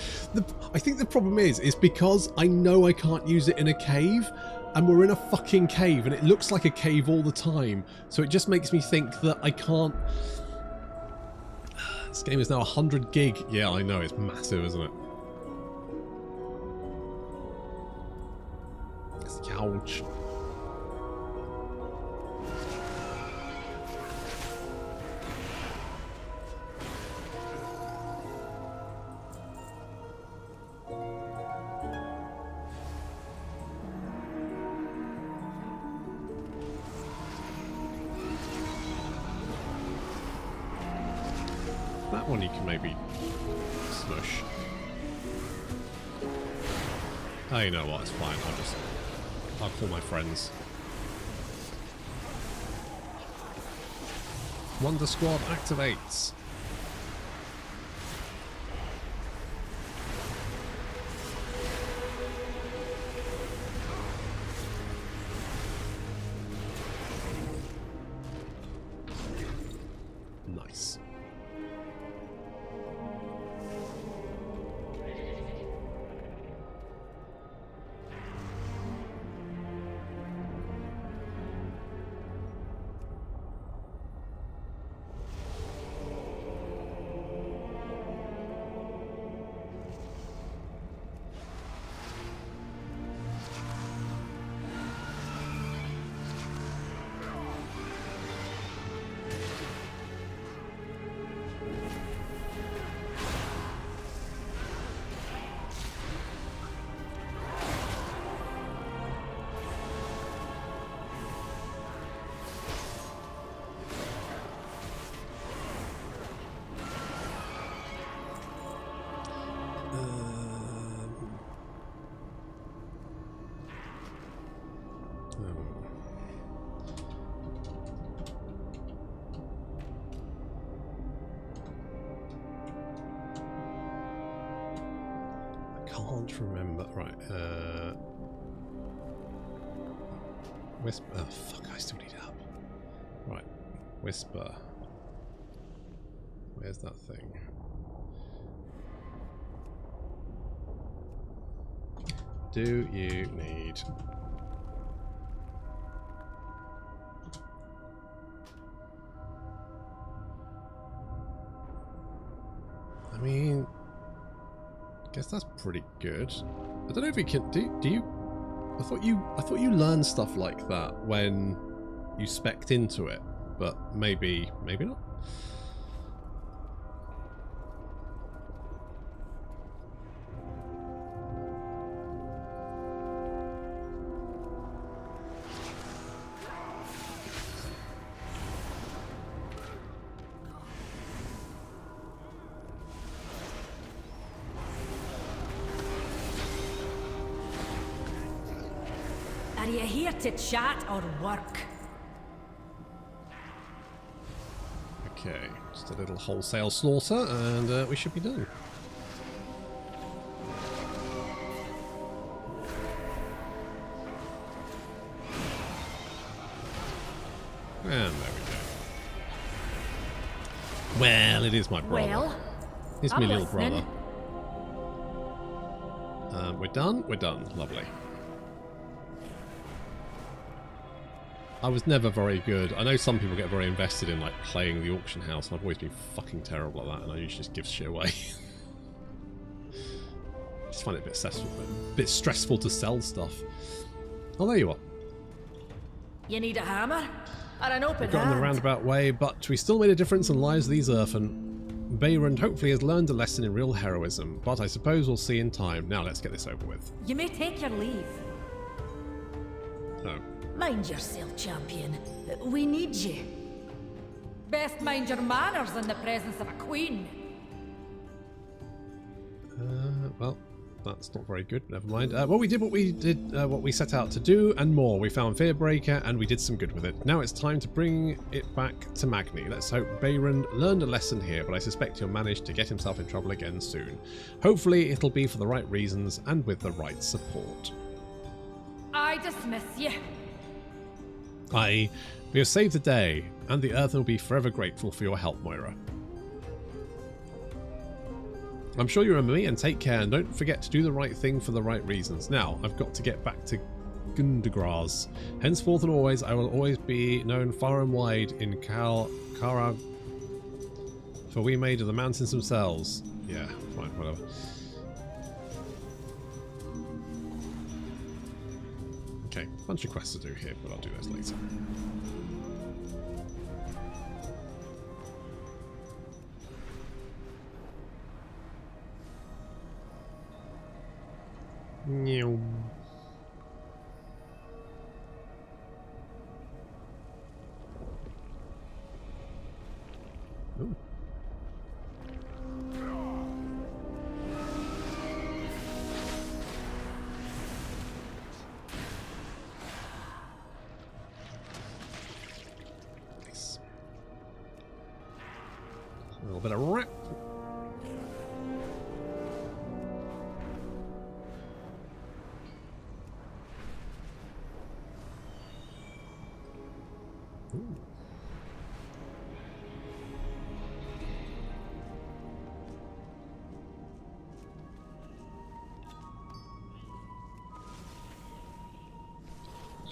I think the problem is because I know I can't use it in a cave, and we're in a fucking cave, and it looks like a cave all the time. So it just makes me think that I can't. This game is now 100 gig. Yeah, I know, it's massive, isn't it? Ouch. That one you can maybe smush. Oh, you know what? It's fine. I'll call my friends. Wonder Squad activates. Nice. Can't remember. Right. Whisper. Oh, fuck, I still need help. Right. Whisper. Where's that thing? Do you need... I mean... I guess that's pretty good. I don't know if you can do you I thought you learned stuff like that when you spec'd into it, but maybe not. Are you here to chat or work? Okay, just a little wholesale slaughter and we should be done. And there we go. Well, it is my brother. Well, it's my I'm little listening. brother. We're done? We're done. Lovely. I was never very good. I know some people get very invested in like playing the auction house, and I've always been fucking terrible at that, and I usually just give shit away. I just find it a bit stressful to sell stuff. Oh, there you are. You need a hammer? Or an open We've got in the hand? roundabout way, but we still made a difference in the lives of these Earthen. Beyrand hopefully has learned a lesson in real heroism, but I suppose we'll see in time. Now let's get this over with. You may take your leave. Oh. Mind yourself, champion. We need you. Best mind your manners in the presence of a queen. Well, That's not very good. Never mind. Well, we did what we set out to do, and more. We found Fearbreaker, and we did some good with it. Now it's time to bring it back to Magni. Let's hope Bayron learned a lesson here, but I suspect he'll manage to get himself in trouble again soon. Hopefully, it'll be for the right reasons and with the right support. I dismiss you. We have saved the day, and the Earth will be forever grateful for your help, Moira. I'm sure you remember me, and take care, and don't forget to do the right thing for the right reasons. Now, I've got to get back to Gundagraz. Henceforth and always, I will always be known far and wide in Kara, for we made of the mountains themselves. Yeah, fine, whatever. Okay, bunch of quests to do here, but I'll do those later. Meow. Ooh. Nice. A little bit of rap.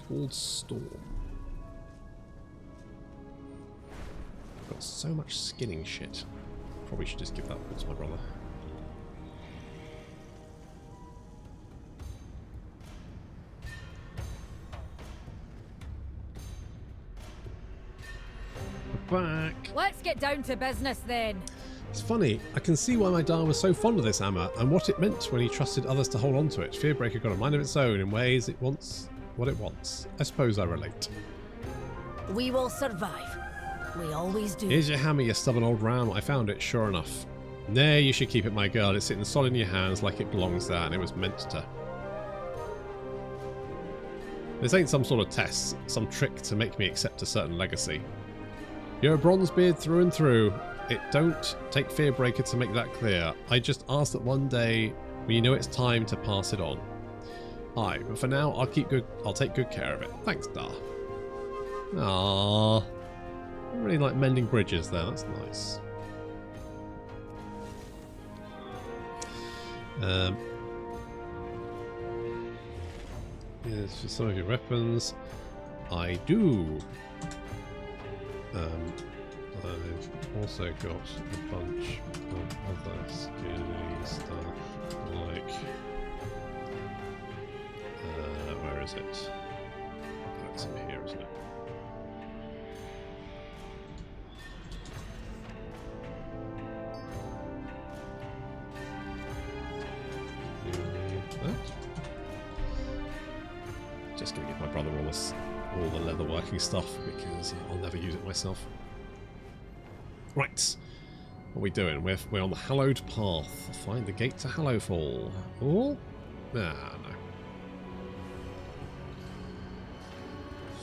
Cold Storm. I've got so much skinning shit. Probably should just give that one to my brother. We're back. Let's get down to business then. It's funny, I can see why my Dar was so fond of this hammer and what it meant when he trusted others to hold on to it. Fearbreaker got a mind of its own in ways it wants what it wants. I suppose I relate. We will survive. We always do. Here's your hammer, you stubborn old ram. I found it, sure enough. There, you should keep it, my girl. It's sitting solid in your hands like it belongs there, and it was meant to. This ain't some sort of test, some trick to make me accept a certain legacy. You're a Bronzebeard through and through. It don't take Fearbreaker to make that clear. I just ask that one day when you know it's time to pass it on. Aye, but for now, I'll take good care of it. Thanks, Dar. Aww. I really like mending bridges there, that's nice. Yes, for some of your weapons. I do. I've also got a bunch of other skinny stuff, like... where is it? Oh, it's in here, isn't it? Just gonna give my brother all the leather working stuff because I'll never use it myself. Right, what are we doing? We're on the hallowed path. Find the gate to Hallowfall. Oh, no.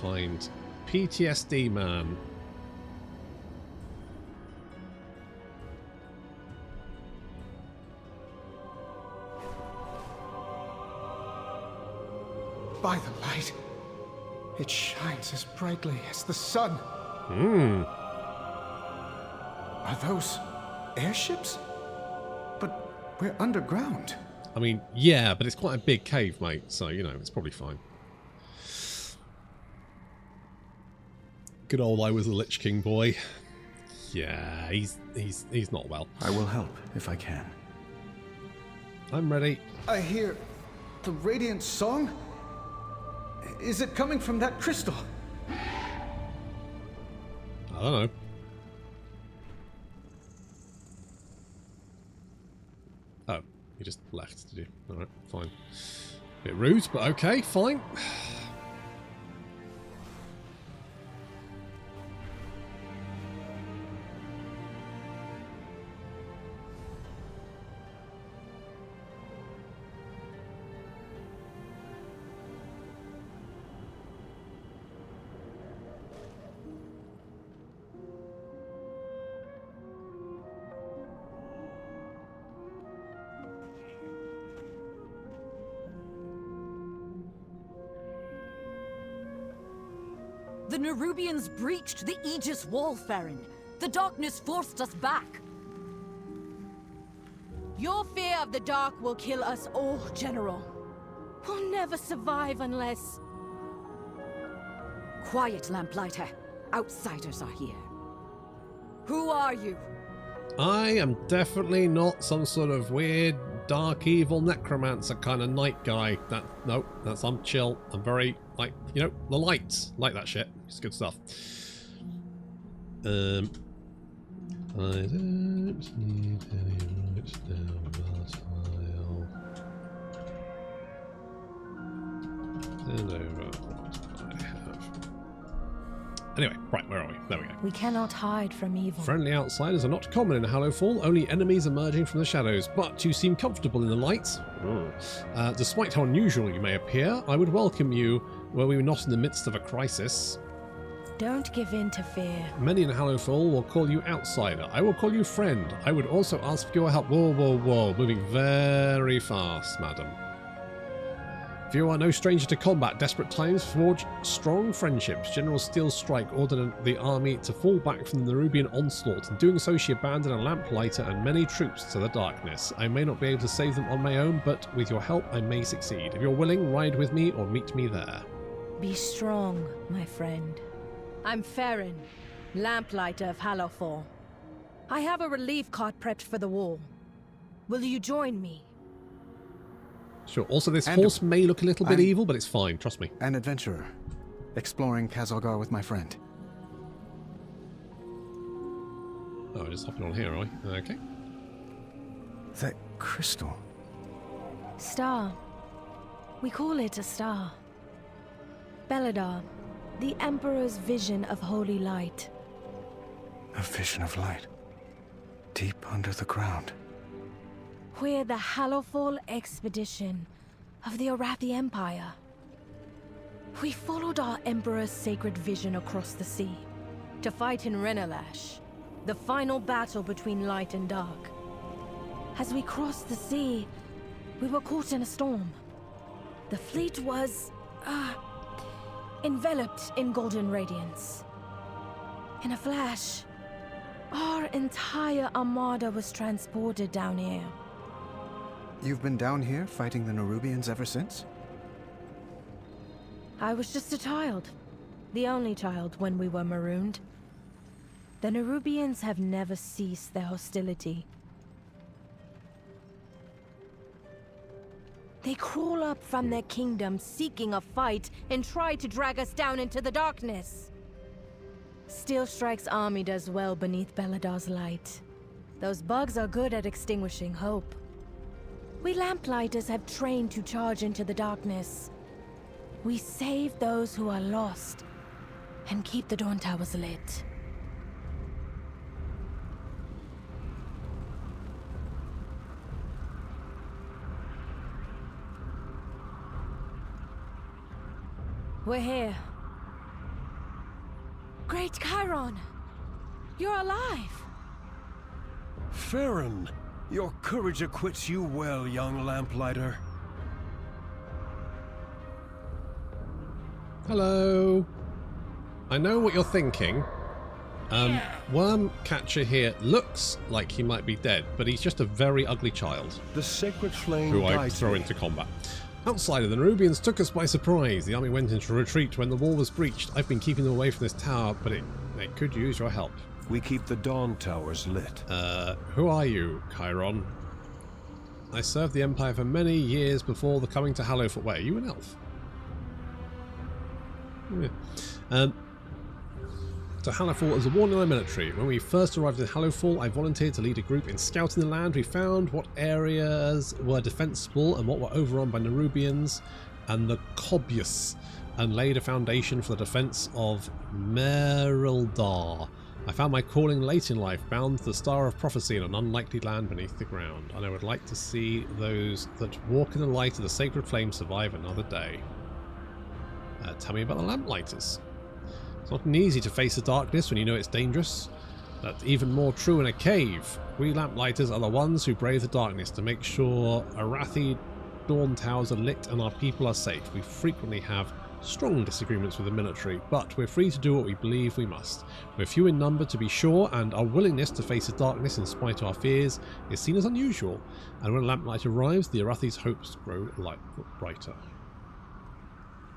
Find PTSD man. By the light, it shines as brightly as the sun. Hmm. Are those airships? But we're underground. I mean, yeah, but it's quite a big cave, mate, so, you know, it's probably fine. Good old I was a Lich King boy. Yeah, he's not well. I will help if I can. I'm ready. I hear the Radiant song. Is it coming from that crystal? I don't know. Oh, you just left, did you? Alright, fine. Bit rude, but okay, fine. The Nerubians breached the Aegis wall, Farron. The darkness forced us back. Your fear of the dark will kill us all, General. We'll never survive unless... Quiet, Lamplighter. Outsiders are here. Who are you? I am definitely not some sort of weird, dark, evil necromancer kind of night guy. No, I'm chill. I'm very, like, you know, the lights. Like that shit. It's good stuff. I don't need any lights down that aisle. And over what I have. Anyway, right, where are we? There we go. We cannot hide from evil. Friendly outsiders are not common in Hallowfall, only enemies emerging from the shadows, but you seem comfortable in the light. Despite how unusual you may appear, I would welcome you were we not in the midst of a crisis. Don't give in to fear. Many in Hallowfall will call you outsider. I will call you friend. I would also ask for your help. Whoa. Moving very fast, madam. If you are no stranger to combat, desperate times forge strong friendships. General Steel's strike ordered the army to fall back from the Nerubian onslaught. In doing so, she abandoned a lamplighter and many troops to the darkness. I may not be able to save them on my own, but with your help, I may succeed. If you're willing, ride with me or meet me there. Be strong, my friend. I'm Farron, Lamplighter of Hallowfall. I have a relief cart prepped for the wall. Will you join me? Sure. Also, this horse may look a little bit evil, but it's fine. Trust me. An adventurer. Exploring Kazalgar with my friend. Oh, just hopping on here, are we? Okay. That crystal. Star. We call it a star. Belladar, the Emperor's vision of holy light. A vision of light. Deep under the ground. We're the Hallowfall expedition of the Arathi Empire. We followed our Emperor's sacred vision across the sea to fight in Renalash, the final battle between light and dark. As we crossed the sea, we were caught in a storm. The fleet was, enveloped in golden radiance. In a flash, our entire armada was transported down here. You've been down here fighting the Nerubians ever since? I was just a child. The only child when we were marooned. The Nerubians have never ceased their hostility. They crawl up from their kingdom seeking a fight and try to drag us down into the darkness. Steel Strike's army does well beneath Belladar's light. Those bugs are good at extinguishing hope. We Lamplighters have trained to charge into the darkness. We save those who are lost and keep the Dawn Towers lit. We're here. Great Chiron! You're alive! Farron, your courage acquits you well, young Lamplighter. Hello. I know what you're thinking. Wormcatcher here looks like he might be dead, but he's just a very ugly child. The sacred flame who I throw into combat. Outside of the Nerubians took us by surprise. The army went into retreat when the wall was breached. I've been keeping them away from this tower, but they could use your help. We keep the Dawn Towers lit. Who are you, Chiron? I served the Empire for many years before the coming to Hallowfall. Wait, are you an elf? Yeah. To Hallowfall as a Warner military. When we first arrived in Hallowfall, I volunteered to lead a group in scouting the land. We found what areas were defensible and what were overrun by Nerubians and the Cobius, and laid a foundation for the defense of Merildar. I found my calling late in life, bound to the Star of Prophecy in an unlikely land beneath the ground, and I would like to see those that walk in the light of the sacred flame survive another day. Tell me about the Lamplighters. It's not easy to face the darkness when you know it's dangerous. That's even more true in a cave. We Lamplighters are the ones who brave the darkness to make sure Arathi Dawn Towers are lit and our people are safe. We frequently have strong disagreements with the military, but we're free to do what we believe we must. We're few in number to be sure, and our willingness to face the darkness in spite of our fears is seen as unusual, and when lamplight arrives, the Arathi's hopes grow brighter.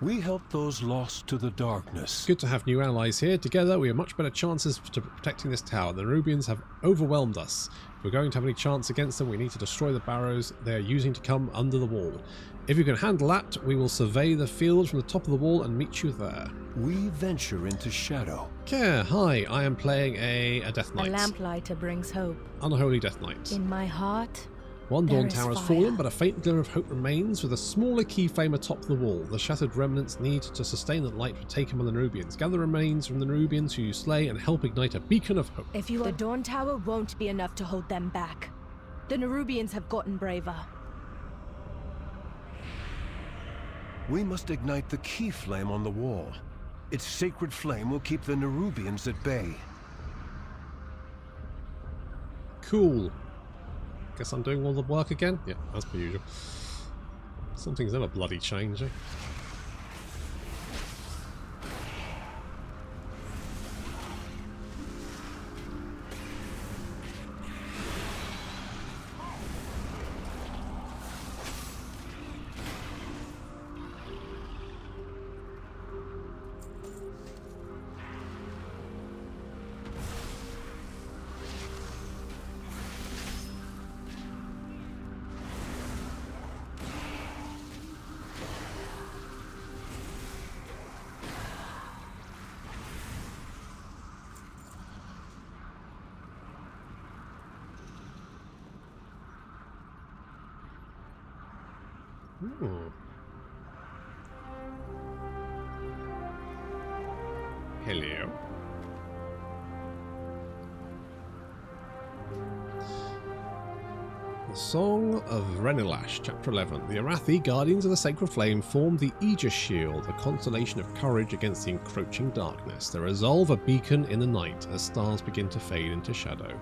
We help those lost to the darkness. Good to have new allies here. Together we have much better chances to protecting this tower. The Nerubians have overwhelmed us. If we're going to have any chance against them, we need to destroy the barrows they are using to come under the wall. If you can handle that, we will survey the field from the top of the wall and meet you there. We venture into shadow. Okay, hi, I am playing a Death Knight. A lamplighter brings hope. Unholy Death Knight. In my heart, one there dawn is tower has fire. fallen, but a faint glimmer of hope remains, with a smaller key flame atop the wall. The shattered remnants need to sustain the light taken by the Nerubians. Gather remains from the Nerubians who you slay and help ignite a beacon of hope. If you the dawn tower won't be enough to hold them back. The Nerubians have gotten braver. We must ignite the key flame on the wall. Its sacred flame will keep the Nerubians at bay. Cool. Guess I'm doing all the work again? Yeah, as per usual. Something's never bloody changing. Hello. The Song of Renilash, Chapter 11. The Arathi, Guardians of the Sacred Flame, formed the Aegis Shield, a constellation of courage against the encroaching darkness. They resolve a beacon in the night as stars begin to fade into shadow.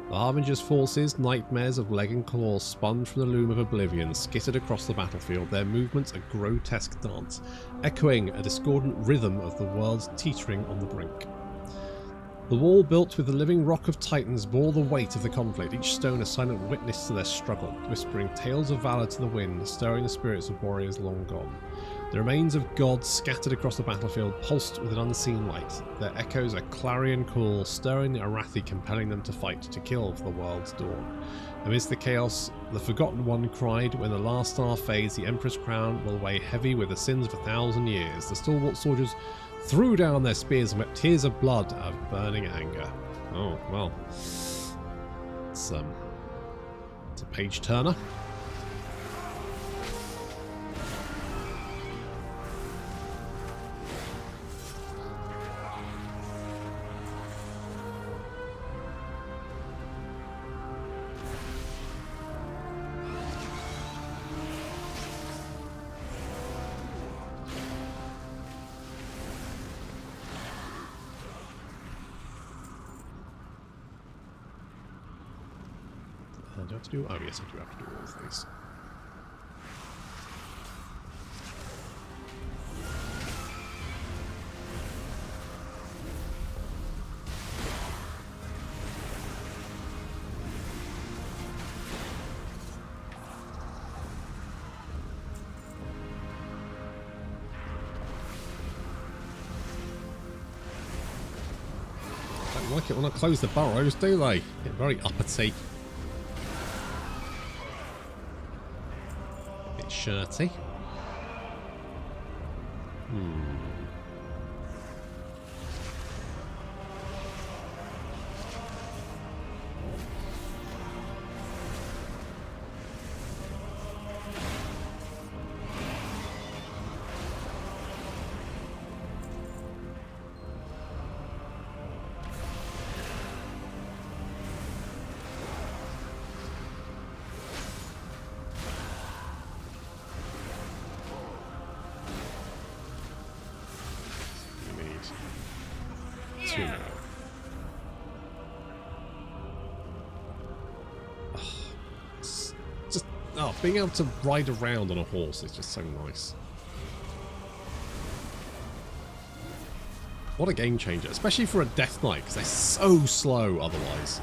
The Harbinger's forces, nightmares of leg and claws spun from the loom of oblivion, skittered across the battlefield, their movements a grotesque dance, echoing a discordant rhythm of the world's teetering on the brink. The wall built with the living rock of titans bore the weight of the conflict, each stone a silent witness to their struggle, whispering tales of valour to the wind, stirring the spirits of warriors long gone. The remains of gods scattered across the battlefield pulsed with an unseen light, their echoes a clarion call, stirring the Arathi, compelling them to fight, to kill for the world's dawn. Amidst the chaos, the Forgotten One cried, when the last star fades, the Emperor's crown will weigh heavy with the sins of 1,000 years. The stalwart soldiers threw down their spears and wept tears of blood of burning anger. Oh, well. It's a page turner. Do I have to do? Oh yes, I do have to do all of these. Don't like it when I close the burrows, do they? Get very uppity. Shirty. Being able to ride around on a horse is just so nice. What a game changer, especially for a Death Knight, because they're so slow otherwise.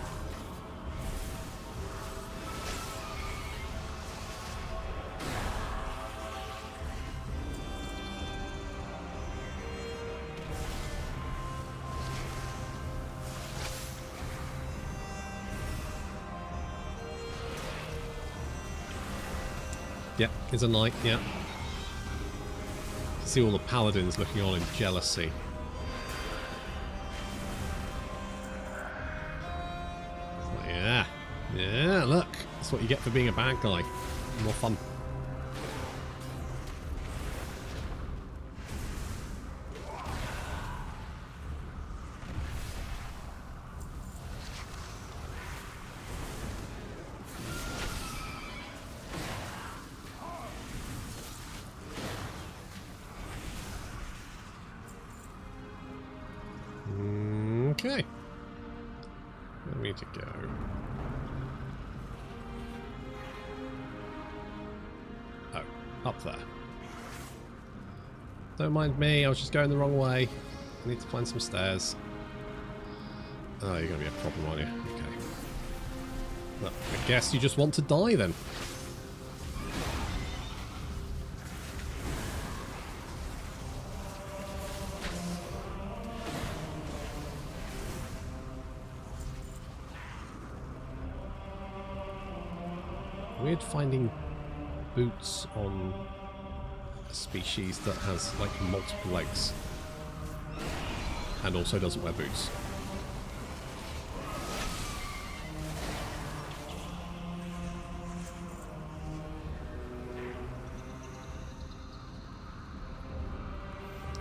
Yep, it's a knight, yeah. See all the paladins looking on in jealousy. So, yeah. Yeah, look. That's what you get for being a bad guy. More fun. Okay. Where do we need to go? Oh, up there. Don't mind me, I was just going the wrong way. I need to find some stairs. Oh, you're going to be a problem, aren't you? Okay. Well, I guess you just want to die then. Weird finding boots on a species that has like multiple legs and also doesn't wear boots.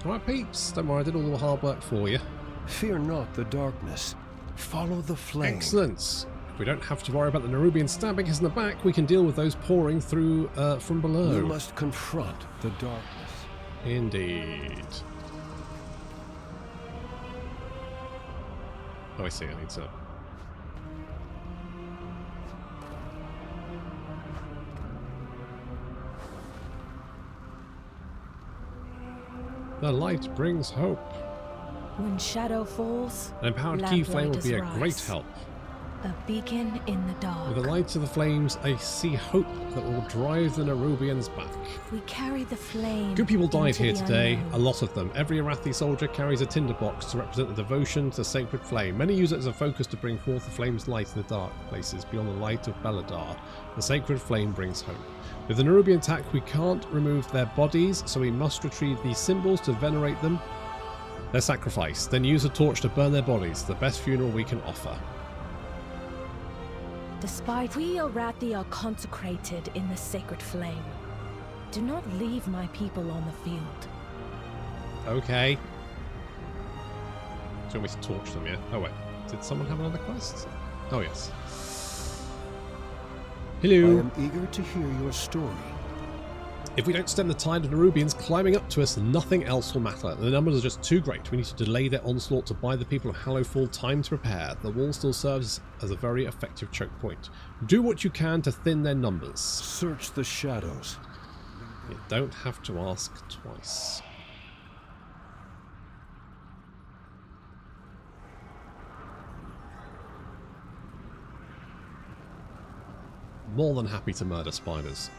Alright peeps, don't worry, I did all the hard work for you. Fear not the darkness. Follow the flame. Excellent. If we don't have to worry about the Nerubians stabbing us in the back, we can deal with those pouring through from below. You must confront the darkness. Indeed. Oh, I see. I need to... The light brings hope. When shadow falls, An empowered key flame would be a rise. great help. A beacon in the dark. With the light of the flames, I see hope that will drive the Nerubians back. We carry the flame. Good people died into here the today, unknown. a lot of them. Every Arathi soldier carries a tinderbox to represent the devotion to the sacred flame. Many use it as a focus to bring forth the flame's light in the dark places beyond the light of Beladar. The sacred flame brings hope. With the Nerubian attack, we can't remove their bodies, so we must retrieve these symbols to venerate them. Their sacrifice. Then use a torch to burn their bodies, the best funeral we can offer. Despite we Arathi are consecrated in the sacred flame, do not leave my people on the field. Okay. Do you want me to torch them, yeah? Oh wait, did someone have another quest? Oh yes. Hello. I am eager to hear your story. If we don't stem the tide of Nerubians climbing up to us, nothing else will matter. The numbers are just too great. We need to delay their onslaught to buy the people of Hallowfall time to prepare. The wall still serves as a very effective choke point. Do what you can to thin their numbers. Search the shadows. You don't have to ask twice. More than happy to murder spiders.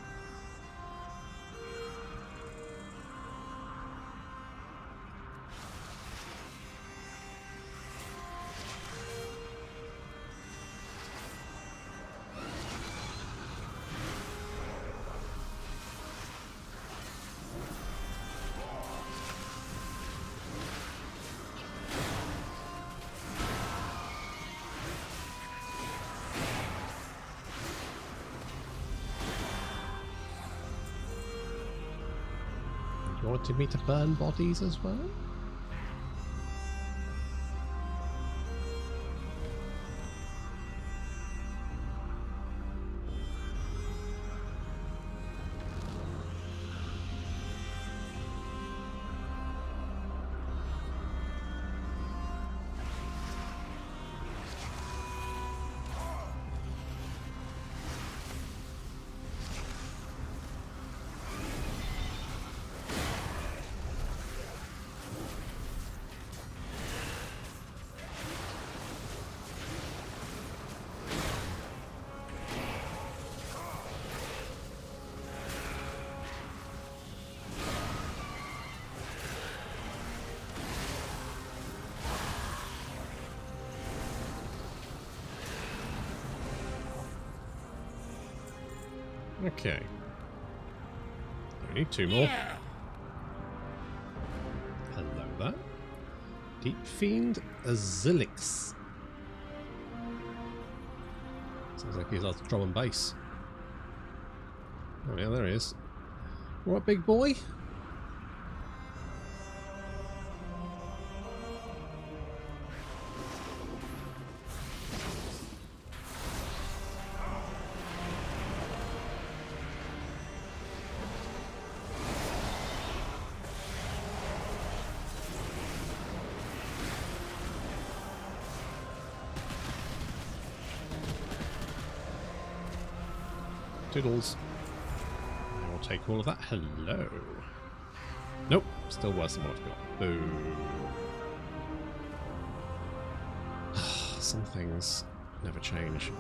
You wanted me to burn bodies as well? Okay. We need 2 more. Hello there. Deep Fiend Azilix. Sounds like he's loves drum and bass. Oh yeah, there he is. What, big boy? Doodles. I'll take all of that. Hello. Nope. Still worse than what I've got. Boo. Some things never change.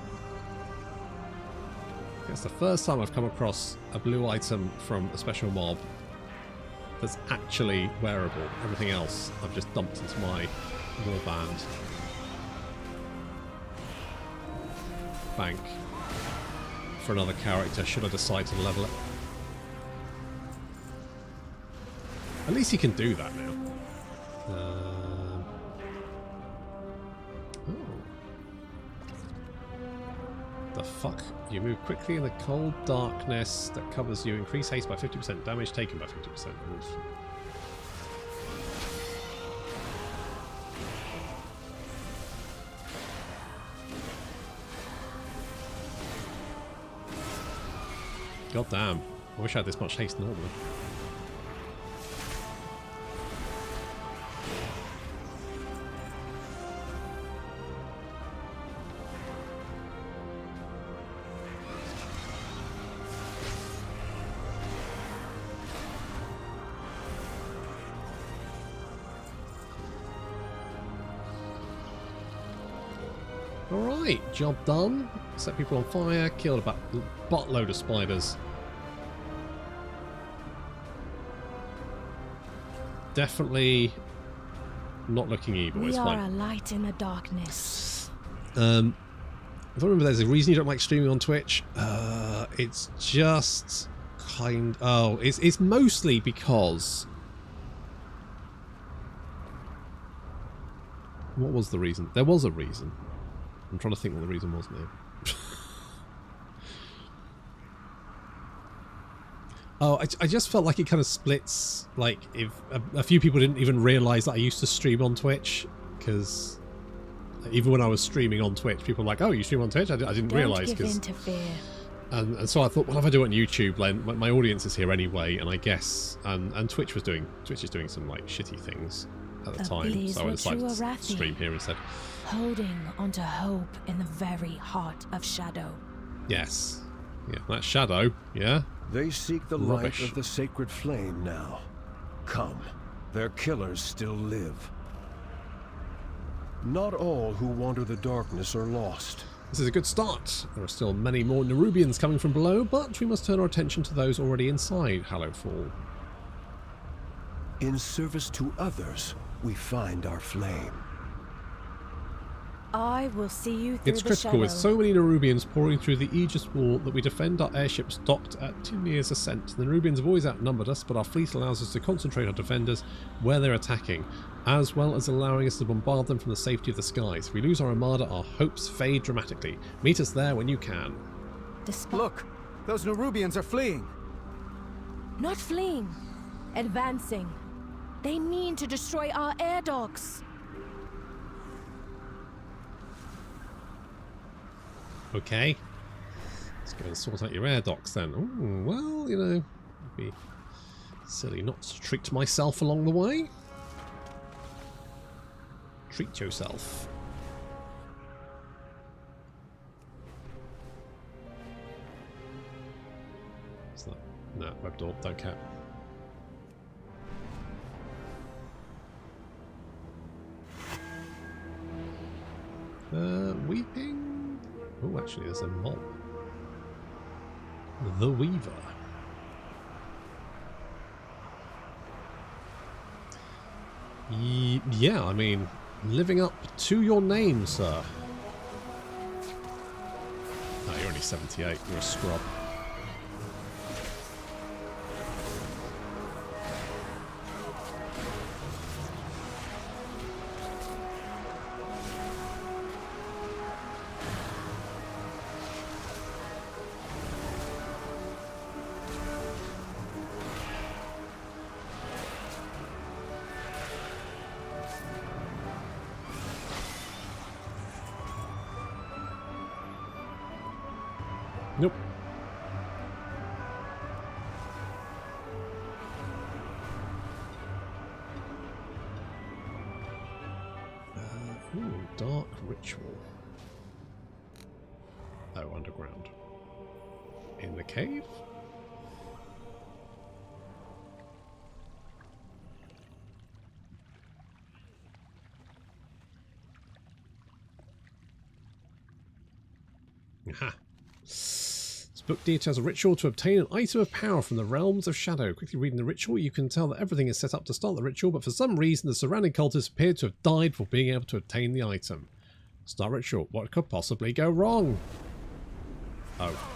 It's the first time I've come across a blue item from a special mob that's actually wearable. Everything else I've just dumped into my warband. Bank. For another character, should I decide to level it. At least he can do that now. Oh. The fuck? You move quickly in the cold darkness that covers you. Increase haste by 50%. Damage taken by 50%. Oof. God damn. I wish I had this much haste normally. Alright, job done. Set people on fire, killed a buttload of spiders. Definitely not looking evil. We it's are fine. a light in the darkness. I don't remember there's a reason you don't like streaming on Twitch. It's just kind... Oh, it's mostly because... What was the reason? There was a reason. I'm trying to think what the reason was now. Oh, I just felt like it kind of splits, like, if a few people didn't even realise that I used to stream on Twitch, because even when I was streaming on Twitch, people were like, oh, you stream on Twitch? I didn't realise. Don't give in to fear. And so I thought, well, if I do it on YouTube, then my audience is here anyway, and I guess, and Twitch is doing some, like, shitty things at the time, so I decided to stream here instead. Holding onto hope in the very heart of shadow. Yes. Yeah, that's shadow, yeah? They seek the light of the sacred flame now. Come, their killers still live. Not all who wander the darkness are lost. This is a good start. There are still many more Nerubians coming from below, but we must turn our attention to those already inside Hallowfall. In service to others, we find our flame. I will see you through It's the critical shadow. with so many Nerubians pouring through the Aegis Wall that we defend our airships docked at Timnir's ascent. The Nerubians have always outnumbered us, but our fleet allows us to concentrate our defenders where they're attacking, as well as allowing us to bombard them from the safety of the skies. If we lose our armada, our hopes fade dramatically. Meet us there when you can. Look, those Nerubians are fleeing. Not fleeing, advancing. They mean to destroy our air docks. Okay. Let's go and sort out your air docks then. Ooh, well, you know, it'd be silly not to treat myself along the way. Treat yourself. What's that? No, web door, don't care. Weeping? Oh, actually, there's a mob. The Weaver. Yeah, I mean, living up to your name, sir. Oh, you're only 78. You're a scrub. Nope. Ooh, dark ritual. Oh, underground. In the cave? Aha. This book details a ritual to obtain an item of power from the realms of shadow. Quickly reading the ritual, you can tell that everything is set up to start the ritual, but for some reason the surrounding cultists appear to have died before being able to obtain the item. Start ritual. What could possibly go wrong? Oh.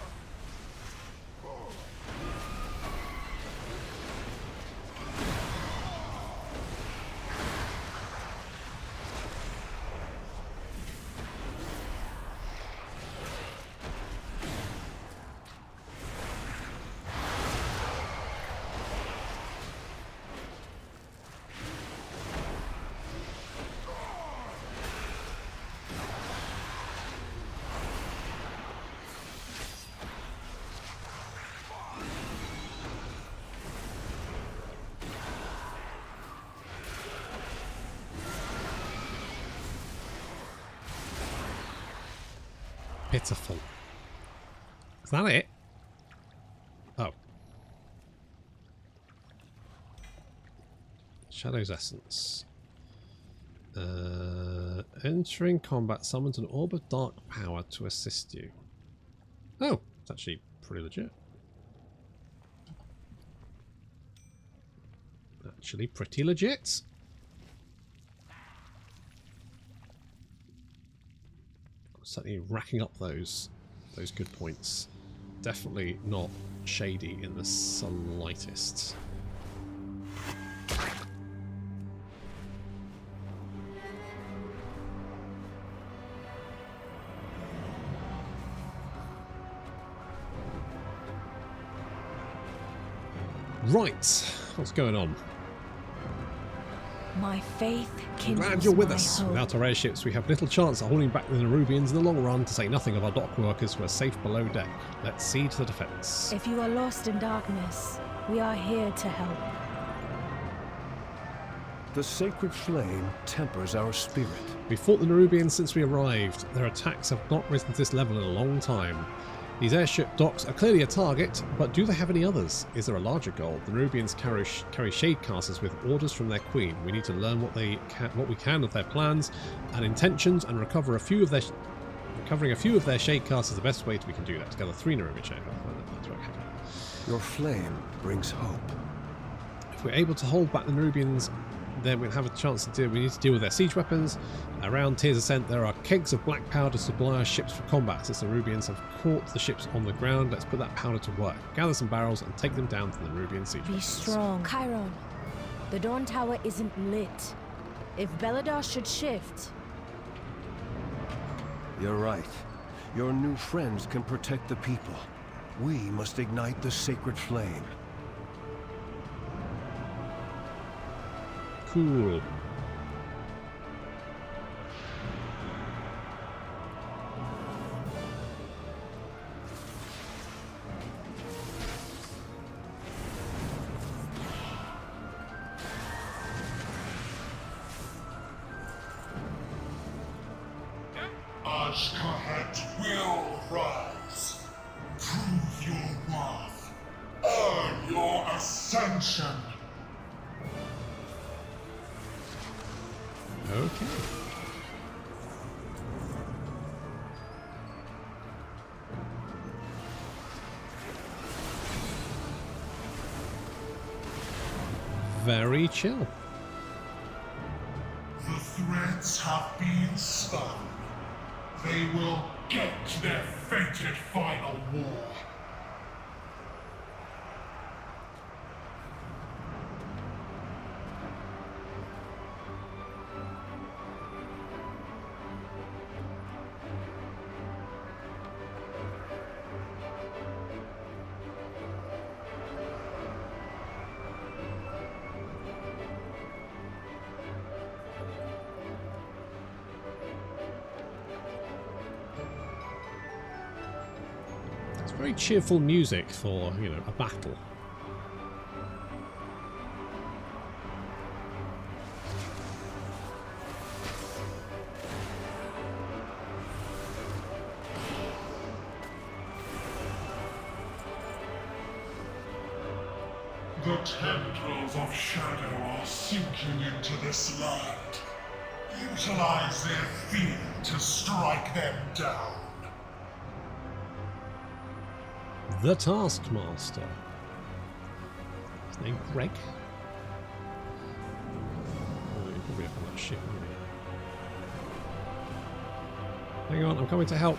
Pitiful. Is that it? Oh. Shadow's Essence. Entering combat summons an orb of dark power to assist you. Oh, it's actually pretty legit. Actually pretty legit. Certainly racking up those good points. Definitely not shady in the slightest. Right, what's going on? My faith kindles. Glad you're with my us. hope. Without our airships, we have little chance of holding back the Nerubians in the long run, to say nothing of our dock workers who are safe below deck. Let's see to the defense. If you are lost in darkness, we are here to help. The sacred flame tempers our spirit. We fought the Nerubians since we arrived. Their attacks have not risen to this level in a long time. These airship docks are clearly a target, but do they have any others? Is there a larger goal? The Nerubians carry shadecasters with orders from their queen. We need to learn what we can of their plans and intentions, and recovering a few of their shadecasters is the best way we can do that. Together, 3 Nerubian shadecasters. Your flame brings hope. If we're able to hold back the Nerubians, then we'll have a chance to deal. We need to deal with their siege weapons. Around Tears Ascent, there are kegs of black powder to supply our ships for combat. Since the Nerubians have caught the ships on the ground, let's put that powder to work. Gather some barrels and take them down to the Nerubian siege Be weapons. strong. Chiron, the Dawn Tower isn't lit. If Beladar should shift... You're right. Your new friends can protect the people. We must ignite the sacred flame. Cool. Ashkahet will rise. Prove your worth. Earn your ascension. Okay. Very chill. The threads have been spun. They will get their fated final war. Very cheerful music for, you know, a battle. The tendrils of shadow are sinking into this land. Utilize their fear to strike them down. The Taskmaster. His name Greg? Oh, you're probably up on that ship, aren't you? Hang on, I'm coming to help.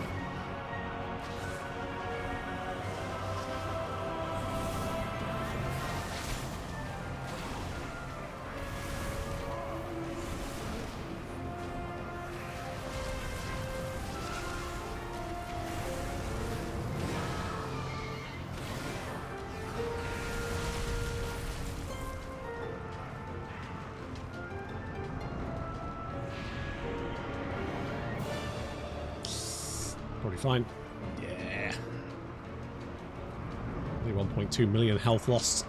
Probably fine. Yeah. Only 1.2 million health lost.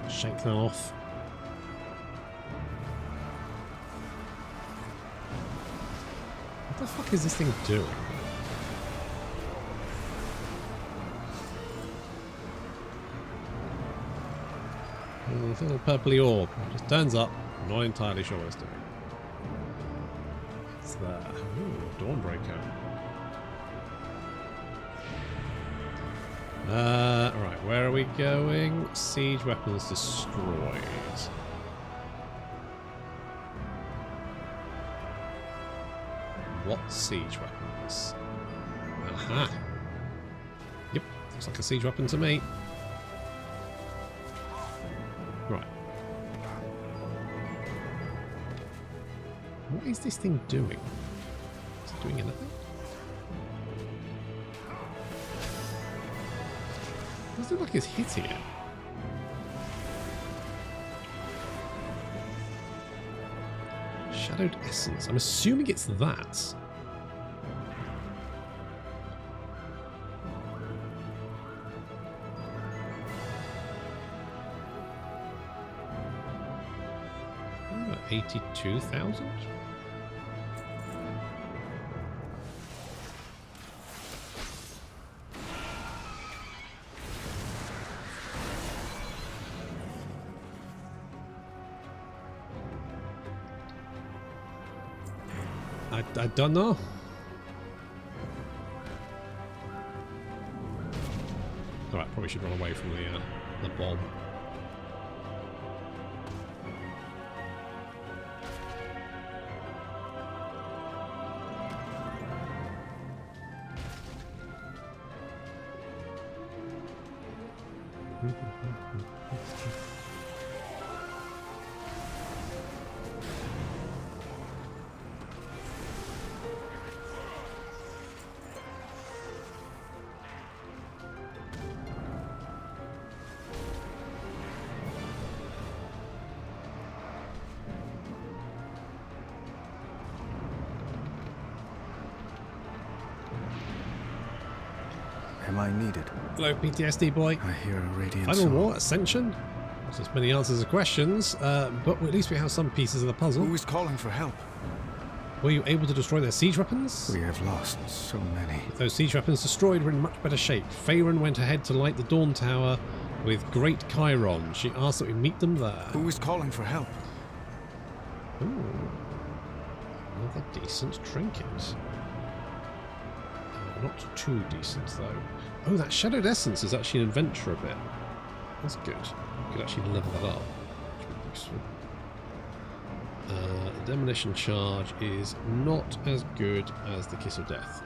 Shake that off. What the fuck is this thing doing? This little purpley orb just turns up. I'm not entirely sure what it's doing. It's there. Ooh, Dawnbreaker. Right, where are we going? Siege weapons destroyed. What siege weapons? Aha. Yep, looks like a siege weapon to me. Right. What is this thing doing? Is it doing anything? It doesn't look like it's hitting it. Shadowed Essence. I'm assuming it's that. Oh, 82,000? I don't know. Alright, probably should run away from the bomb. Am I needed? Hello, PTSD boy. I hear a radiant Final soul. War, Ascension? Not as many answers as questions, but at least we have some pieces of the puzzle. Who is calling for help? Were you able to destroy their siege weapons? We have lost so many. With those siege weapons destroyed, we're in much better shape. Faerun went ahead to light the Dawn Tower with Great Chiron. She asked that we meet them there. Who is calling for help? Ooh. Another decent trinket. Not too decent, though. Oh, that Shadowed Essence is actually an adventurer bit. That's good. We could actually level that up. Which would be useful. Demolition Charge is not as good as the Kiss of Death.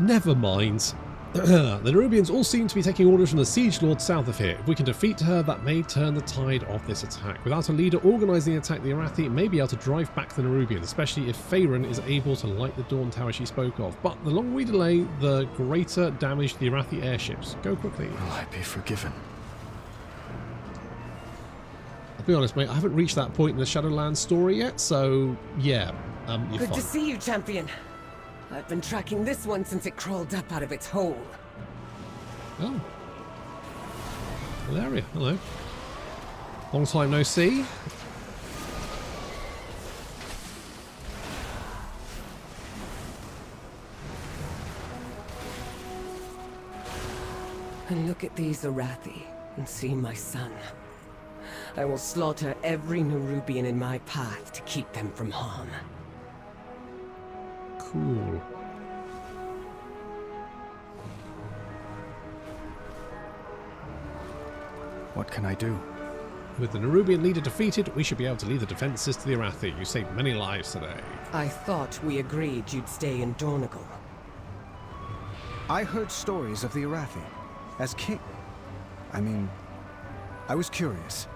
Never mind. The Nerubians all seem to be taking orders from the Siege Lord south of here. If we can defeat her, that may turn the tide of this attack. Without a leader organising the attack, the Arathi may be able to drive back the Nerubians, especially if Faerun is able to light the Dawn Tower she spoke of. But the longer we delay, the greater damage to the Arathi airships. Go quickly. Will I be forgiven? I'll be honest, mate, I haven't reached that point in the Shadowlands story yet, so yeah, you're Good fine. to see you, champion. I've been tracking this one since it crawled up out of its hole. Oh. Valeria, hello. Long time no see. And look at these Arathi and see my son. I will slaughter every Nerubian in my path to keep them from harm. Cool. What can I do? With the Nerubian leader defeated, we should be able to lead the defenses to the Arathi. You saved many lives today. I thought we agreed you'd stay in Dornigal. I heard stories of the Arathi. As king. I mean, I was curious.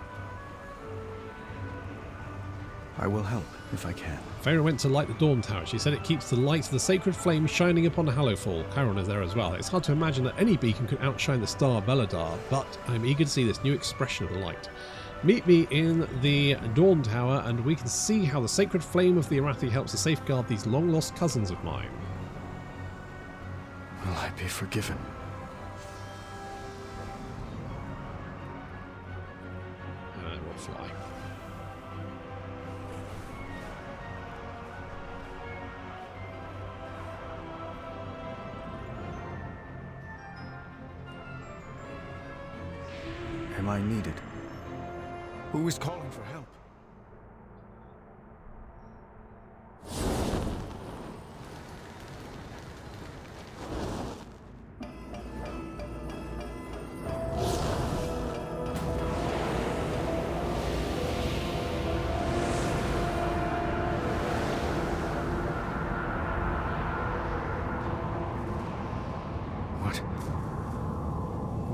I will help if I can. Feyre went to light the Dawn Tower. She said it keeps the light of the sacred flame shining upon Hallowfall. Chiron is there as well. It's hard to imagine that any beacon could outshine the star Beledar, but I'm eager to see this new expression of the light. Meet me in the Dawn Tower and we can see how the sacred flame of the Arathi helps to safeguard these long-lost cousins of mine. Will I be forgiven? We'll fly. Am I needed? Who is calling for help?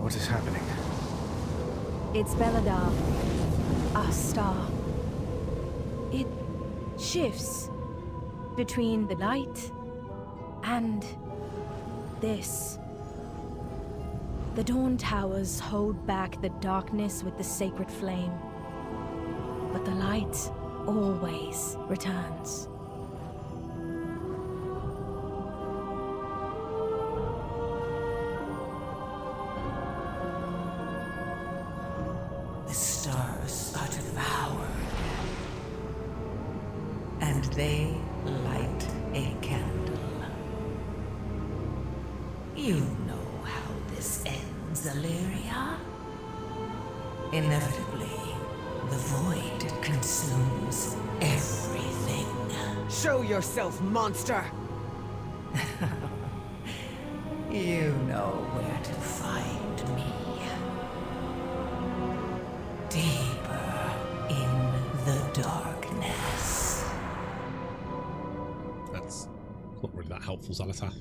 What is happening? It's Beledar, our star. It shifts between the light and this. The Dawn Towers hold back the darkness with the sacred flame, but the light always returns. The stars are devoured, and they light a candle. You know how this ends, Illyria. Inevitably, the void consumes everything. Show yourself, monster! You know where to find me. Deeper in the darkness. That's not really that helpful, Zalata.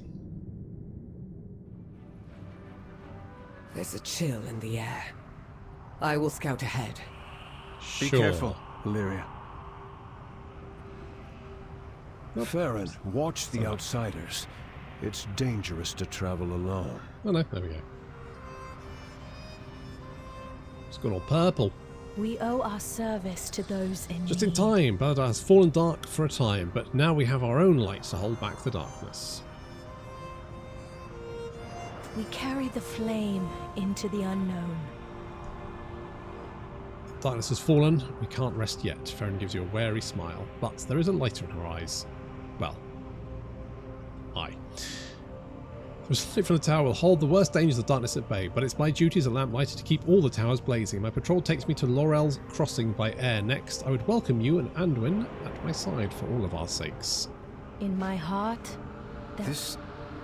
There's a chill in the air. I will scout ahead. Be careful, Illyria. Farron, watch the outsiders. It's dangerous to travel alone. Oh no, there we go. It's gone all purple. We owe our service to those in Just need. in time. Beledar has fallen dark for a time, but now we have our own light to hold back the darkness. We carry the flame into the unknown. Darkness has fallen. We can't rest yet. Farron gives you a wary smile, but there is a light in her eyes. Well, eye. The light from the tower will hold the worst dangers of darkness at bay, but it's my duty as a lamplighter to keep all the towers blazing. My patrol takes me to Laurel's Crossing by air next. I would welcome you and Anduin at my side for all of our sakes. In my heart, This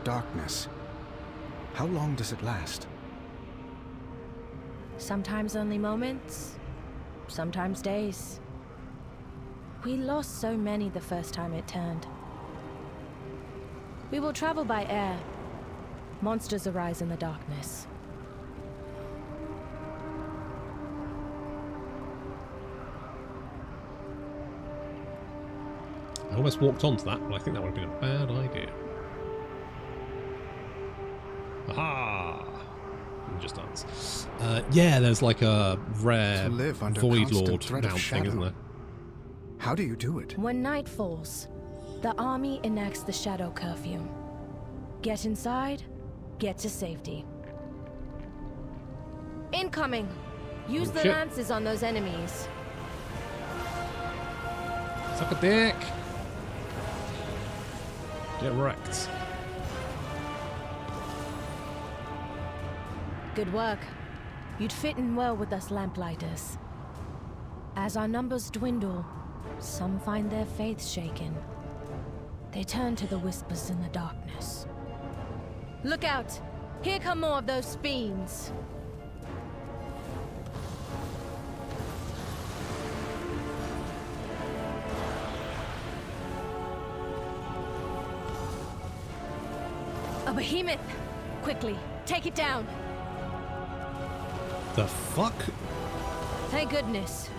darkness, how long does it last? sometimes only moments, sometimes days. We lost so many the first time it turned. We will travel by air. Monsters arise in the darkness. I almost walked onto that, but I think that would have been a bad idea. Aha! Ninja stance. Yeah, there's like a rare To live under Void constant Lord threat of mount thing, isn't shadow. there? How do you do it? When night falls, the army enacts the shadow curfew. Get inside, get to safety. Incoming! Use the shit. lances on those enemies. Suck a dick! Get wrecked. Good work. You'd fit in well with us lamplighters. As our numbers dwindle, some find their faith shaken. They turn to the whispers in the darkness. Look out! Here come more of those fiends! A behemoth! Quickly, take it down! The fuck? Thank goodness.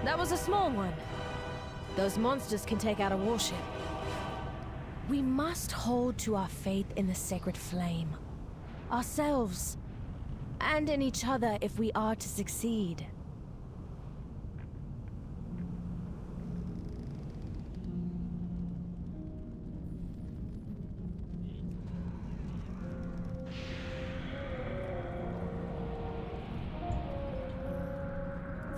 That was a small one. Those monsters can take out a warship. We must hold to our faith in the sacred flame. Ourselves. And in each other if we are to succeed.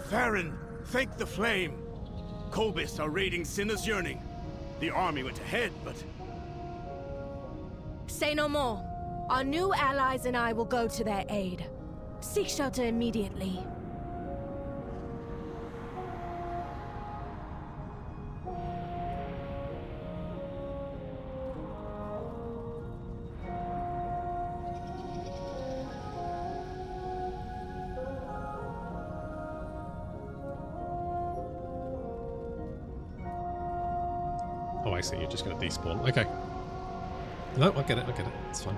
Farron, thank the flame. Kobis are raiding Sinner's Yearning. The army went ahead, but... Say no more. Our new allies and I will go to their aid. Seek shelter immediately. Oh, I see. You're just going to despawn. Okay. No, I get it. I get it. It's fine.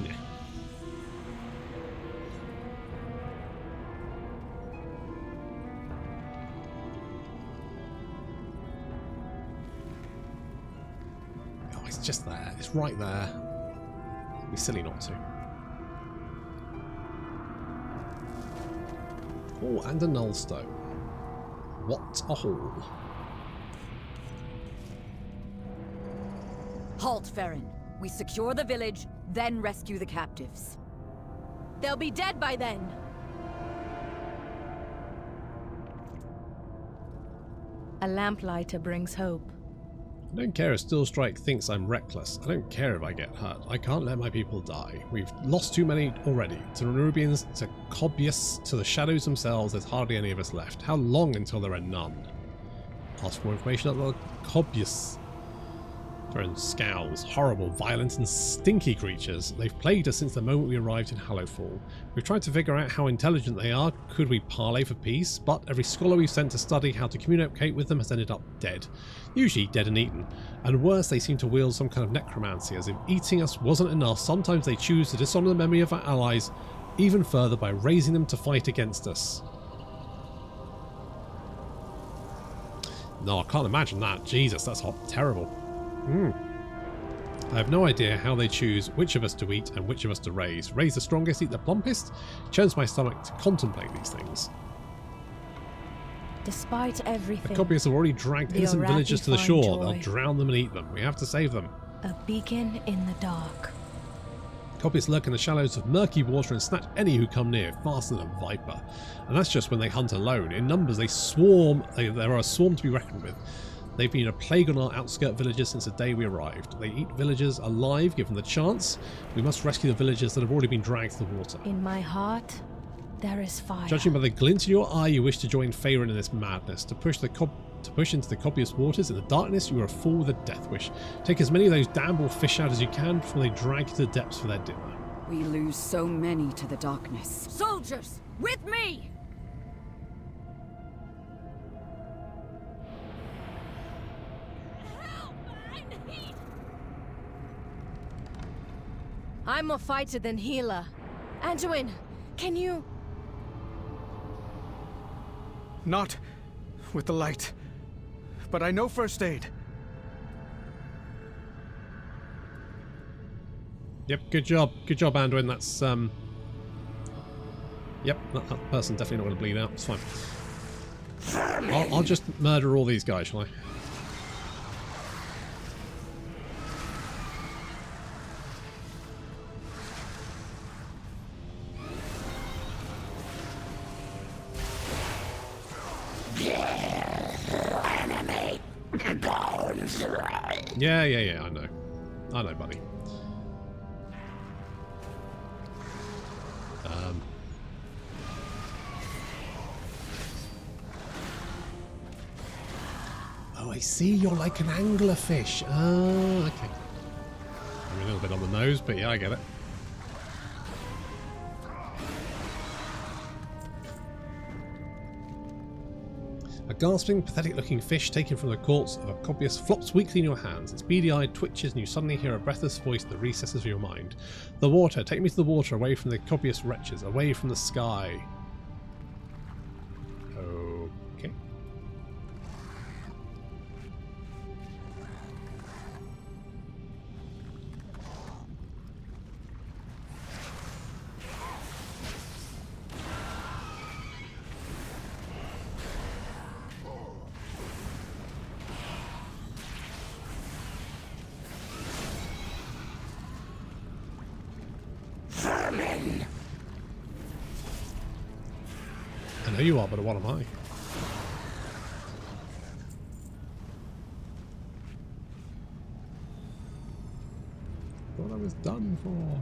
Yeah. It's just there. It's right there. It'd be silly not to. Oh, and a nullstone. What a haul. Halt, Farron. We secure the village, then rescue the captives. They'll be dead by then. A lamplighter brings hope. I don't care if Stillstrike thinks I'm reckless. I don't care if I get hurt. I can't let my people die. We've lost too many already. To Nerubians, to Cobius, to the Shadows themselves, there's hardly any of us left. How long until there are none? Ask for more information about the Cobius. Throwing scowls, horrible, violent and stinky creatures. They've plagued us since the moment we arrived in Hallowfall. We've tried to figure out how intelligent they are. Could we parley for peace? But every scholar we've sent to study how to communicate with them has ended up dead. Usually dead and eaten. And worse, they seem to wield some kind of necromancy, as if eating us wasn't enough. Sometimes they choose to dishonor the memory of our allies even further by raising them to fight against us. No, I can't imagine that. Jesus, that's terrible. I have no idea how they choose which of us to eat and which of us to raise. Raise the strongest, eat the plumpest? Churns my stomach to contemplate these things. Despite everything, The Copious have already dragged the innocent Arathi villagers to the find shore. joy. They'll drown them and eat them. We have to save them. A beacon in the dark. Copious lurk in the shallows of murky water and snatch any who come near, faster than a viper. And that's just when they hunt alone. In numbers, they swarm. There are a swarm to be reckoned with. They've been a plague on our outskirt villages since the day we arrived. They eat villagers alive given the chance. We must rescue the villagers that have already been dragged to the water. In my heart, there is fire. Judging by the glint in your eye, you wish to join Faerun in this madness. To push into the copious waters in the darkness, you are a fool with a death wish. Take as many of those damnable fish out as you can before they drag you to the depths for their dinner. We lose so many to the darkness. Soldiers, with me! I'm more fighter than healer. Anduin, can you... Not with the light, but I know first aid. Yep, good job, Anduin. That's yep, that person definitely not going to bleed out. It's fine. I'll just murder all these guys, shall I? Yeah, I know, buddy. Oh, I see, you're like an anglerfish. Oh, okay. I'm a little bit on the nose, but yeah, I get it. A gasping, pathetic-looking fish taken from the corpse of a copyist flops weakly in your hands. Its beady-eyed twitches and you suddenly hear a breathless voice in the recesses of your mind. The water! Take me to the water, away from the copyist wretches, away from the sky. Okay. I know you are, but what am I? Thought I was done for.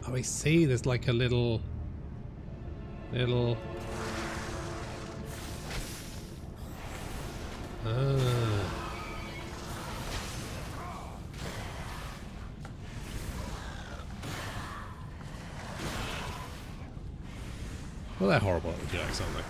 Oh, I see. There's like a little. Well, they're horrible at the jacks, aren't they?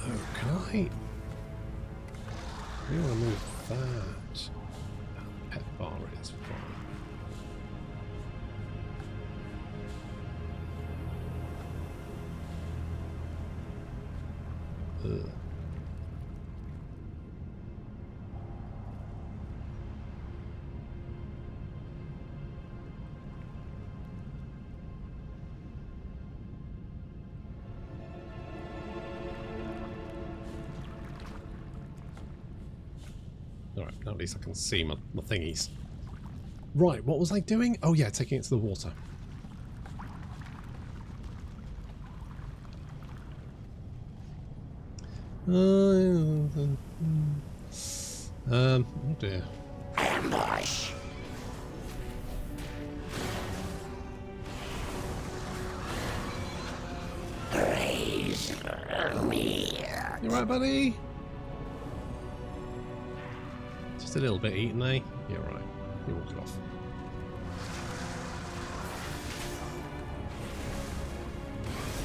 Oh, can I? We want to move that. Pet bar is fine. Alright, now at least I can see my thingies. Right, what was I doing? Oh yeah, taking it to the water. Oh dear. Ambush. Praise me. You right, buddy? Just a little bit eaten, eh? You're right. You walk it off.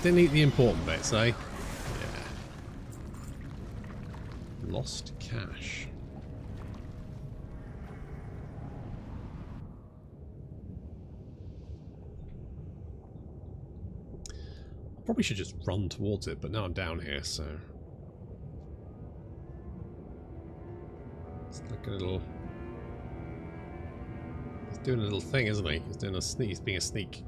Didn't eat the important bits, eh? Lost cash. I probably should just run towards it, but now I'm down here, so it's like a little. He's doing a little thing, isn't he? He's doing a sneak. He's being a sneak.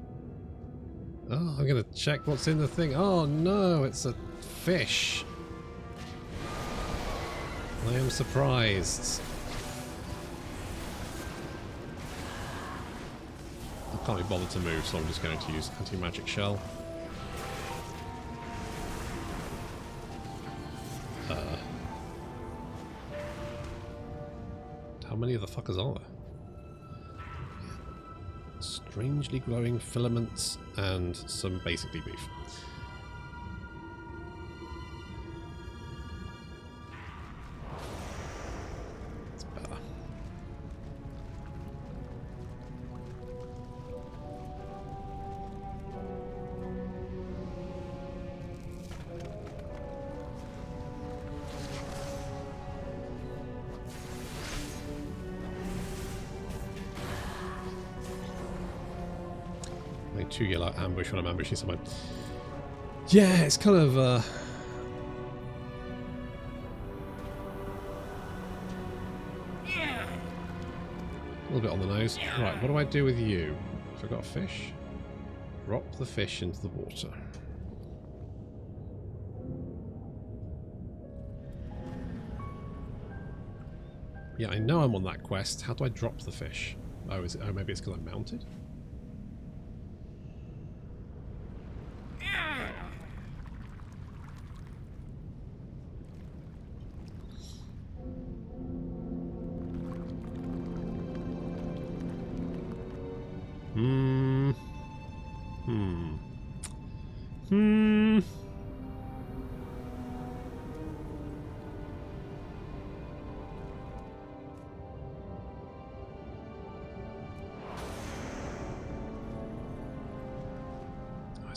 Oh, I'm gonna check what's in the thing. Oh no, it's a fish. I am surprised. I can't be bothered to move, so I'm just going to use anti-magic shell. How many of the fuckers are there? Strangely glowing filaments and some basically beef. Playing 2 yellow ambush when I'm ambushing someone. Yeah, it's kind of a little bit on the nose. Right, what do I do with you? So I've got a fish. Drop the fish into the water. Yeah, I know I'm on that quest. How do I drop the fish? Oh, is it? Oh, maybe it's because I'm mounted?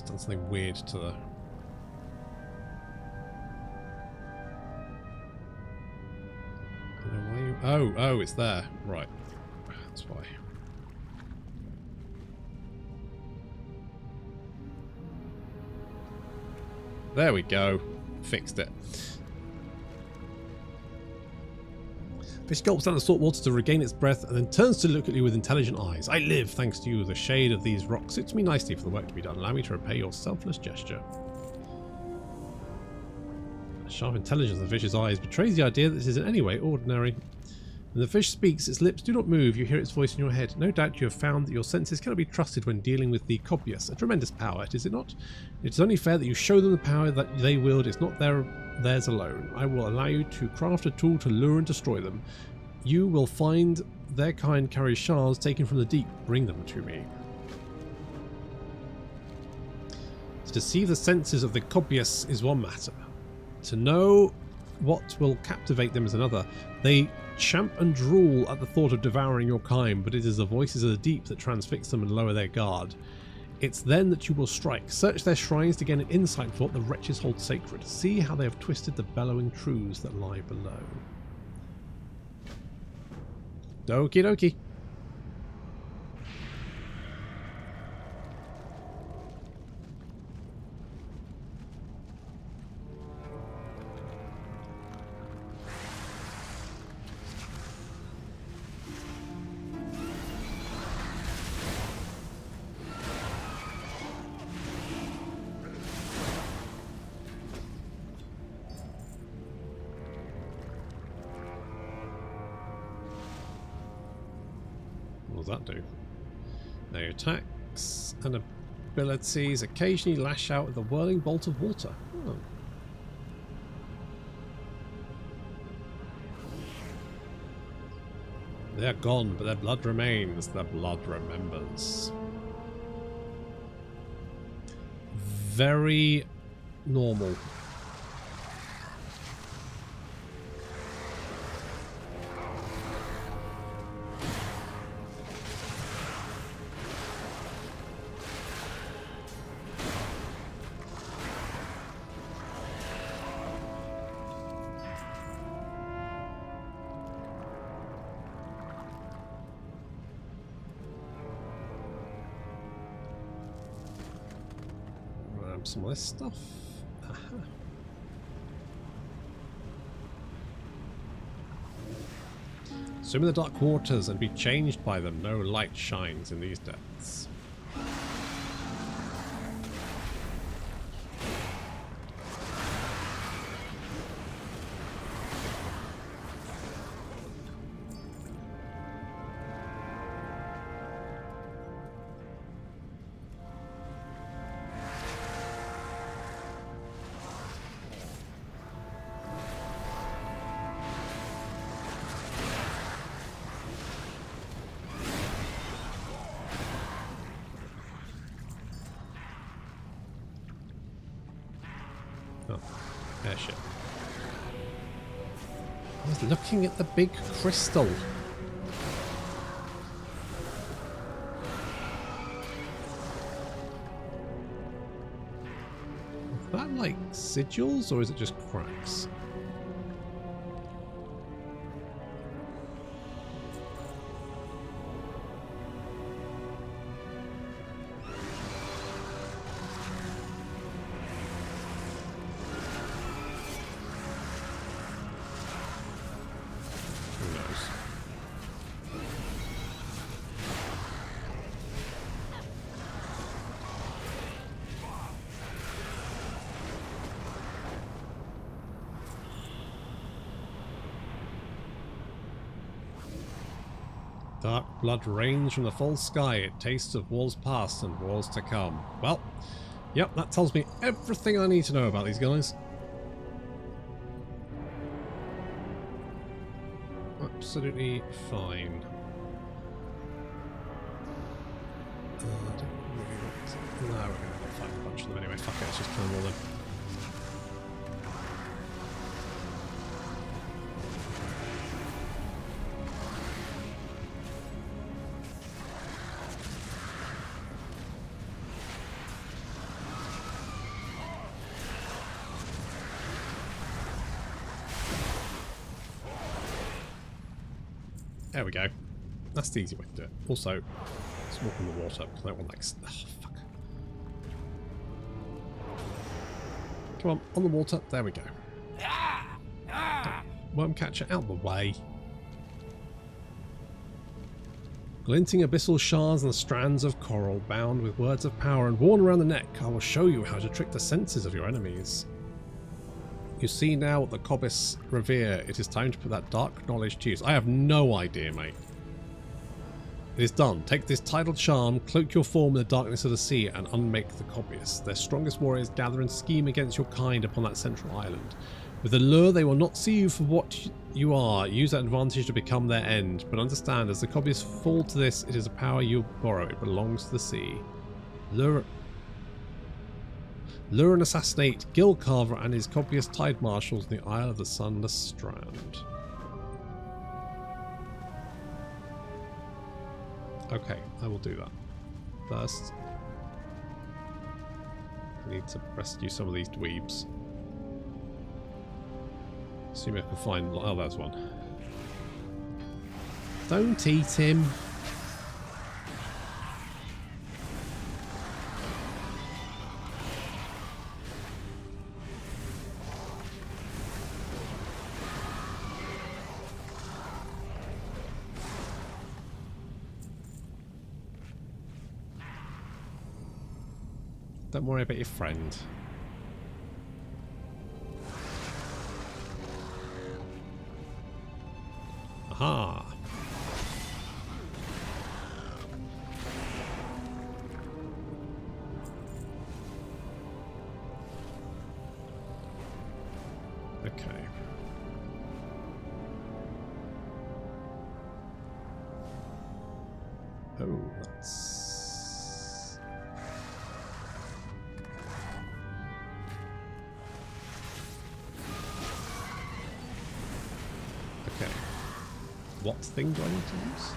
Done something weird to the... Oh, it's there. Right. That's why. There we go. Fixed it. Fish gulps down the salt water to regain its breath and then turns to look at you with intelligent eyes. I live thanks to you. The shade of these rocks suits me nicely for the work to be done. Allow me to repay your selfless gesture. The sharp intelligence of the fish's eyes betrays the idea that this is in any way ordinary. When the fish speaks, its lips do not move. You hear its voice in your head. No doubt you have found that your senses cannot be trusted when dealing with the Cobbius. A tremendous power, is it not? It is only fair that you show them the power that they wield. It's not theirs alone. I will allow you to craft a tool to lure and destroy them. You will find their kind carry shards taken from the deep. Bring them to me. To deceive the senses of the Cobbius is one matter. To know what will captivate them is another. They champ and drool at the thought of devouring your kind, but it is the voices of the deep that transfix them and lower their guard. It's then that you will strike. Search their shrines to gain an insight for what the wretches hold sacred. See how they have twisted the bellowing truths that lie below. Okie dokie. What does that do? Now your attacks and abilities occasionally lash out with a whirling bolt of water. Oh. They are gone, but their blood remains. Their blood remembers. Very normal. Some of this stuff. Aha. Swim in the dark waters and be changed by them. No light shines in these depths. Oh, airship. I was looking at the big crystal. Is that like sigils or is it just cracks? Dark blood rains from the full sky. It tastes of wars past and wars to come. Well, yep, that tells me everything I need to know about these guys. Absolutely fine. No, we're going to fight a bunch of them anyway. Fuck it, let's just kill them all then. There we go. That's the easy way to do it. Also, let's walk in the water because I don't want like... Oh, fuck. Come on the water. There we go. Worm catcher out the way. Glinting abyssal shards and strands of coral bound with words of power and worn around the neck, I will show you how to trick the senses of your enemies. You see now what the Cobis revere. It is time to put that dark knowledge to use. I have no idea, mate. It is done. Take this tidal charm, cloak your form in the darkness of the sea, and unmake the Cobis. Their strongest warriors gather and scheme against your kind upon that central island. With the lure, they will not see you for what you are. Use that advantage to become their end. But understand, as the Cobis fall to this, it is a power you borrow. It belongs to the sea. Lure and assassinate Gilcarver and his copious tide marshals in the Isle of the Sunless Strand. Okay, I will do that. First, I need to rescue some of these dweebs. See if I can find... Oh, there's one. Don't eat him. Don't worry about your friend. Aha! Okay. Oh, that's... What thing do I need to use?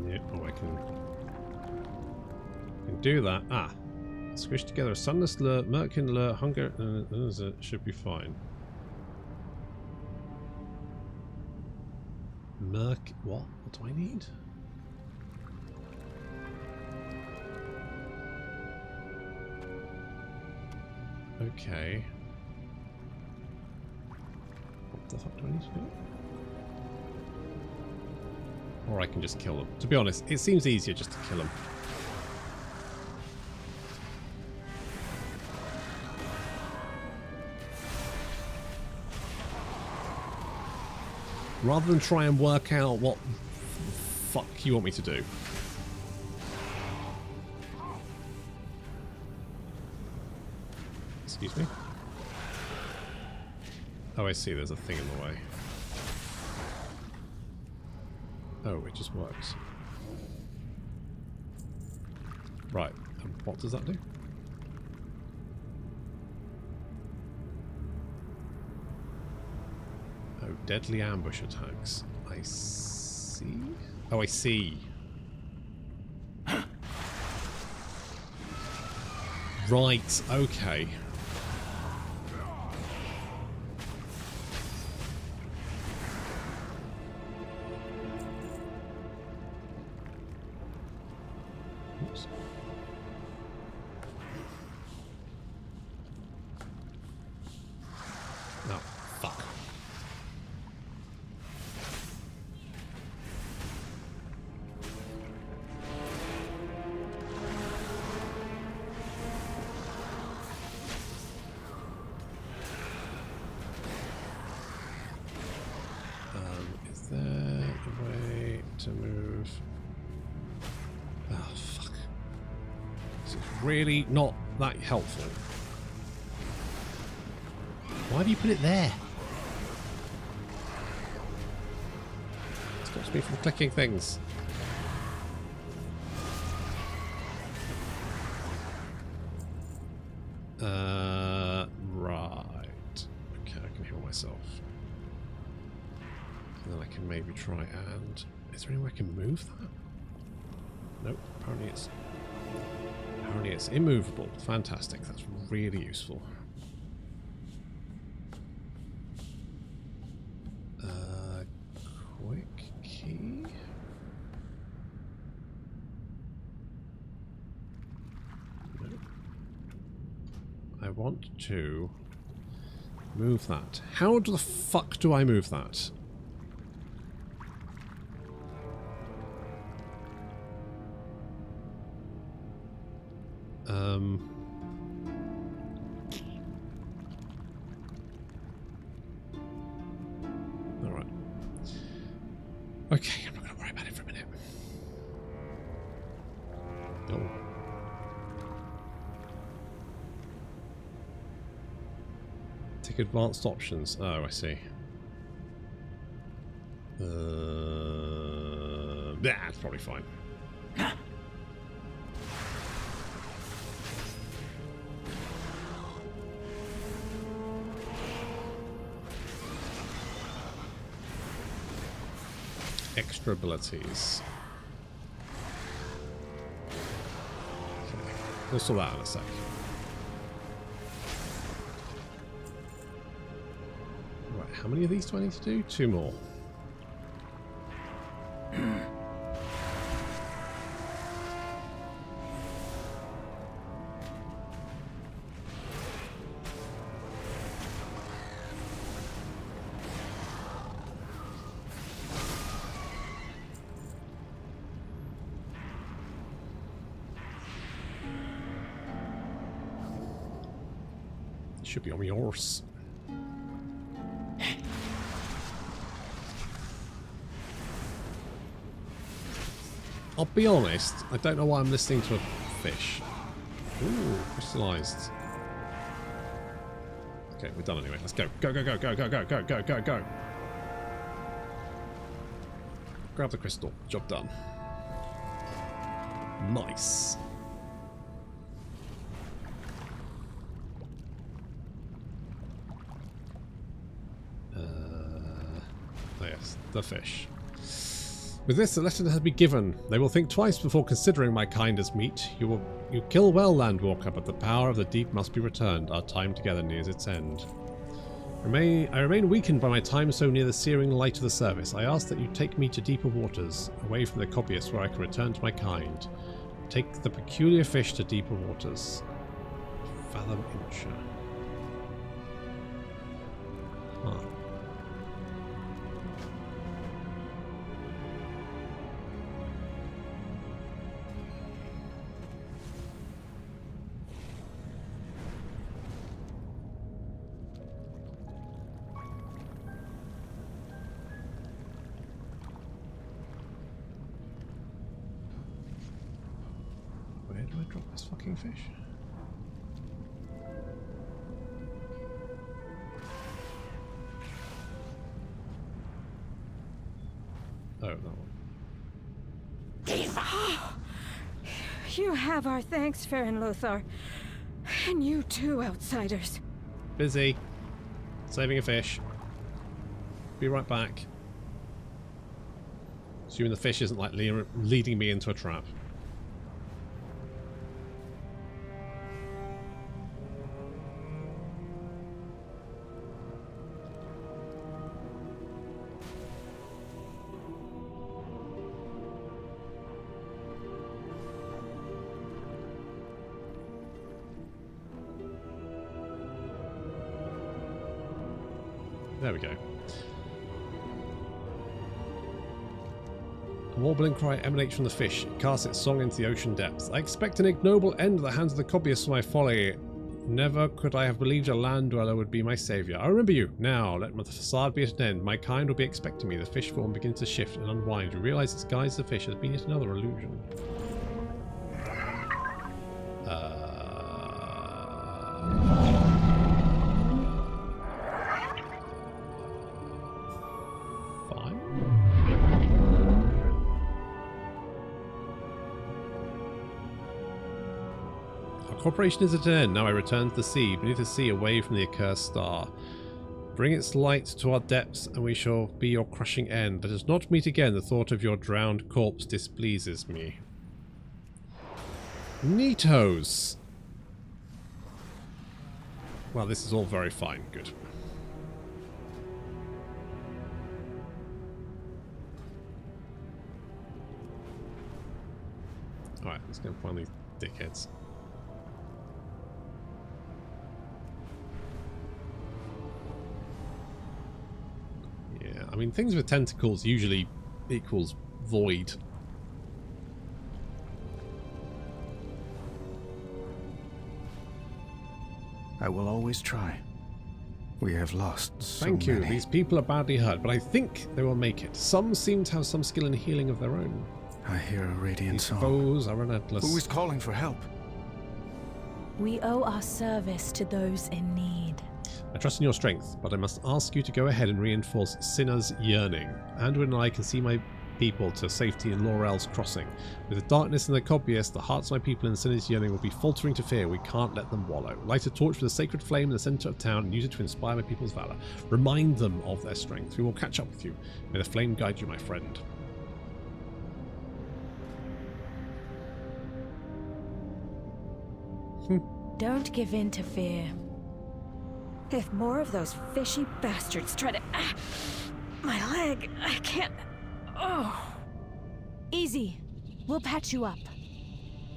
Yeah, oh, I can do that. Ah, squish together a sunless lure, merkin lure, hunger, should be fine. What? What do I need? Okay. What the fuck do I need to do? Or I can just kill them. To be honest, it seems easier just to kill them. Rather than try and work out what the fuck you want me to do. Excuse me? Oh, I see, there's a thing in the way. Oh, it just works. Right, and what does that do? Oh, deadly ambush attacks. I see. Oh, I see. Right, okay. Oops. Oh, fuck. to move. Oh, fuck. This is really not that helpful. Why do you put it there? It stops me from clicking things. Right. Okay, I can heal myself. And then I can maybe try and... Is there any way I can move that? Nope, apparently it's immovable. Fantastic, that's really useful. Quick key. No. I want to move that. How the fuck do I move that? Alright. Okay, I'm not going to worry about it for a minute. No. Take advanced options. Oh, I see. Yeah, it's probably fine. Extra abilities. Okay. We'll sort that out in a sec. Right, how many of these do I need to do? 2 more. Should be on my horse. I'll be honest, I don't know why I'm listening to a fish. Ooh, crystallized. Okay, we're done anyway. Let's go. Go, go, go, go, go, go, go, go, go, go. Grab the crystal. Job done. Nice. The fish. With this, the lesson has been given. They will think twice before considering my kind as meat. You kill well, Landwalker, but the power of the deep must be returned. Our time together nears its end. I remain weakened by my time so near the searing light of the service. I ask that you take me to deeper waters, away from the copyists, where I can return to my kind. Take the peculiar fish to deeper waters. Fathom Incher. Huh. Fish. Oh, that one. You have our thanks, Farron Lothar. And you too, outsiders. Busy. Saving a fish. Be right back. Assuming the fish isn't like leading me into a trap. There we go. A warbling cry emanates from the fish. It casts its song into the ocean depths. I expect an ignoble end at the hands of the copyists for my folly. Never could I have believed a land dweller would be my savior. I remember you. Now, let the facade be at an end. My kind will be expecting me. The fish form begins to shift and unwind. You realize this guise of fish has been yet another illusion. Corporation is at an end. Now I return to the sea, beneath the sea, away from the accursed star. Bring its light to our depths, and we shall be your crushing end. Let us not meet again. The thought of your drowned corpse displeases me. Neatos! Well, this is all very fine. Good. Alright, let's go find these dickheads. I mean, things with tentacles usually equals void. I will always try. We have lost so Thank you. many. These people are badly hurt, but I think they will make it. Some seem to have some skill in healing of their own. I hear a radiant These song. foes are relentless. Who is calling for help? We owe our service to those in need. I trust in your strength, but I must ask you to go ahead and reinforce Cinna's yearning. Anduin and I can see my people to safety in Laurel's crossing. With the darkness and the cobblest, the hearts of my people in Cinna's yearning will be faltering to fear. We can't let them wallow. Light a torch with a sacred flame in the centre of town and use it to inspire my people's valour. Remind them of their strength. We will catch up with you. May the flame guide you, my friend. Don't give in to fear. If more of those fishy bastards try to... my leg, I can't... Oh. Easy. We'll patch you up.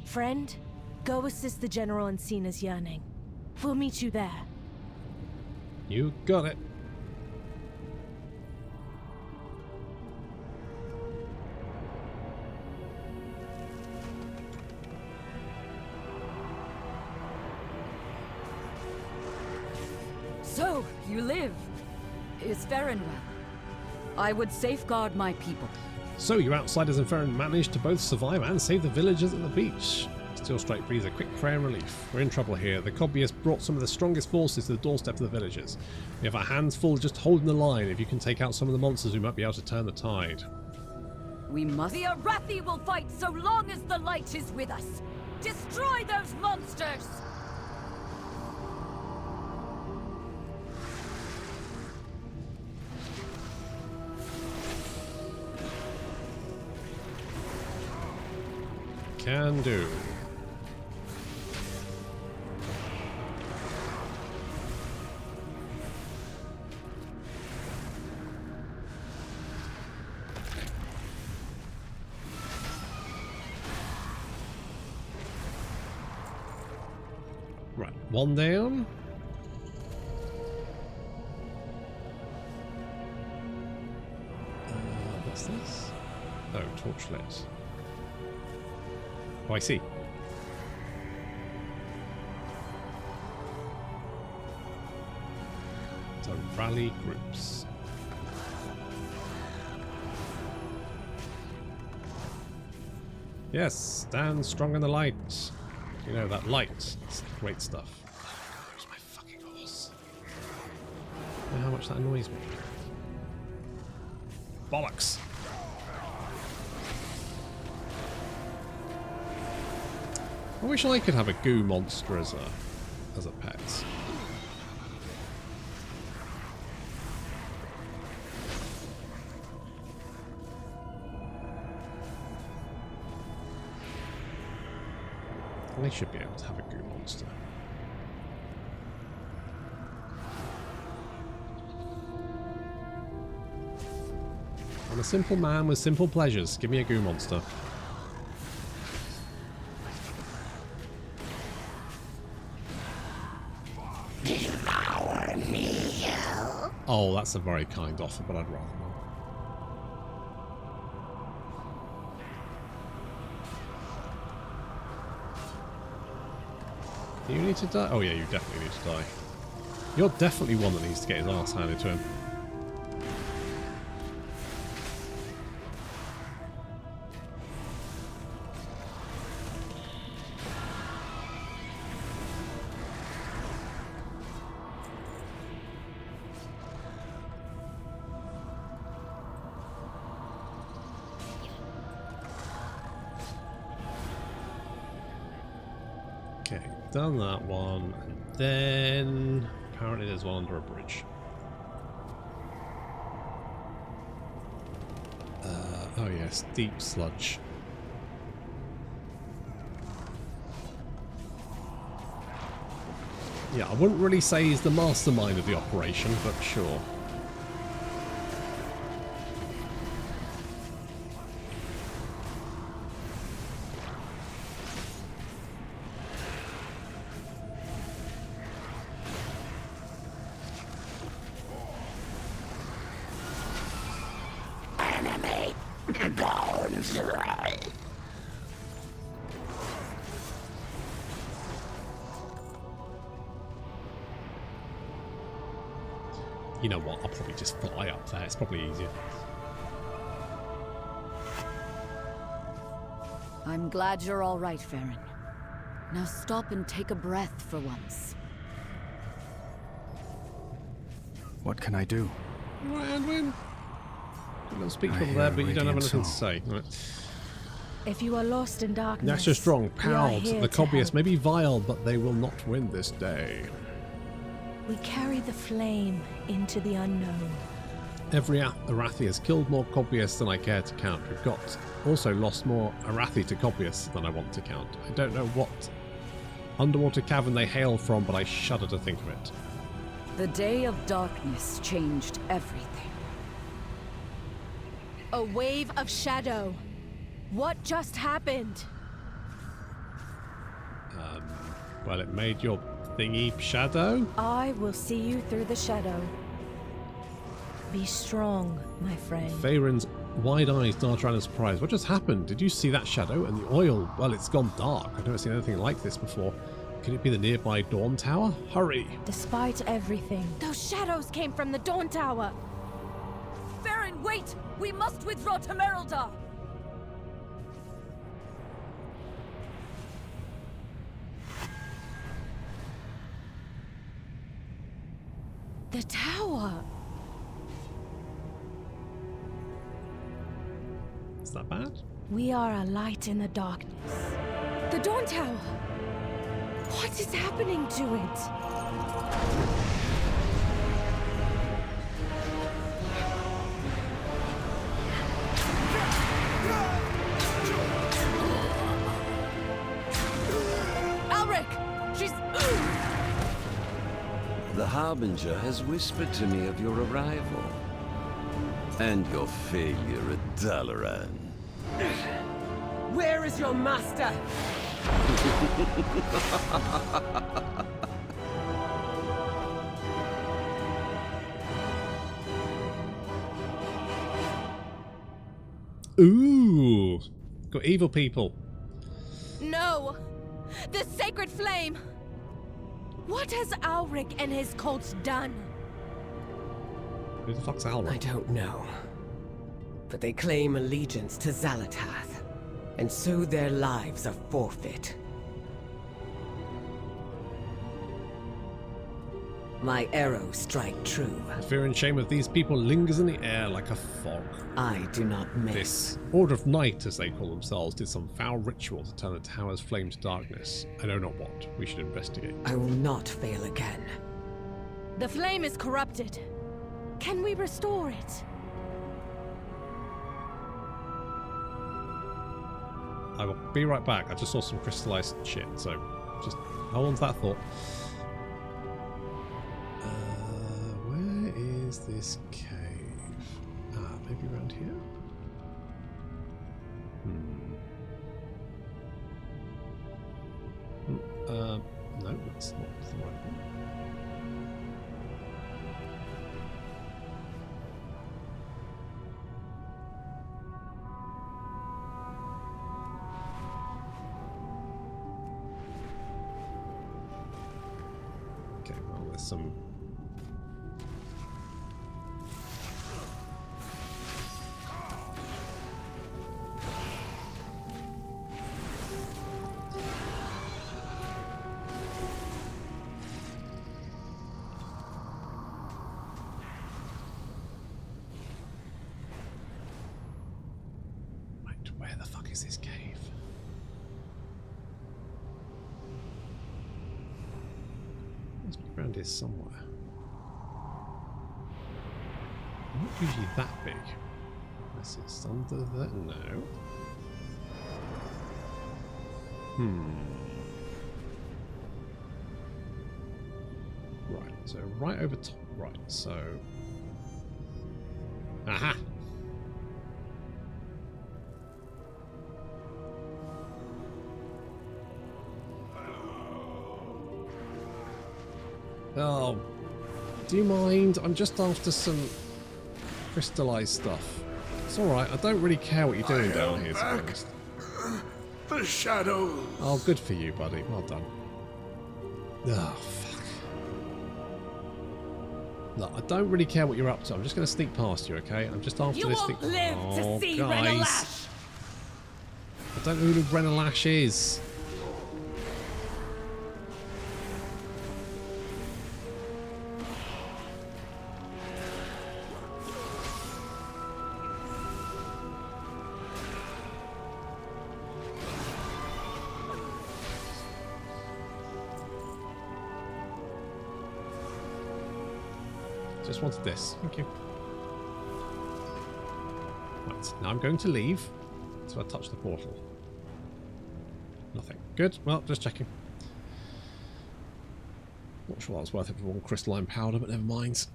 Friend, go assist the General in Cinna's yearning. We'll meet you there. You got it. So, you live. Is Farron well? I would safeguard my people. So, you outsiders and Farron managed to both survive and save the villagers at the beach. Steel Strike breathes a quick prayer and relief. We're in trouble here. The Cobbyist brought some of the strongest forces to the doorstep of the villagers. We have our hands full just holding the line. If you can take out some of the monsters, we might be able to turn the tide. We must... The Arathi will fight so long as the light is with us. Destroy those monsters! Can do. Right, one down. What's this? Oh, torchlit. Oh, I see. So rally groups. Yes, stand strong in the light. You know, that light. It's great stuff. Oh God, there's my fucking horse. You know how much that annoys me. Bollocks. I wish I could have a goo monster as a pet. I should be able to have a goo monster. I'm a simple man with simple pleasures. Give me a goo monster. Oh, that's a very kind offer, but I'd rather not. Do you need to die? Oh yeah, you definitely need to die. You're definitely one that needs to get his arse handed to him. Okay, done that one, and then apparently there's one under a bridge. Oh yes, deep sludge. Yeah, I wouldn't really say he's the mastermind of the operation, but sure. You know what, I'll probably just fly up there, it's probably easier. I'm glad you're all right, Farron. Now stop and take a breath for once. What can I do? Right, Edwin. You don't speak from there, but you don't have anything to say. Right. If you are lost in darkness, Nash strong, proud, here the to Cobbius help. may be vile, but they will not win this day. We carry the flame into the unknown. Every Arathi has killed more Cobbius than I care to count. We've also lost more Arathi to Cobbius than I want to count. I don't know what underwater cavern they hail from, but I shudder to think of it. The day of darkness changed everything. A wave of shadow. What just happened? Well, it made your thingy shadow? I will see you through the shadow. Be strong, my friend. Faerun's wide eyes dart around in surprise. What just happened? Did you see that shadow? And the oil, well, it's gone dark. I've never seen anything like this before. Could it be the nearby Dawn Tower? Hurry! Despite everything, those shadows came from the Dawn Tower. Farron, wait! We must withdraw to Merildar! The tower. Is that bad? We are a light in the darkness. The Dawn Tower. What is happening to it? Alric! She's... The Harbinger has whispered to me of your arrival. And your failure at Dalaran. Where is your master? Ooh! Got evil people. No! The sacred flame! What has Alric and his cults done? Who the fuck's Alric? I don't know. But they claim allegiance to Xalatath, and so their lives are forfeit. My arrows strike true. The fear and shame of these people lingers in the air like a fog. I do not miss. This Order of Night, as they call themselves, did some foul ritual to turn the tower's flame to darkness. I know not what. We should investigate. I will not fail again. The flame is corrupted. Can we restore it? I will be right back. I just saw some crystallized shit, so just hold on to that thought. Where is this cave? Ah, maybe around here? No, that's not the right one. Okay, well, there's some... Right, where the fuck is this cave? Around here somewhere. Not usually that big. Unless it's under that. No. Right, so right over top. Right, so. Aha! Oh, do you mind? I'm just after some crystallized stuff. It's alright, I don't really care what you're doing down here, to be honest. The shadows. Oh, good for you, buddy. Well done. Oh, fuck. Look, I don't really care what you're up to. I'm just going to sneak past you, okay? I'm just after this thing. Oh, guys. I don't know who Brenna Lash is. Just wanted this. Thank you. Right, now I'm going to leave. So I touch the portal. Nothing. Good. Well, just checking. Not sure that was worth it for one crystalline powder, but never mind.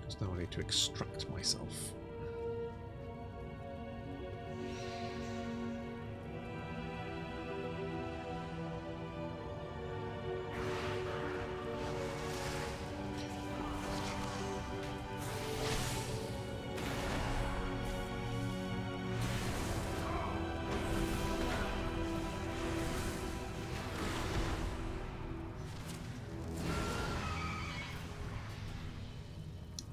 Because now I need to extract myself.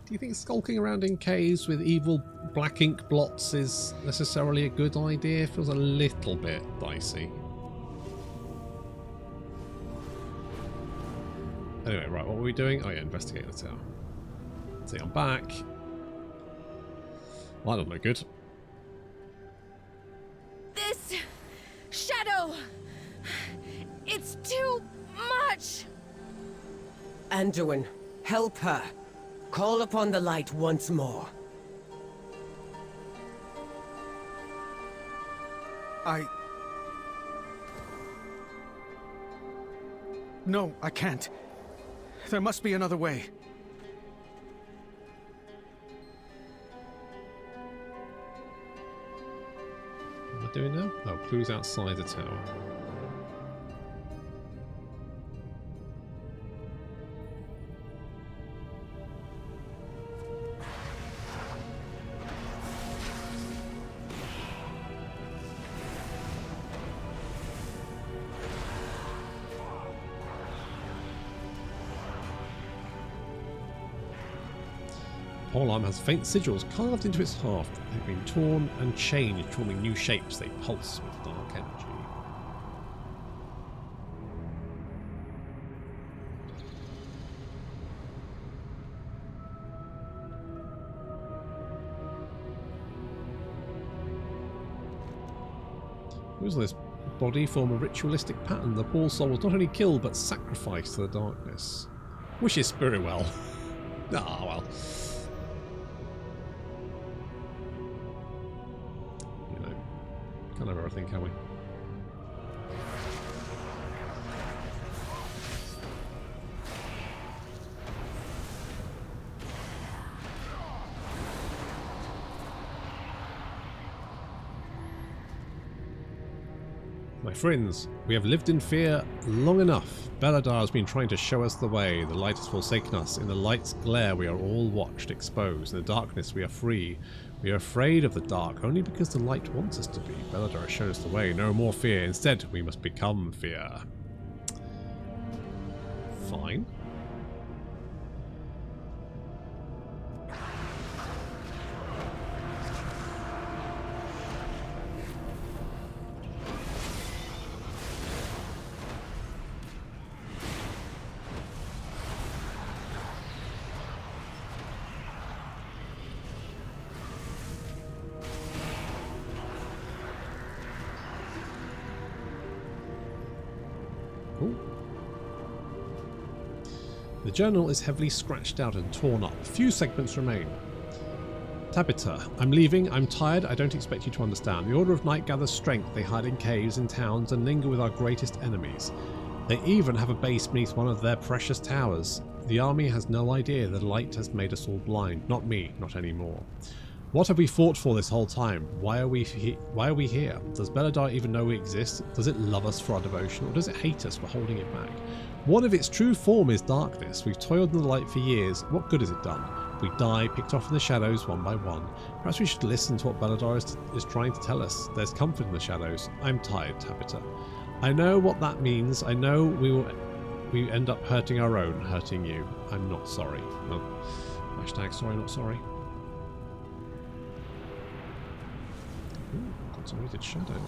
Do you think skulking around in caves with evil black ink blots is necessarily a good idea? Feels a little bit dicey. Anyway, right, what were we doing? Oh yeah, investigate the tower. See, I'm back. Well, that don't look good. This shadow, it's too much. Anduin, help her. Call upon the light once more. No, I can't. There must be another way. What am I doing now? Oh, clues outside the tower. Polearm has faint sigils carved into its heart. They've been torn and changed, forming new shapes. They pulse with dark energy. Who's this body form a ritualistic pattern? The poor soul was not only killed but sacrificed to the darkness. Wishes spirit well. Ah, well. Can't have everything, can we? My friends, we have lived in fear long enough. Beladar has been trying to show us the way. The light has forsaken us. In the light's glare we are all watched, exposed. In the darkness we are free. We are afraid of the dark only because the light wants us to be. Bellador has shown us the way. No more fear. Instead, we must become fear. Fine. The journal is heavily scratched out and torn up. Few segments remain. Tabitha, I'm leaving. I'm tired. I don't expect you to understand. The Order of Night gathers strength. They hide in caves and towns and linger with our greatest enemies. They even have a base beneath one of their precious towers. The army has no idea the light has made us all blind. Not me, not anymore. What have we fought for this whole time? Why are we here? Does Belladar even know we exist? Does it love us for our devotion, or does it hate us for holding it back? One of its true form is darkness. We've toiled in the light for years. What good has it done? We die, picked off in the shadows one by one. Perhaps we should listen to what Belladar is trying to tell us. There's comfort in the shadows. I'm tired, Tabitha. I know what that means. I know we end up hurting our own, hurting you. I'm not sorry. Oh. Hashtag sorry, not sorry. Ooh, concentrated shadow.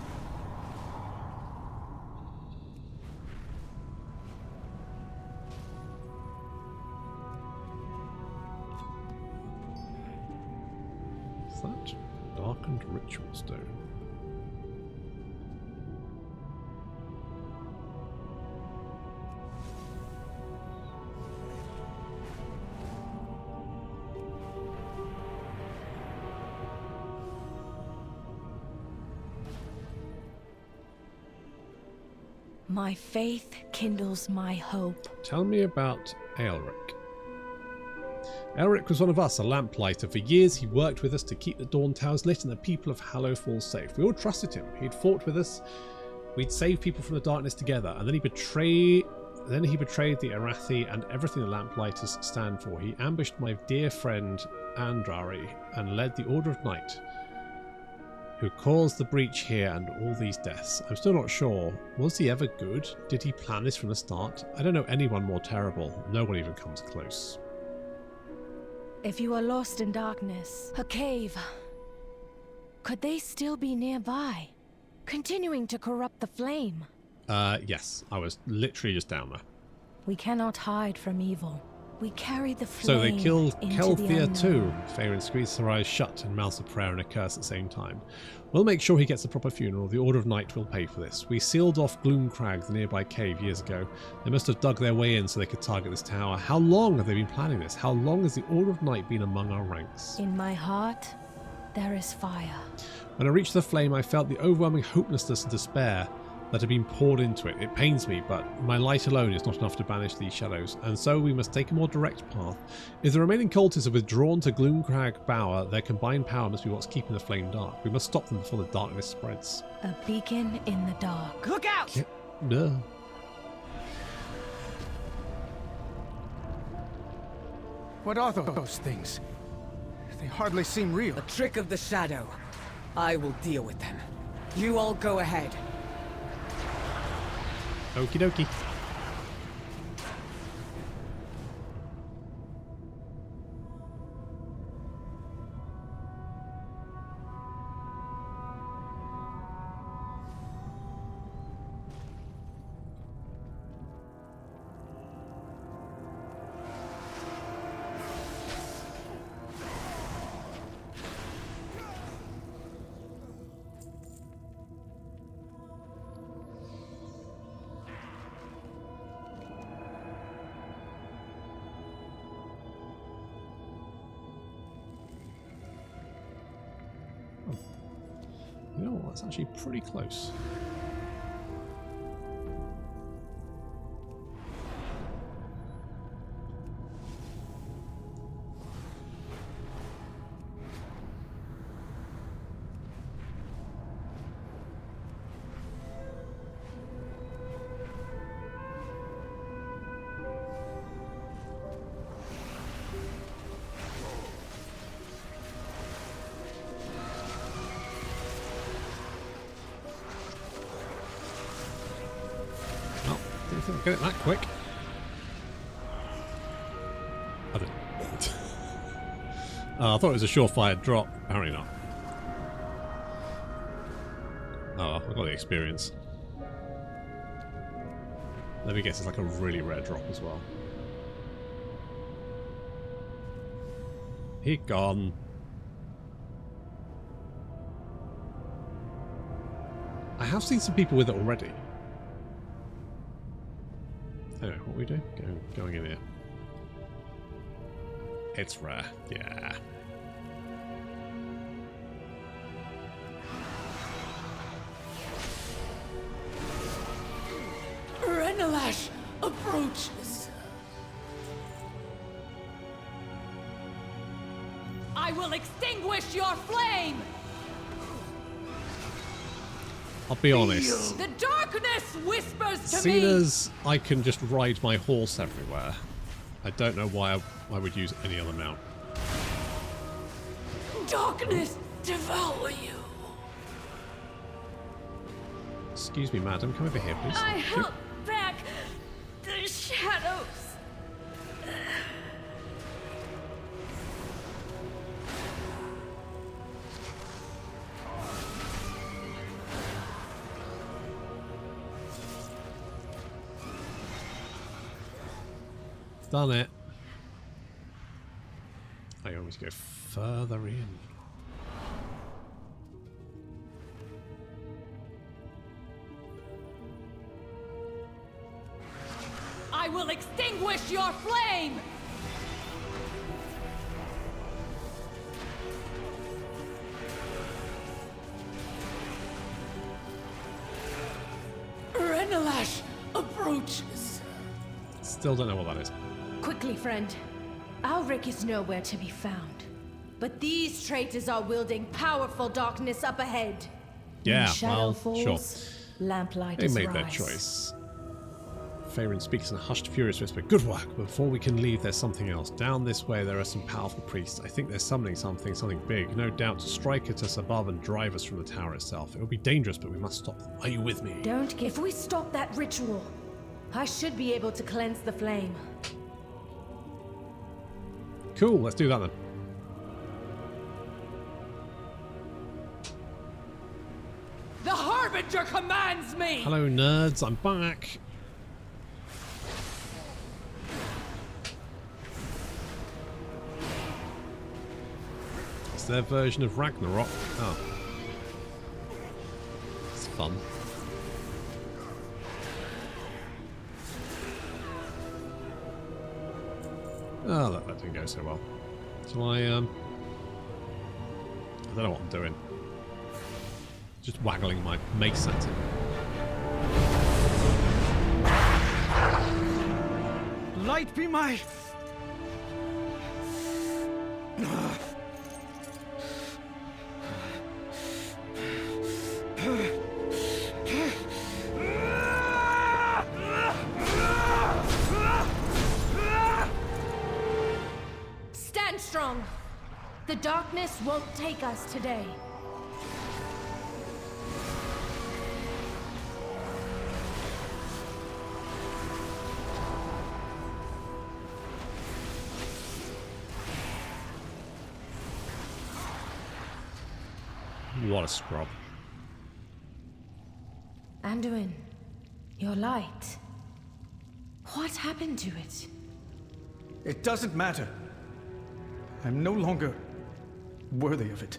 That darkened ritual stone. My faith kindles my hope. Tell me about Aelric. Elric was one of us, a lamplighter. For years he worked with us to keep the Dawn Towers lit and the people of Hallowfall safe. We all trusted him. He'd fought with us. We'd saved people from the darkness together. And then he betrayed the Arathi and everything the Lamplighters stand for. He ambushed my dear friend Andrari and led the Order of Night, who caused the breach here and all these deaths. I'm still not sure. Was he ever good? Did he plan this from the start? I don't know anyone more terrible. No one even comes close. If you are lost in darkness, a cave, could they still be nearby, continuing to corrupt the flame? Yes. I was literally just down there. We cannot hide from evil. We carry the flame. So they killed Kelthia the too. Faerun squeezed her eyes shut and mouths a prayer and a curse at the same time. We'll make sure he gets a proper funeral. The Order of Night will pay for this. We sealed off Gloomcrag, the nearby cave, years ago. They must have dug their way in so they could target this tower. How long have they been planning this? How long has the Order of Night been among our ranks? In my heart, there is fire. When I reached the flame, I felt the overwhelming hopelessness and despair that had been poured into it. It pains me, but my light alone is not enough to banish these shadows, and so we must take a more direct path. If the remaining cultists are withdrawn to Gloomcrag Bower, their combined power must be what's keeping the flame dark. We must stop them before the darkness spreads. A beacon in the dark. Look out! Yeah. No. What are those things? They hardly seem real. A trick of the shadow. I will deal with them. You all go ahead. Okie dokie. You know what, that's actually pretty close. get it that quick. I didn't. I thought it was a surefire drop. Apparently not. Oh, I got the experience. Let me guess, it's like a really rare drop as well. He gone. I have seen some people with it already. Anyway, what we do? Going in here. It's rare, yeah. Renalash approaches. I will extinguish your flame! I'll be honest. The darkness whispers to me! Seeing as I can just ride my horse everywhere, I don't know why I would use any other mount. Darkness devour you. Excuse me, madam. Come over here, please. I held back the shadows. Done it. I always go further in. I will extinguish your flame! Renalash approaches. Still don't know what that is. Quickly, friend. Alric is nowhere to be found. But these traitors are wielding powerful darkness up ahead. Yeah, When shadow well, falls, sure. lamplight They is made their rise. choice. Faerun speaks in a hushed, furious whisper. Good work, but before we can leave, there's something else. Down this way, there are some powerful priests. I think they're summoning something big. No doubt to strike at us above and drive us from the tower itself. It will be dangerous, but we must stop them. Are you with me? Don't give. If we stop that ritual, I should be able to cleanse the flame. Cool, let's do that then. The Harbinger commands me! Hello, nerds. I'm back. It's their version of Ragnarok. Oh. It's fun. Oh, that didn't go so well. So I don't know what I'm doing. Just waggling my mace at him. Light be my... Stand strong. The darkness won't take us today. What a scrub. Anduin, your light. What happened to it? It doesn't matter. I'm no longer worthy of it.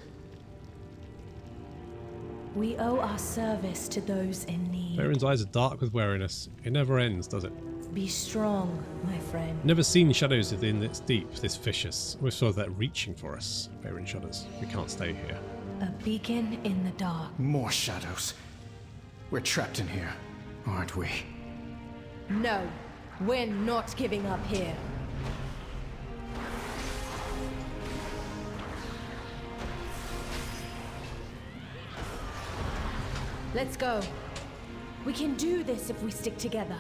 We owe our service to those in need. Faerun's eyes are dark with weariness. It never ends, does it? Be strong, my friend. Never seen shadows within this deep, this vicious. We saw that reaching for us. Faerun shudders. We can't stay here. A beacon in the dark. More shadows. We're trapped in here, aren't we? No, we're not giving up here. Let's go. We can do this if we stick together.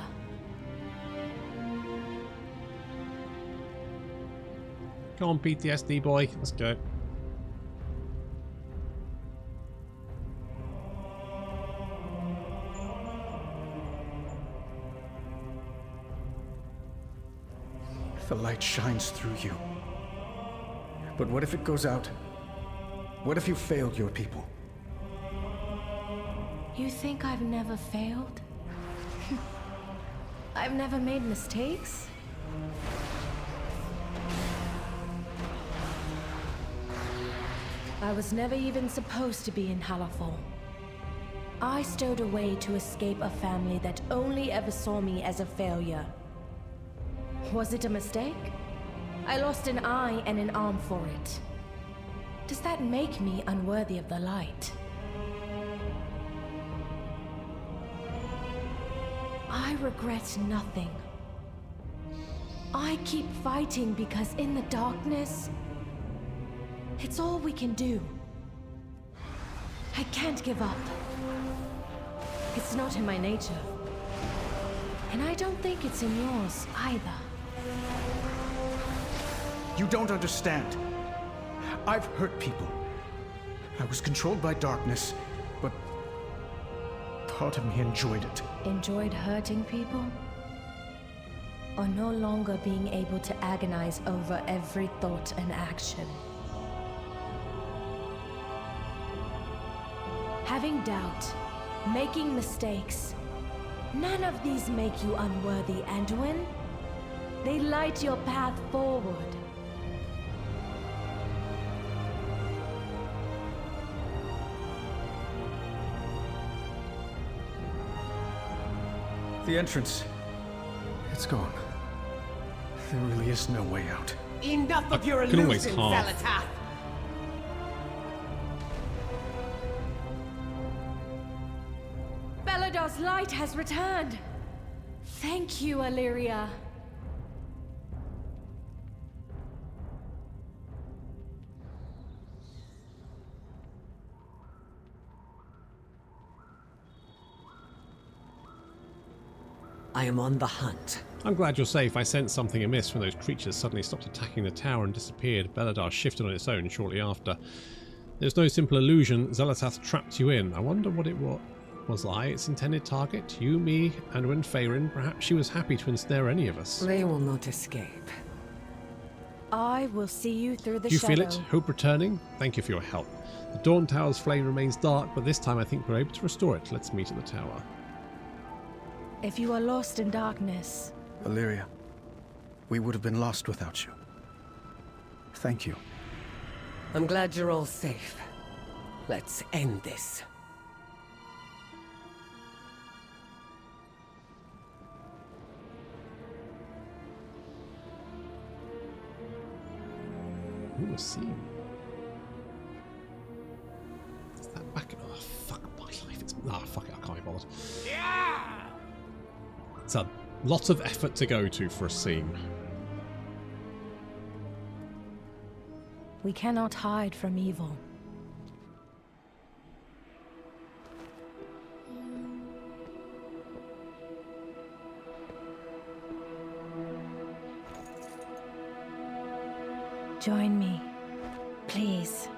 Come on, PTSD boy. Let's go. The light shines through you. But what if it goes out? What if you failed your people? You think I've never failed? I've never made mistakes? I was never even supposed to be in Halafon. I stowed away to escape a family that only ever saw me as a failure. Was it a mistake? I lost an eye and an arm for it. Does that make me unworthy of the light? I regret nothing. I keep fighting because in the darkness, it's all we can do. I can't give up. It's not in my nature. And I don't think it's in yours either. You don't understand. I've hurt people. I was controlled by darkness, but part of me enjoyed it. Enjoyed hurting people? Or no longer being able to agonize over every thought and action? Having doubt, making mistakes, none of these make you unworthy, Anduin. They light your path forward. The entrance, it's gone. There really is no way out. Enough of your can always illusions, half. Xalatath! Belador's light has returned. Thank you, Illyria. I am on the hunt. I'm glad you're safe. I sensed something amiss when those creatures suddenly stopped attacking the tower and disappeared. Beladar shifted on its own shortly after. There's no simple illusion. Xalatath trapped you in. I wonder what it was. Was I its intended target? You, me, Anduin, Faerun? Perhaps she was happy to ensnare any of us. They will not escape. I will see you through the Do you shadow. feel it? Hope returning? Thank you for your help. The Dawn Tower's flame remains dark, but this time I think we're able to restore it. Let's meet at the tower. If you are lost in darkness... Illyria, we would have been lost without you. Thank you. I'm glad you're all safe. Let's end this. Ooh, a scene. Is that back? Oh, fuck my life. It's... Ah, fuck it. I can't be bothered. Yeah! It's a lot of effort to go to for a scene. We cannot hide from evil. Join me, please.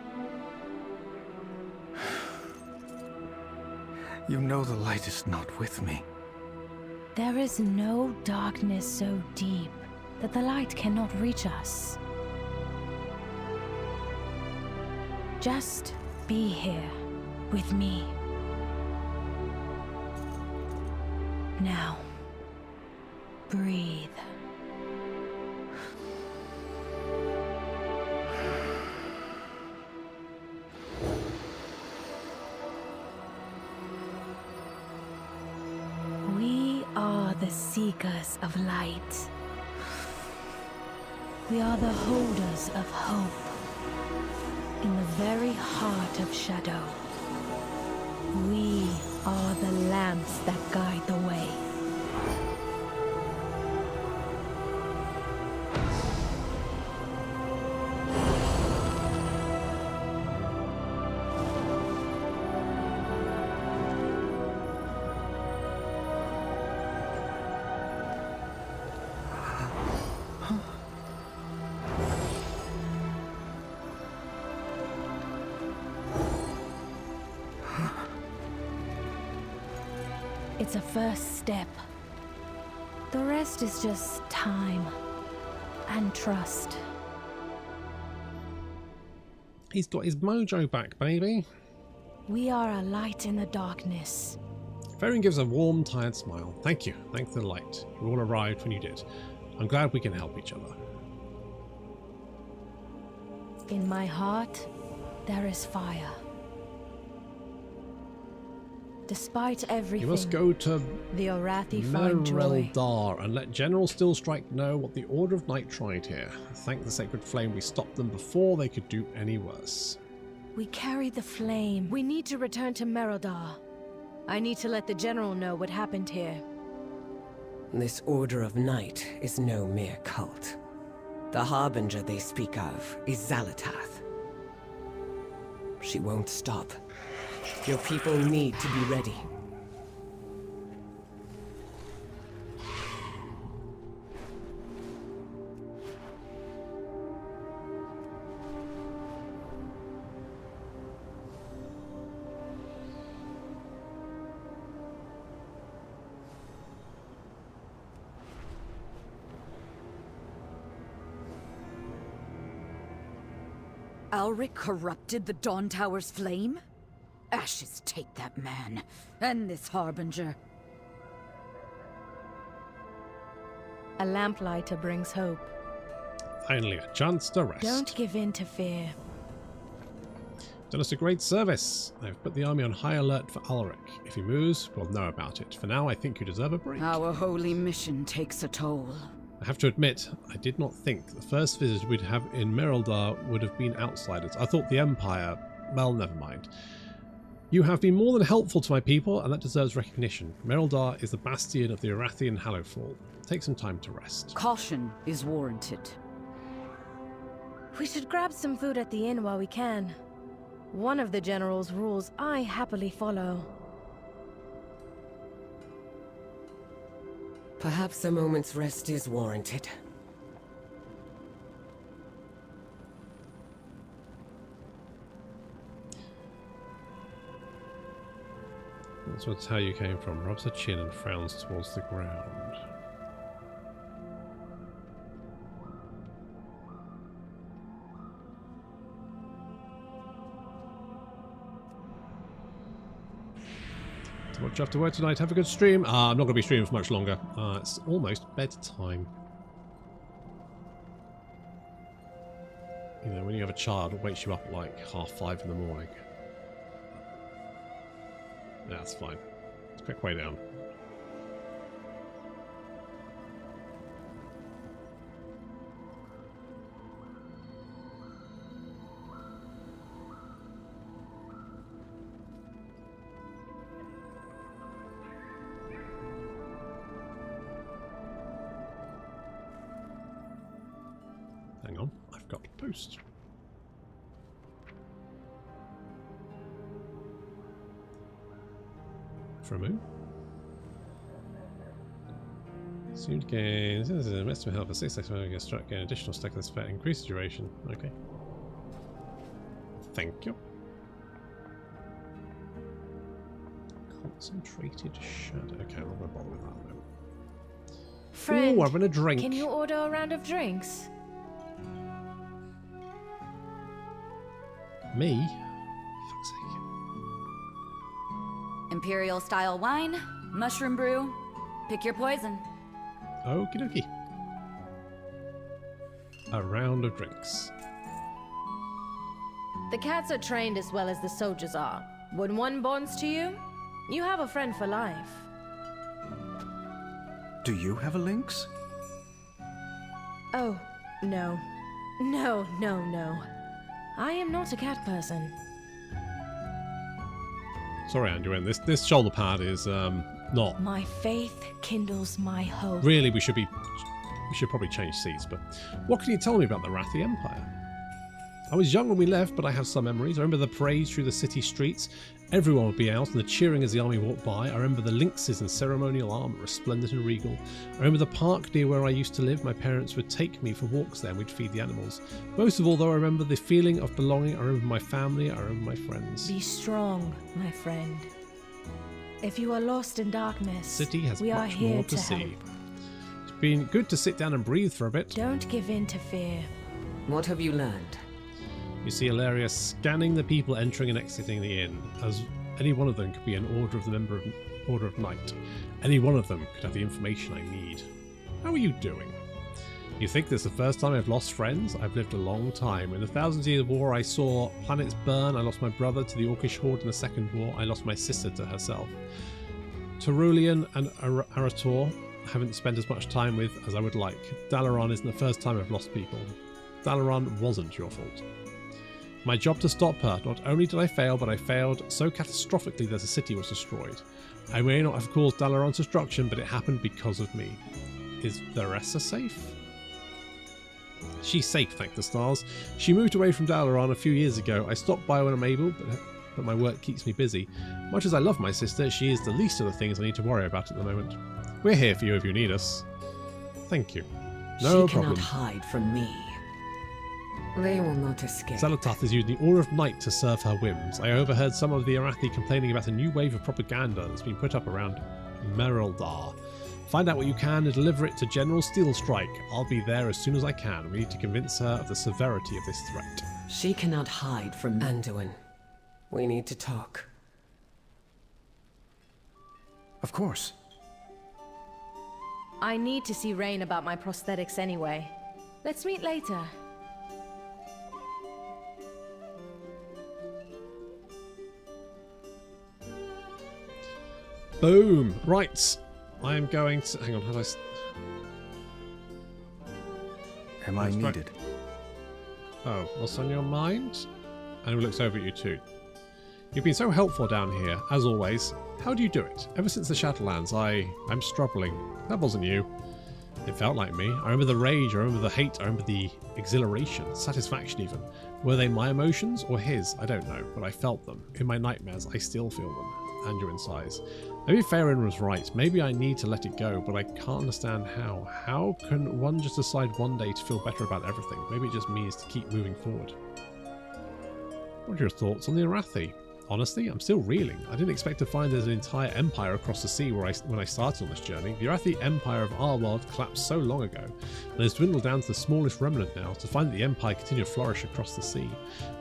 You know the light is not with me. There is no darkness so deep that the light cannot reach us. Just be here with me. Now, breathe. We are the seekers of light. We are the holders of hope. In the very heart of shadow, we are the lamps that guide the way. It's a first step. The rest is just time. and trust. He's got his mojo back, baby. We are a light in the darkness. Varian gives a warm, tired smile. Thank you. Thanks to the light. You all arrived when you did. I'm glad we can help each other. In my heart, there is fire. Despite everything, You must go to the Arathi find joy. Mereldar and let General Stillstrike know what the Order of Night tried here. Thank the Sacred Flame we stopped them before they could do any worse. We carried the flame. We need to return to Mereldar. I need to let the General know what happened here. This Order of Night is no mere cult. The Harbinger they speak of is Xalatath. She won't stop. Your people need to be ready. Alric corrupted the Dawn Tower's flame? Ashes take that man, and this Harbinger. A lamplighter brings hope. Finally, a chance to rest. Don't give in to fear. Done us a great service. I've put the army on high alert for Ulrich. If he moves, we'll know about it. For now, I think you deserve a break. Our holy mission takes a toll. I have to admit, I did not think the first visit we'd have in Mereldar would have been outsiders. I thought the Empire... Well, never mind. You have been more than helpful to my people, and that deserves recognition. Mereldar is the bastion of the Arathi and Hallowfall. Take some time to rest. Caution is warranted. We should grab some food at the inn while we can. One of the General's rules I happily follow. Perhaps a moment's rest is warranted. That's how you came from. Rubs her chin and frowns towards the ground. So much after work tonight. Have a good stream. I'm not going to be streaming for much longer. It's almost bedtime. You know, when you have a child, it wakes you up at like 5:30 in the morning. Yeah, that's fine. Let's quick way down. Hang on, I've got to post. For a move. Soon gains. This is a mess to help for 6 seconds when we get struck. Gain additional stack of this effect. Increase duration. Okay. Thank you. Concentrated shadow. Okay, I'm not going to bother with that though. Friend, ooh, I'm gonna drink. Can you order a round of drinks? Me? Imperial style wine, mushroom brew. Pick your poison. Okie dokie. A round of drinks. The cats are trained as well as the soldiers are. When one bonds to you, you have a friend for life. Do you have a lynx? Oh, no. No, no, no. I am not a cat person. Sorry, Andrew, this shoulder pad is not. My faith kindles my hope. Really, we should probably change seats. But what can you tell me about the Arathi Empire? I was young when we left, but I have some memories. I remember the parades through the city streets. Everyone would be out and the cheering as the army walked by. I remember the lynxes in ceremonial armor, resplendent and regal. I remember the park near where I used to live. My parents would take me for walks there and we'd feed the animals. Most of all, though, I remember the feeling of belonging. I remember my family. I remember my friends. Be strong, my friend. If you are lost in darkness, The city has we are much here more to see. help. been good to sit down and breathe for a bit. Don't give in to fear. What have you learned? You see Ilaria scanning the people entering and exiting the inn, as any one of them could be an Order of Knight. Any one of them could have the information I need. How are you doing? You think this is the first time I've lost friends? I've lived a long time. In the Thousands Years War, I saw planets burn. I lost my brother to the Orcish Horde in the Second War. I lost my sister to herself. Terulian and Arator I haven't spent as much time with as I would like. Dalaran isn't the first time I've lost people. Dalaran wasn't your fault. My job to stop her. Not only did I fail, but I failed so catastrophically that the city was destroyed. I may not have caused Dalaran's destruction, but it happened because of me. Is Theresa safe? She's safe, thank the stars. She moved away from Dalaran a few years ago. I stopped by when I'm able, but my work keeps me busy. Much as I love my sister, she is the least of the things I need to worry about at the moment. We're here for you if you need us. Thank you. No problem. She cannot hide from me. They will not escape. Xalatath is using the Order of Night to serve her whims. I overheard some of the Arathi complaining about a new wave of propaganda that's been put up around Merildar. Find out what you can and deliver it to General Steelstrike. I'll be there as soon as I can. We need to convince her of the severity of this threat. She cannot hide from Anduin. We need to talk. Of course. I need to see Rain about my prosthetics anyway. Let's meet later. Boom! Right. I am going to... Hang on, how do I... Am I needed? Oh, what's on your mind? And he looks over at you too. You've been so helpful down here, as always. How do you do it? Ever since the Shadowlands, I'm struggling. That wasn't you. It felt like me. I remember the rage, I remember the hate, I remember the exhilaration, satisfaction even. Were they my emotions or his? I don't know, but I felt them. In my nightmares, I still feel them. Anduin sighs. Maybe Faerun was right. Maybe I need to let it go, but I can't understand how. How can one just decide one day to feel better about everything? Maybe it just means to keep moving forward. What are your thoughts on the Arathi? Honestly, I'm still reeling. I didn't expect to find there's an entire empire across the sea when I started on this journey. The Arathi Empire of our world collapsed so long ago, and has dwindled down to the smallest remnant now. To find that the empire continued to flourish across the sea.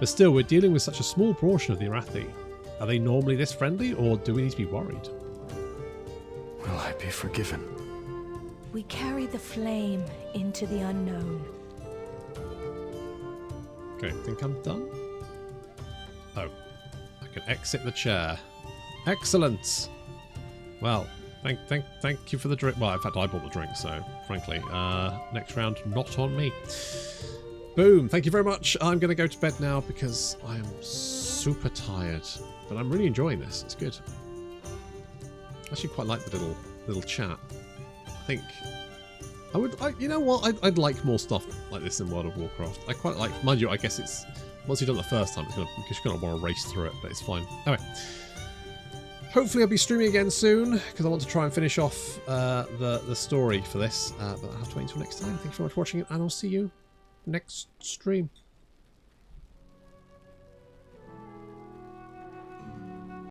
But still, we're dealing with such a small portion of the Arathi. Are they normally this friendly, or do we need to be worried? Will I be forgiven? We carry the flame into the unknown. Okay, I think I'm done. Oh, I can exit the chair. Excellent. Well, thank you for the drink. Well, in fact, I bought the drink, so frankly, next round not on me. Boom. Thank you very much. I'm going to go to bed now because I am super tired, but I'm really enjoying this. It's good. I actually quite like the little chat. I think you know what? I'd like more stuff like this in World of Warcraft. I quite like, mind you, I guess it's once you've done it the first time, you're going to want to race through it, but it's fine. Anyway, hopefully I'll be streaming again soon because I want to try and finish off the story for this. But I'll have to wait until next time. Thank you very much for watching, and I'll see you next stream.